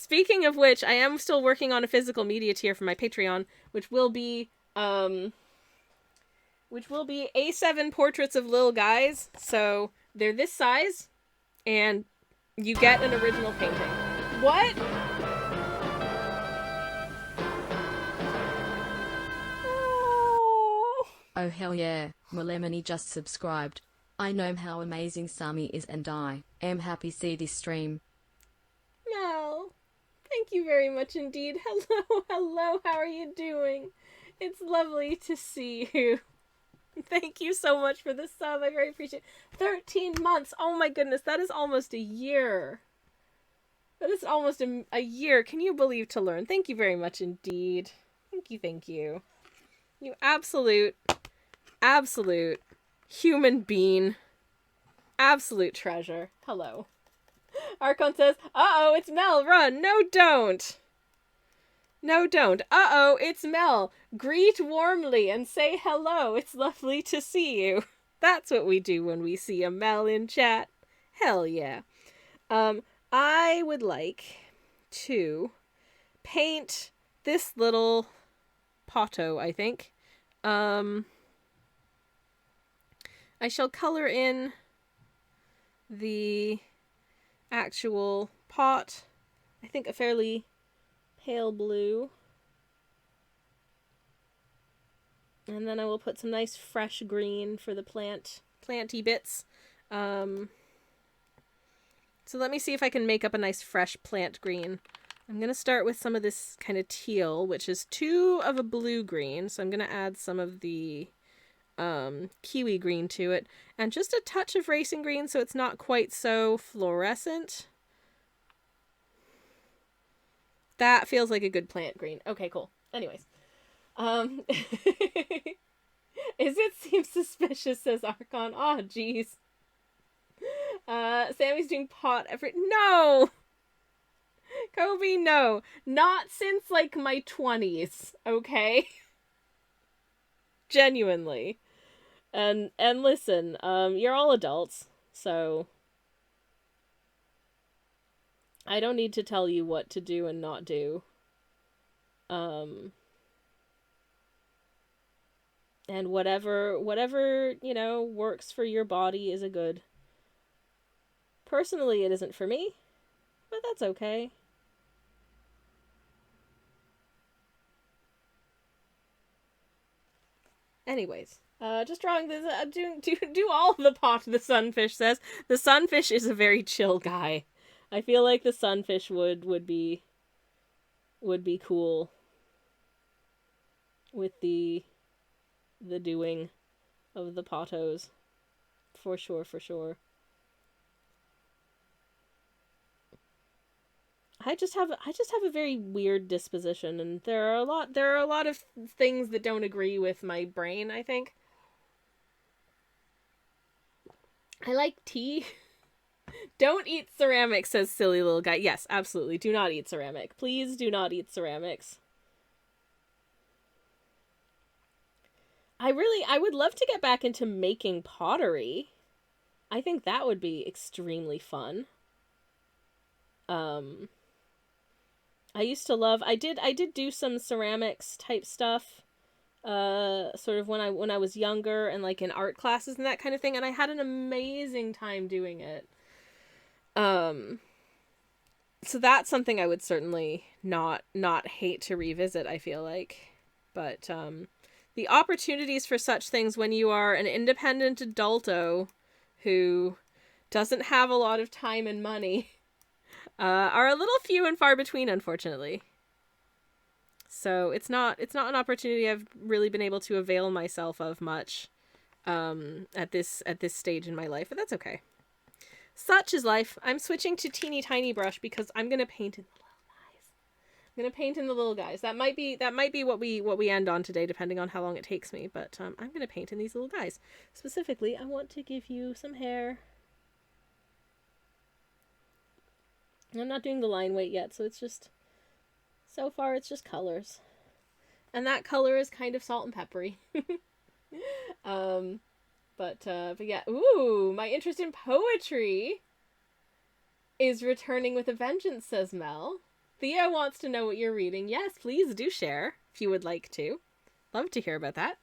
Speaking of which, I am still working on a physical media tier for my Patreon, which will be A7 portraits of little guys. So they're this size, and you get an original painting. What? Oh hell yeah, Malemony just subscribed. I know how amazing Sammy is and I am happy see this stream. No. Thank you very much indeed. Hello, hello, how are you doing? It's lovely to see you. Thank you so much for the sub. I very appreciate it. 13 months. Oh my goodness, that is almost a year. That is almost a year. Can you believe to learn? Thank you very much indeed. Thank you, thank you. You absolute human being. Absolute treasure. Hello. Archon says, uh-oh, it's Mel, run. No, don't. No, don't. Uh-oh, it's Mel. Greet warmly and say hello. It's lovely to see you. That's what we do when we see a Mel in chat. Hell yeah. I would like to paint this little Potto, I think. I shall color in the actual pot. I think a fairly pale blue. And then I will put some nice fresh green for the planty bits. So let me see if I can make up a nice fresh plant green. I'm going to start with some of this kind of teal, which is 2 of a blue green. So I'm going to add some of the kiwi green to it. And just a touch of racing green so it's not quite so fluorescent. That feels like a good plant green. Okay, cool. Anyways. Is it seems suspicious, says Archon. Oh, jeez. Sammy's doing pot every... No! Kobe, no. Not since, like, my 20s, okay? Genuinely. And listen, you're all adults, so... I don't need to tell you what to do and not do. And whatever, you know, works for your body is a good. Personally, it isn't for me, but that's okay. Anyways, just drawing this, do all the pot, the sunfish says. The sunfish is a very chill guy. I feel like the sunfish would be cool with the doing of the pottos. For sure, for sure. I just have a very weird disposition, and there are a lot of things that don't agree with my brain, I think. I like tea. Don't eat ceramic, says silly little guy. Yes, absolutely. Do not eat ceramic. Please do not eat ceramics. I would love to get back into making pottery. I think that would be extremely fun. I used to love, I did do some ceramics type stuff, sort of when I was younger and like in art classes and that kind of thing, and I had an amazing time doing it. So that's something I would certainly not hate to revisit, I feel like. But, the opportunities for such things when you are an independent adulto who doesn't have a lot of time and money, are a little few and far between, unfortunately. So it's not an opportunity I've really been able to avail myself of much, at this stage in my life, but that's okay. Such is life. I'm switching to teeny tiny brush because I'm gonna paint in the little guys. I'm gonna paint in the little guys. That might be what we end on today, depending on how long it takes me. But I'm gonna paint in these little guys. Specifically, I want to give you some hair. I'm not doing the line weight yet, so it's just, so far it's just colors. And that color is kind of salt and peppery. But yeah, ooh, my interest in poetry is returning with a vengeance, says Mel. Thea wants to know what you're reading. Yes, please do share if you would like to. Love to hear about that.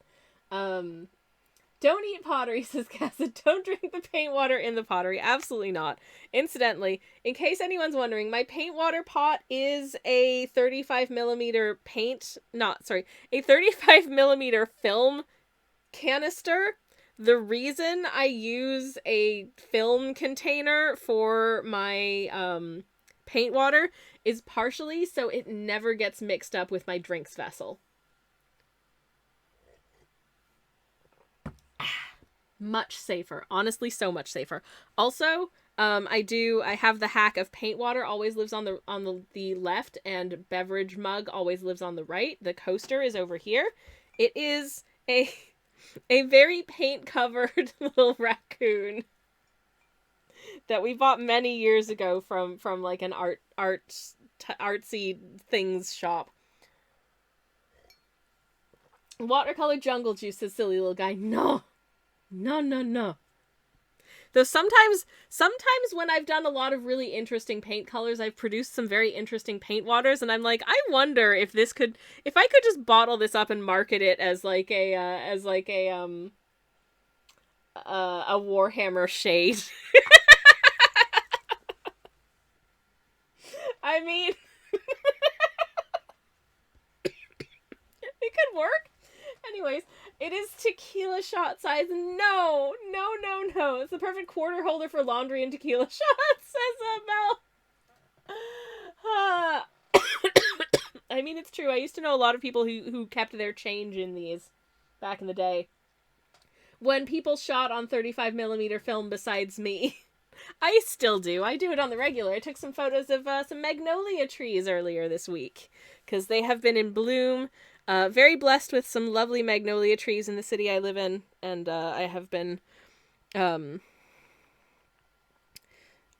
Don't eat pottery, says Casa. Don't drink the paint water in the pottery. Absolutely not. Incidentally, in case anyone's wondering, my paint water pot is a 35 millimeter a 35 millimeter film canister. The reason I use a film container for my paint water is partially so it never gets mixed up with my drinks vessel. Much safer. Honestly, so much safer. Also, I have the hack of paint water always lives on the left and beverage mug always lives on the right. The coaster is over here. It is a very paint covered little raccoon that we bought many years ago from like an artsy things shop. Watercolor jungle juice, says silly little guy. No. Though sometimes when I've done a lot of really interesting paint colors, I've produced some very interesting paint waters, and I'm like, I wonder if I could just bottle this up and market it as like a Warhammer shade. I mean, it could work. Anyways, it is tequila shot size. No. It's the perfect quarter holder for laundry and tequila shots, says Mel. I mean, it's true. I used to know a lot of people who kept their change in these back in the day. When people shot on 35 millimeter film besides me. I still do. I do it on the regular. I took some photos of some magnolia trees earlier this week because they have been in bloom. Very blessed with some lovely magnolia trees in the city I live in, and I have been, I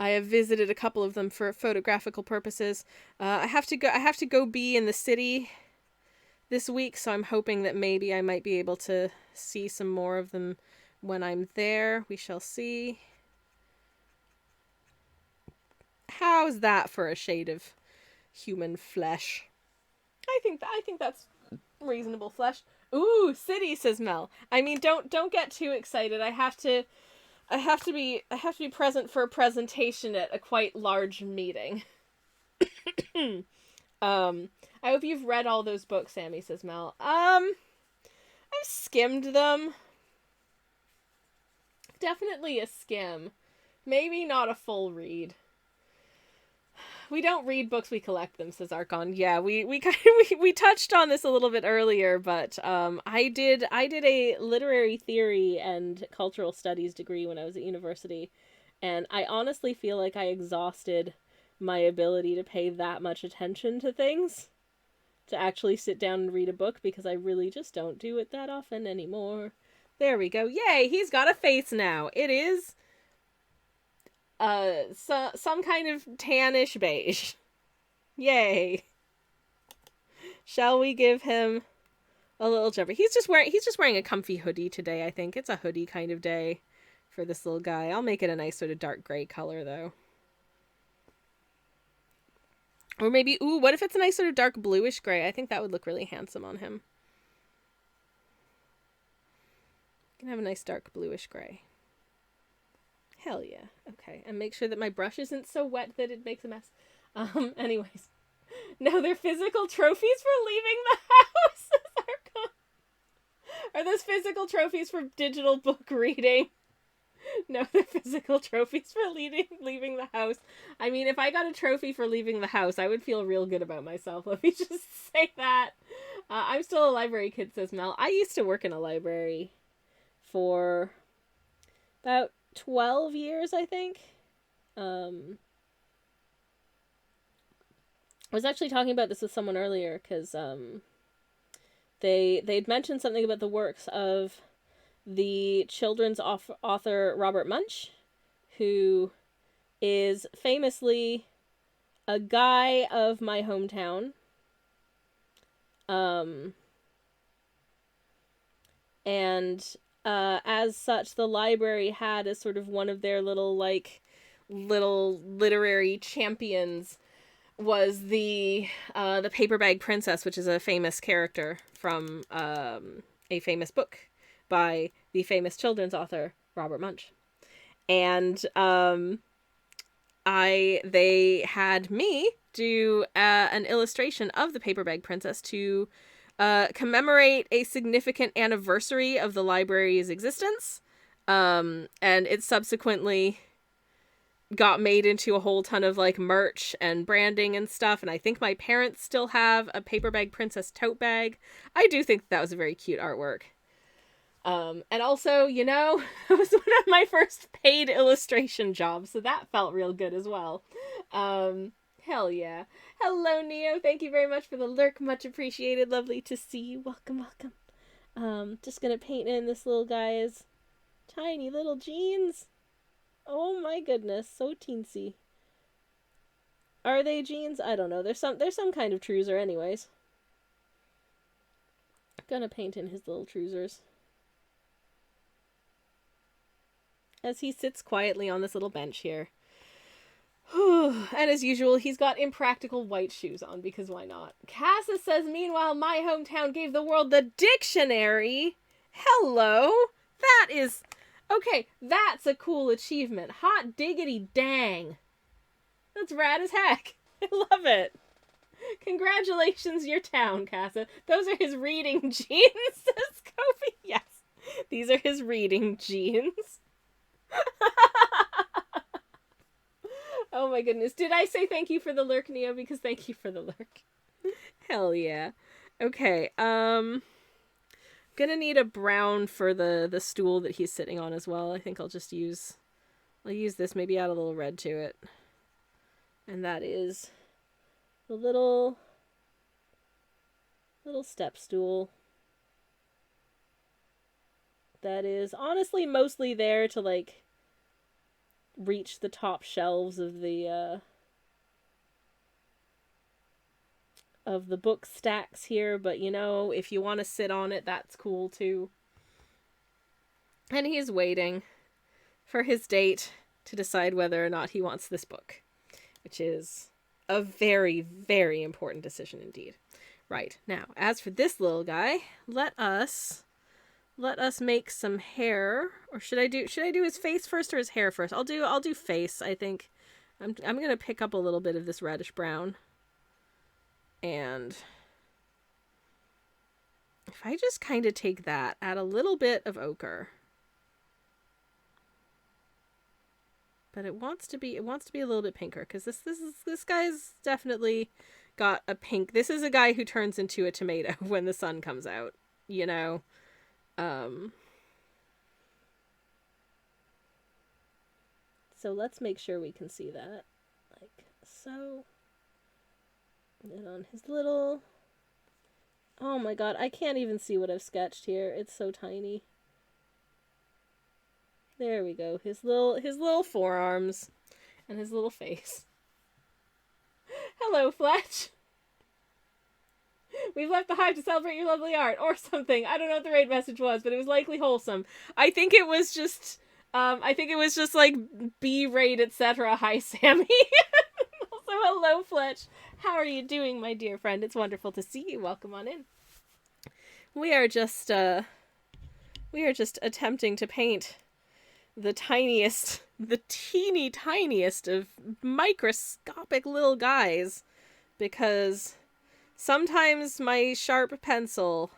have visited a couple of them for photographical purposes. I have to go be in the city this week, so I'm hoping that maybe I might be able to see some more of them when I'm there. We shall see. How's that for a shade of human flesh? I think that's reasonable flesh. Ooh, city, says Mel. I mean, don't get too excited. I have to be present for a presentation at a quite large meeting. I hope you've read all those books, Sammy, says Mel. I've skimmed them. Definitely a skim. Maybe not a full read. We don't read books, we collect them, says Archon. Yeah, we touched on this a little bit earlier, but I did a literary theory and cultural studies degree when I was at university, and I honestly feel like I exhausted my ability to pay that much attention to things, to actually sit down and read a book, because I really just don't do it that often anymore. There we go. Yay, he's got a face now. It is some kind of tannish beige. Yay. Shall we give him a little jumper? He's just wearing a comfy hoodie today, I think. It's a hoodie kind of day for this little guy. I'll make it a nice sort of dark gray color though. Or maybe, ooh, what if it's a nice sort of dark bluish gray? I think that would look really handsome on him. You can have a nice dark bluish gray. Hell yeah. Okay. And make sure that my brush isn't so wet that it makes a mess. Anyways. No, they're physical trophies for leaving the house. Are those physical trophies for digital book reading? No, they're physical trophies for leaving the house. I mean, if I got a trophy for leaving the house, I would feel real good about myself. Let me just say that. I'm still a library kid, says Mel. I used to work in a library for about 12 years, I think. I was actually talking about this with someone earlier, because they'd mentioned something about the works of the children's author Robert Munsch, who is famously a guy of my hometown. And as such, the library had as sort of one of their little literary champions was the Paper Bag Princess, which is a famous character from a famous book by the famous children's author Robert Munsch. And they had me do an illustration of the Paper Bag Princess to commemorate a significant anniversary of the library's existence. And it subsequently got made into a whole ton of like merch and branding and stuff. And I think my parents still have a Paper Bag Princess tote bag. I do think that was a very cute artwork. And also, you know, it was one of my first paid illustration jobs, so that felt real good as well. Hell yeah. Hello, Neo. Thank you very much for the lurk. Much appreciated. Lovely to see you. Welcome, welcome. Just gonna paint in this little guy's tiny little jeans. Oh my goodness, so teensy. Are they jeans? I don't know. There's some kind of trouser anyways. Gonna paint in his little trousers. As he sits quietly on this little bench here. And as usual, he's got impractical white shoes on, because why not? Cassis says, meanwhile, my hometown gave the world the dictionary. Hello. That is... Okay, that's a cool achievement. Hot diggity dang. That's rad as heck. I love it. Congratulations, your town, Casa. Those are his reading jeans, says Kofi. Yes, these are his reading jeans. Oh my goodness. Did I say thank you for the lurk, Neo? Because thank you for the lurk. Hell yeah. Okay, gonna need a brown for the stool that he's sitting on as well. I think I'll use this, maybe add a little red to it. And that is the little step stool. That is honestly mostly there to like reach the top shelves of the book stacks here, but you know, if you want to sit on it, that's cool too. And he's waiting for his date to decide whether or not he wants this book, which is a very, very important decision indeed. Right, now, as for this little guy, let us make some hair. Or should I do his face first or his hair first? I'll do face, I think. I'm gonna pick up a little bit of this reddish brown. And if I just kind of take that, add a little bit of ochre. But it wants to be a little bit pinker, because this guy's definitely got a pink. This is a guy who turns into a tomato when the sun comes out, you know. So let's make sure we can see that, like so. And then on his little... Oh my god, I can't even see what I've sketched here. It's so tiny. There we go. His little forearms and his little face. Hello, Fletch. We've left the hive to celebrate your lovely art, or something. I don't know what the raid message was, but it was likely wholesome. I think it was just like B-raid, etc. Hi, Sammy. Also, hello, Fletch. How are you doing, my dear friend? It's wonderful to see you. Welcome on in. We are just attempting to paint the teeny tiniest of microscopic little guys, because sometimes my sharp pencil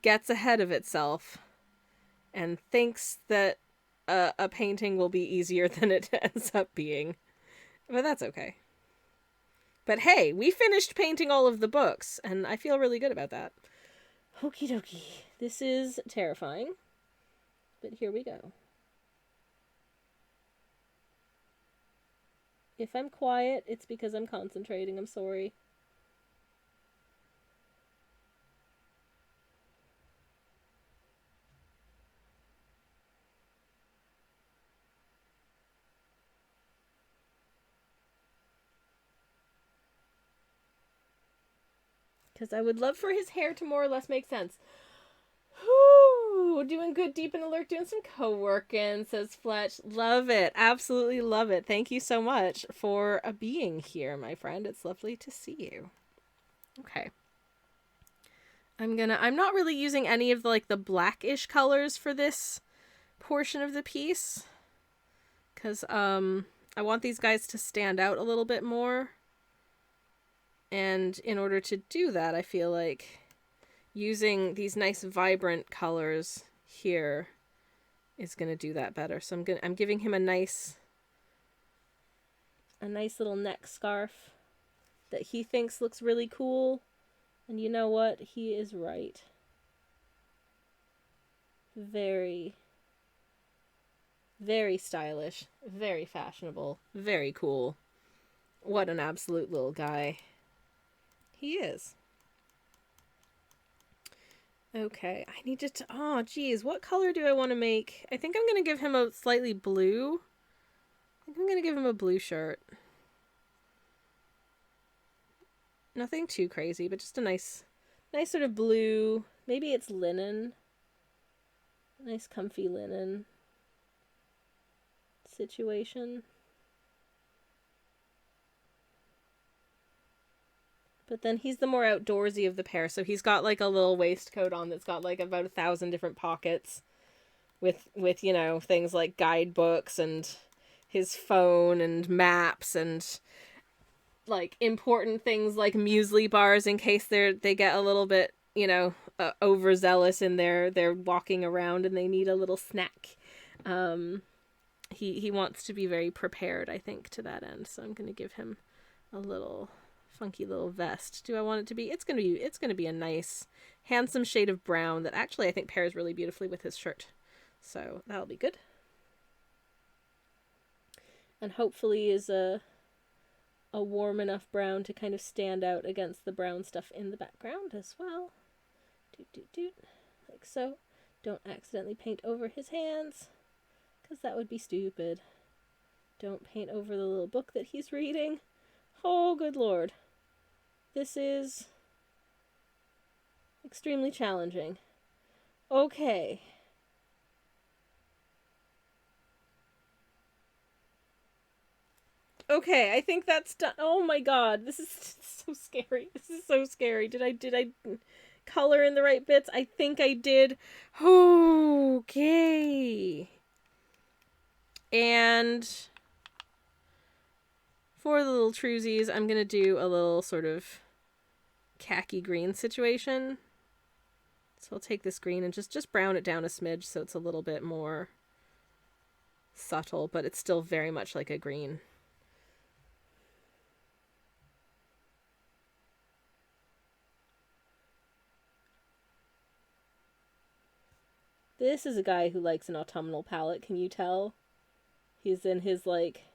gets ahead of itself and thinks that a painting will be easier than it ends up being. But that's okay. But hey, we finished painting all of the books, and I feel really good about that. Okie dokie. This is terrifying, but here we go. If I'm quiet, it's because I'm concentrating. I'm sorry. Because I would love for his hair to more or less make sense. Whew. Ooh, doing good deep in the lurk, doing some co-working, says Fletch. Love it. Absolutely love it. Thank you so much for being here, my friend. It's lovely to see you. Okay. I'm not really using any of the, like, the blackish colors for this portion of the piece, because I want these guys to stand out a little bit more. And in order to do that, I feel like using these nice vibrant colors here is going to do that better. So I'm giving him a nice little neck scarf that he thinks looks really cool. And you know what? He is right. Very, very stylish, very fashionable, very cool. What an absolute little guy he is. Okay, I need to... Oh, geez, what color do I want to make? I think I'm going to give him a slightly blue. I think I'm going to give him a blue shirt. Nothing too crazy, but just a nice sort of blue. Maybe it's linen. Nice comfy linen situation. But then he's the more outdoorsy of the pair, so he's got like a little waistcoat on that's got like about 1,000 different pockets with you know, things like guidebooks and his phone and maps and like important things like muesli bars in case they get a little bit, you know, overzealous in their walking around and they need a little snack. He wants to be very prepared, I think, to that end. So I'm going to give him a little funky little vest. Do I want it to be? It's going to be a nice, handsome shade of brown that actually I think pairs really beautifully with his shirt. So that'll be good. And hopefully is a warm enough brown to kind of stand out against the brown stuff in the background as well. Doot, doot, doot. Like so. Don't accidentally paint over his hands, because that would be stupid. Don't paint over the little book that he's reading. Oh, good lord. This is extremely challenging. Okay. Okay, I think that's done. Oh my god, this is so scary. This is so scary. Did I color in the right bits? I think I did. Okay. And for the little truesies, I'm going to do a little sort of khaki green situation. So I'll take this green and just brown it down a smidge so it's a little bit more subtle, but it's still very much like a green. This is a guy who likes an autumnal palette, can you tell? He's in his, like,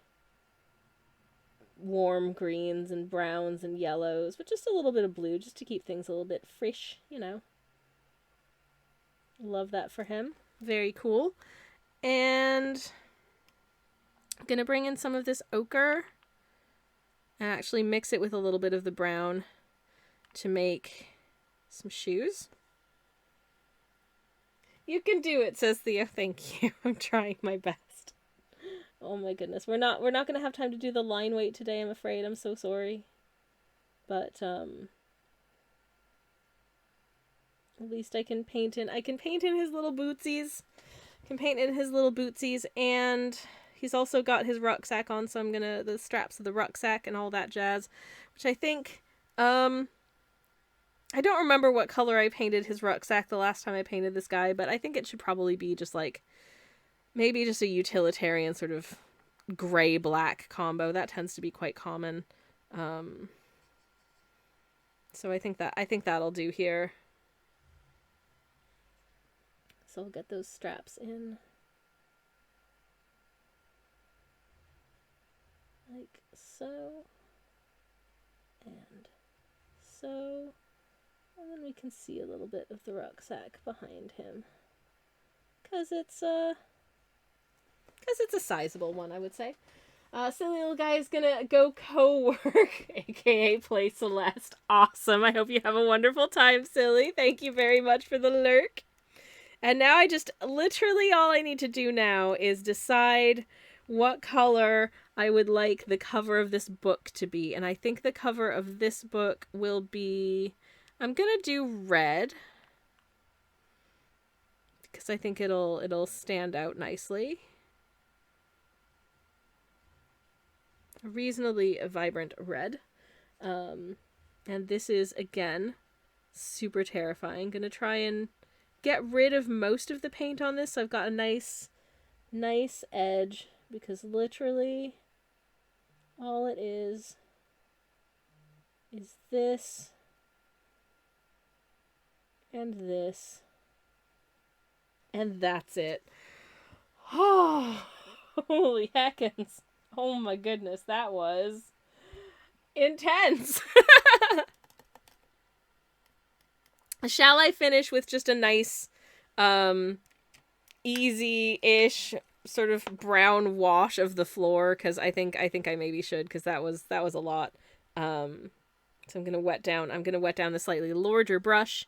warm greens and browns and yellows, with just a little bit of blue, just to keep things a little bit fresh, you know. Love that for him. Very cool. And I'm going to bring in some of this ochre and actually mix it with a little bit of the brown to make some shoes. You can do it, says Theo. Thank you. I'm trying my best. Oh my goodness. We're not going to have time to do the line weight today, I'm afraid. I'm so sorry. But at least I can paint in his little bootsies. And he's also got his rucksack on, so I'm gonna the straps of the rucksack and all that jazz, which I think I don't remember what color I painted his rucksack the last time I painted this guy, but I think it should probably be just like, maybe just a utilitarian sort of gray-black combo. That tends to be quite common. So I think that'll do here. So I'll get those straps in. Like so. And so. And then we can see a little bit of the rucksack behind him. Because it's a sizable one, I would say. Silly little guy is gonna go co-work, aka play Celeste. Awesome. I hope you have a wonderful time, Silly. Thank you very much for the lurk. And now I just, literally all I need to do now is decide what color I would like the cover of this book to be. And I think the cover of this book will be, I'm gonna do red, because I think it'll stand out nicely. A reasonably vibrant red. And this is, again, super terrifying. Gonna try and get rid of most of the paint on this, so I've got a nice edge, because literally all it is this and this, and that's it. Oh, holy heckins. Oh my goodness, that was intense. Shall I finish with just a nice, easy-ish sort of brown wash of the floor? Because I think I maybe should, because that was a lot. So I'm gonna wet down the slightly larger brush,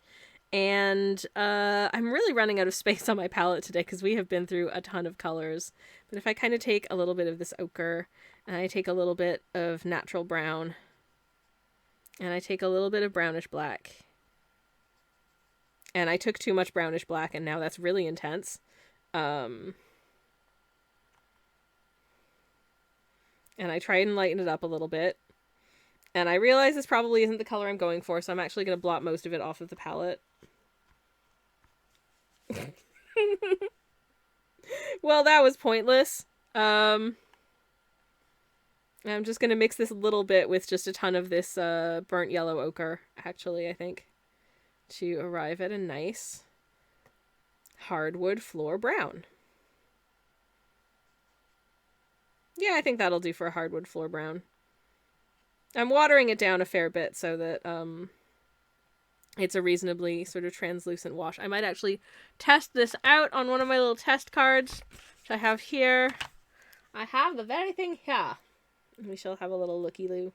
and I'm really running out of space on my palette today because we have been through a ton of colors. But if I kind of take a little bit of this ochre, and I take a little bit of natural brown, and I take a little bit of brownish black. And I took too much brownish black, and now that's really intense. And I try and lighten it up a little bit. And I realize this probably isn't the color I'm going for, so I'm actually going to blot most of it off of the palette. Well, that was pointless. I'm just going to mix this a little bit with just a ton of this burnt yellow ochre, actually, I think, to arrive at a nice hardwood floor brown. Yeah, I think that'll do for a hardwood floor brown. I'm watering it down a fair bit so that it's a reasonably sort of translucent wash. I might actually test this out on one of my little test cards, which I have here. I have the very thing here. We shall have a little looky-loo.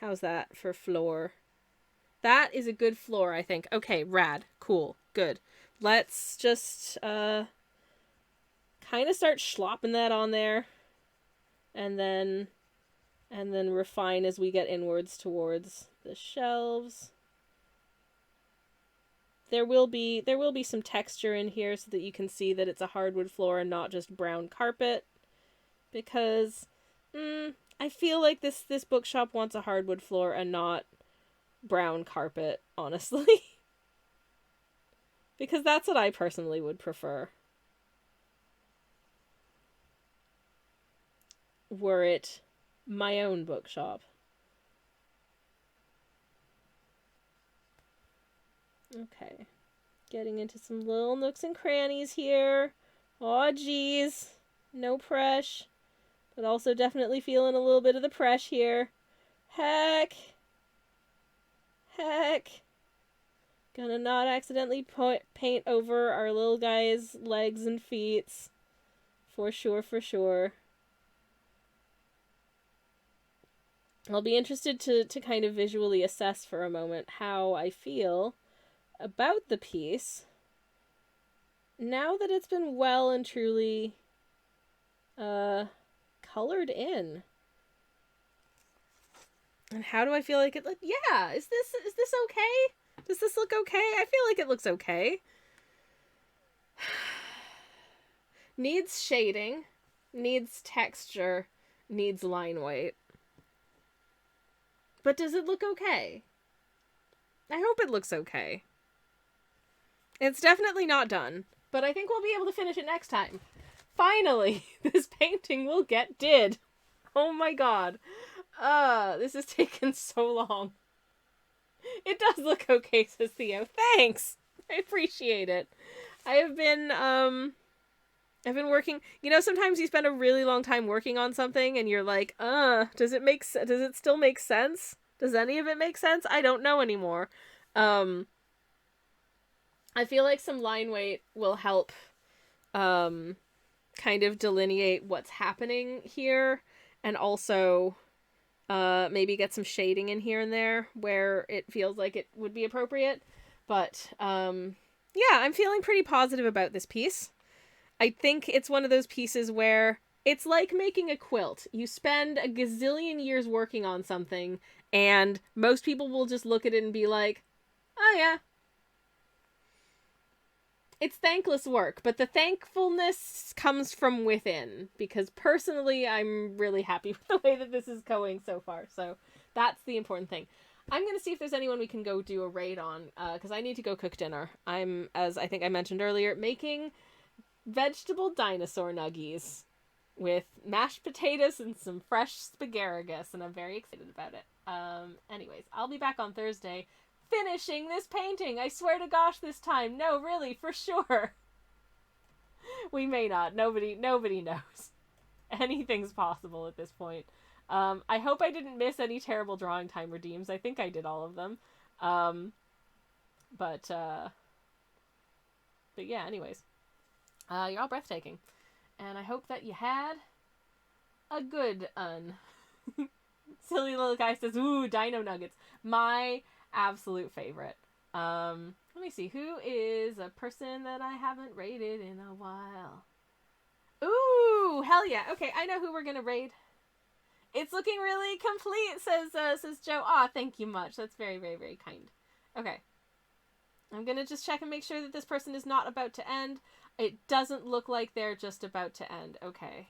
How's that for floor? That is a good floor, I think. Okay, rad. Cool. Good. Let's just kind of start slopping that on there. And then refine as we get inwards towards the shelves. There will be some texture in here so that you can see that it's a hardwood floor and not just brown carpet. Because I feel like this bookshop wants a hardwood floor and not brown carpet, honestly. Because that's what I personally would prefer. Were it my own bookshop. Okay. Getting into some little nooks and crannies here. Aw, geez. No press. But also definitely feeling a little bit of the press here. Heck. Gonna not accidentally paint over our little guy's legs and feet. For sure. I'll be interested to kind of visually assess for a moment how I feel about the piece now that it's been well and truly colored in. And how do I feel like it look? Yeah, is this okay? Does this look okay? I feel like it looks okay. Needs shading, needs texture, needs line weight. But does it look okay? I hope it looks okay. It's definitely not done, but I think we'll be able to finish it next time. Finally, this painting will get did. Oh my god. This has taken so long. It does look okay, says Theo. Thanks! I appreciate it. I've been working, sometimes you spend a really long time working on something and you're like, does it still make sense? Does any of it make sense? I don't know anymore. I feel like some line weight will help, kind of delineate what's happening here, and also, maybe get some shading in here and there where it feels like it would be appropriate. But, yeah, I'm feeling pretty positive about this piece. I think it's one of those pieces where it's like making a quilt. You spend a gazillion years working on something, and most people will just look at it and be like, oh yeah. It's thankless work, but the thankfulness comes from within, because personally, I'm really happy with the way that this is going so far. So that's the important thing. I'm going to see if there's anyone we can go do a raid on, because I need to go cook dinner. I'm, as I think I mentioned earlier, making vegetable dinosaur nuggies with mashed potatoes and some fresh asparagus, and I'm very excited about it. Anyways, I'll be back on Thursday finishing this painting. I swear to gosh, this time. No, really, for sure. We may not. Nobody knows. Anything's possible at this point. I hope I didn't miss any terrible drawing time redeems. I think I did all of them. But yeah, anyways. You're all breathtaking. And I hope that you had a good un. Silly little guy says, ooh, dino nuggets. My absolute favorite. Let me see. Who is a person that I haven't raided in a while? Ooh, hell yeah. Okay, I know who we're gonna raid. It's looking really complete, says Joe. Aw, thank you much. That's very, very, very kind. Okay. I'm gonna just check and make sure that this person is not about to end. It doesn't look like they're just about to end. Okay.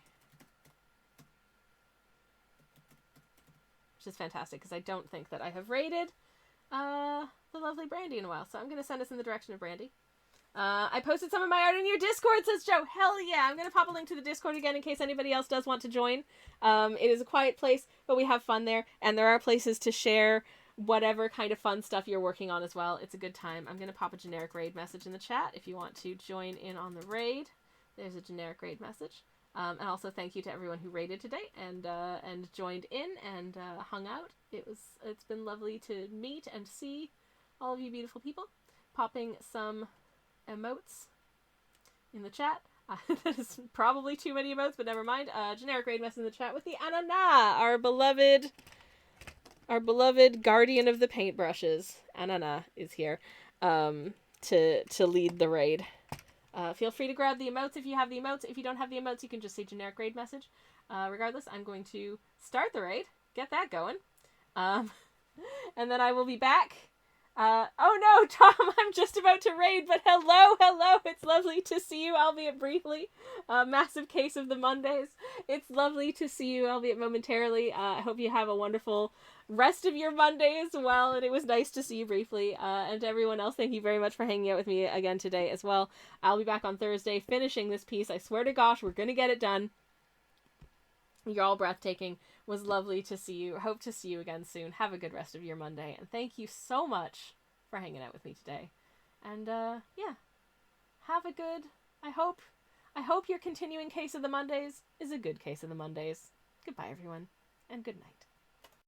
Which is fantastic, because I don't think that I have raided the lovely Brandy in a while. So I'm going to send us in the direction of Brandy. I posted some of my art in your Discord, says Joe. Hell yeah. I'm going to pop a link to the Discord again in case anybody else does want to join. It is a quiet place, but we have fun there. And there are places to share whatever kind of fun stuff you're working on as well. It's a good time. I'm going to pop a generic raid message in the chat if you want to join in on the raid. There's a generic raid message. And also thank you to everyone who raided today and joined in and hung out. It's been lovely to meet and see all of you beautiful people. Popping some emotes in the chat. That is probably too many emotes, but never mind. Generic raid message in the chat with the Anana, our beloved guardian of the paintbrushes. Anana is here to lead the raid. Feel free to grab the emotes if you have the emotes. If you don't have the emotes, you can just say generic raid message. Regardless, I'm going to start the raid, get that going, and then I will be back. Oh no, Tom, I'm just about to raid, but hello, it's lovely to see you, albeit briefly. Massive case of the Mondays. It's lovely to see you, albeit momentarily. I hope you have a wonderful rest of your Monday as well, and it was nice to see you briefly. And to everyone else, thank you very much for hanging out with me again today as well. I'll be back on Thursday finishing this piece. I swear to gosh, we're gonna get it done. You're all breathtaking. Was lovely to see you. Hope to see you again soon. Have a good rest of your Monday, and thank you so much for hanging out with me today. And yeah, have a good. I hope your continuing case of the Mondays is a good case of the Mondays. Goodbye, everyone, and good night.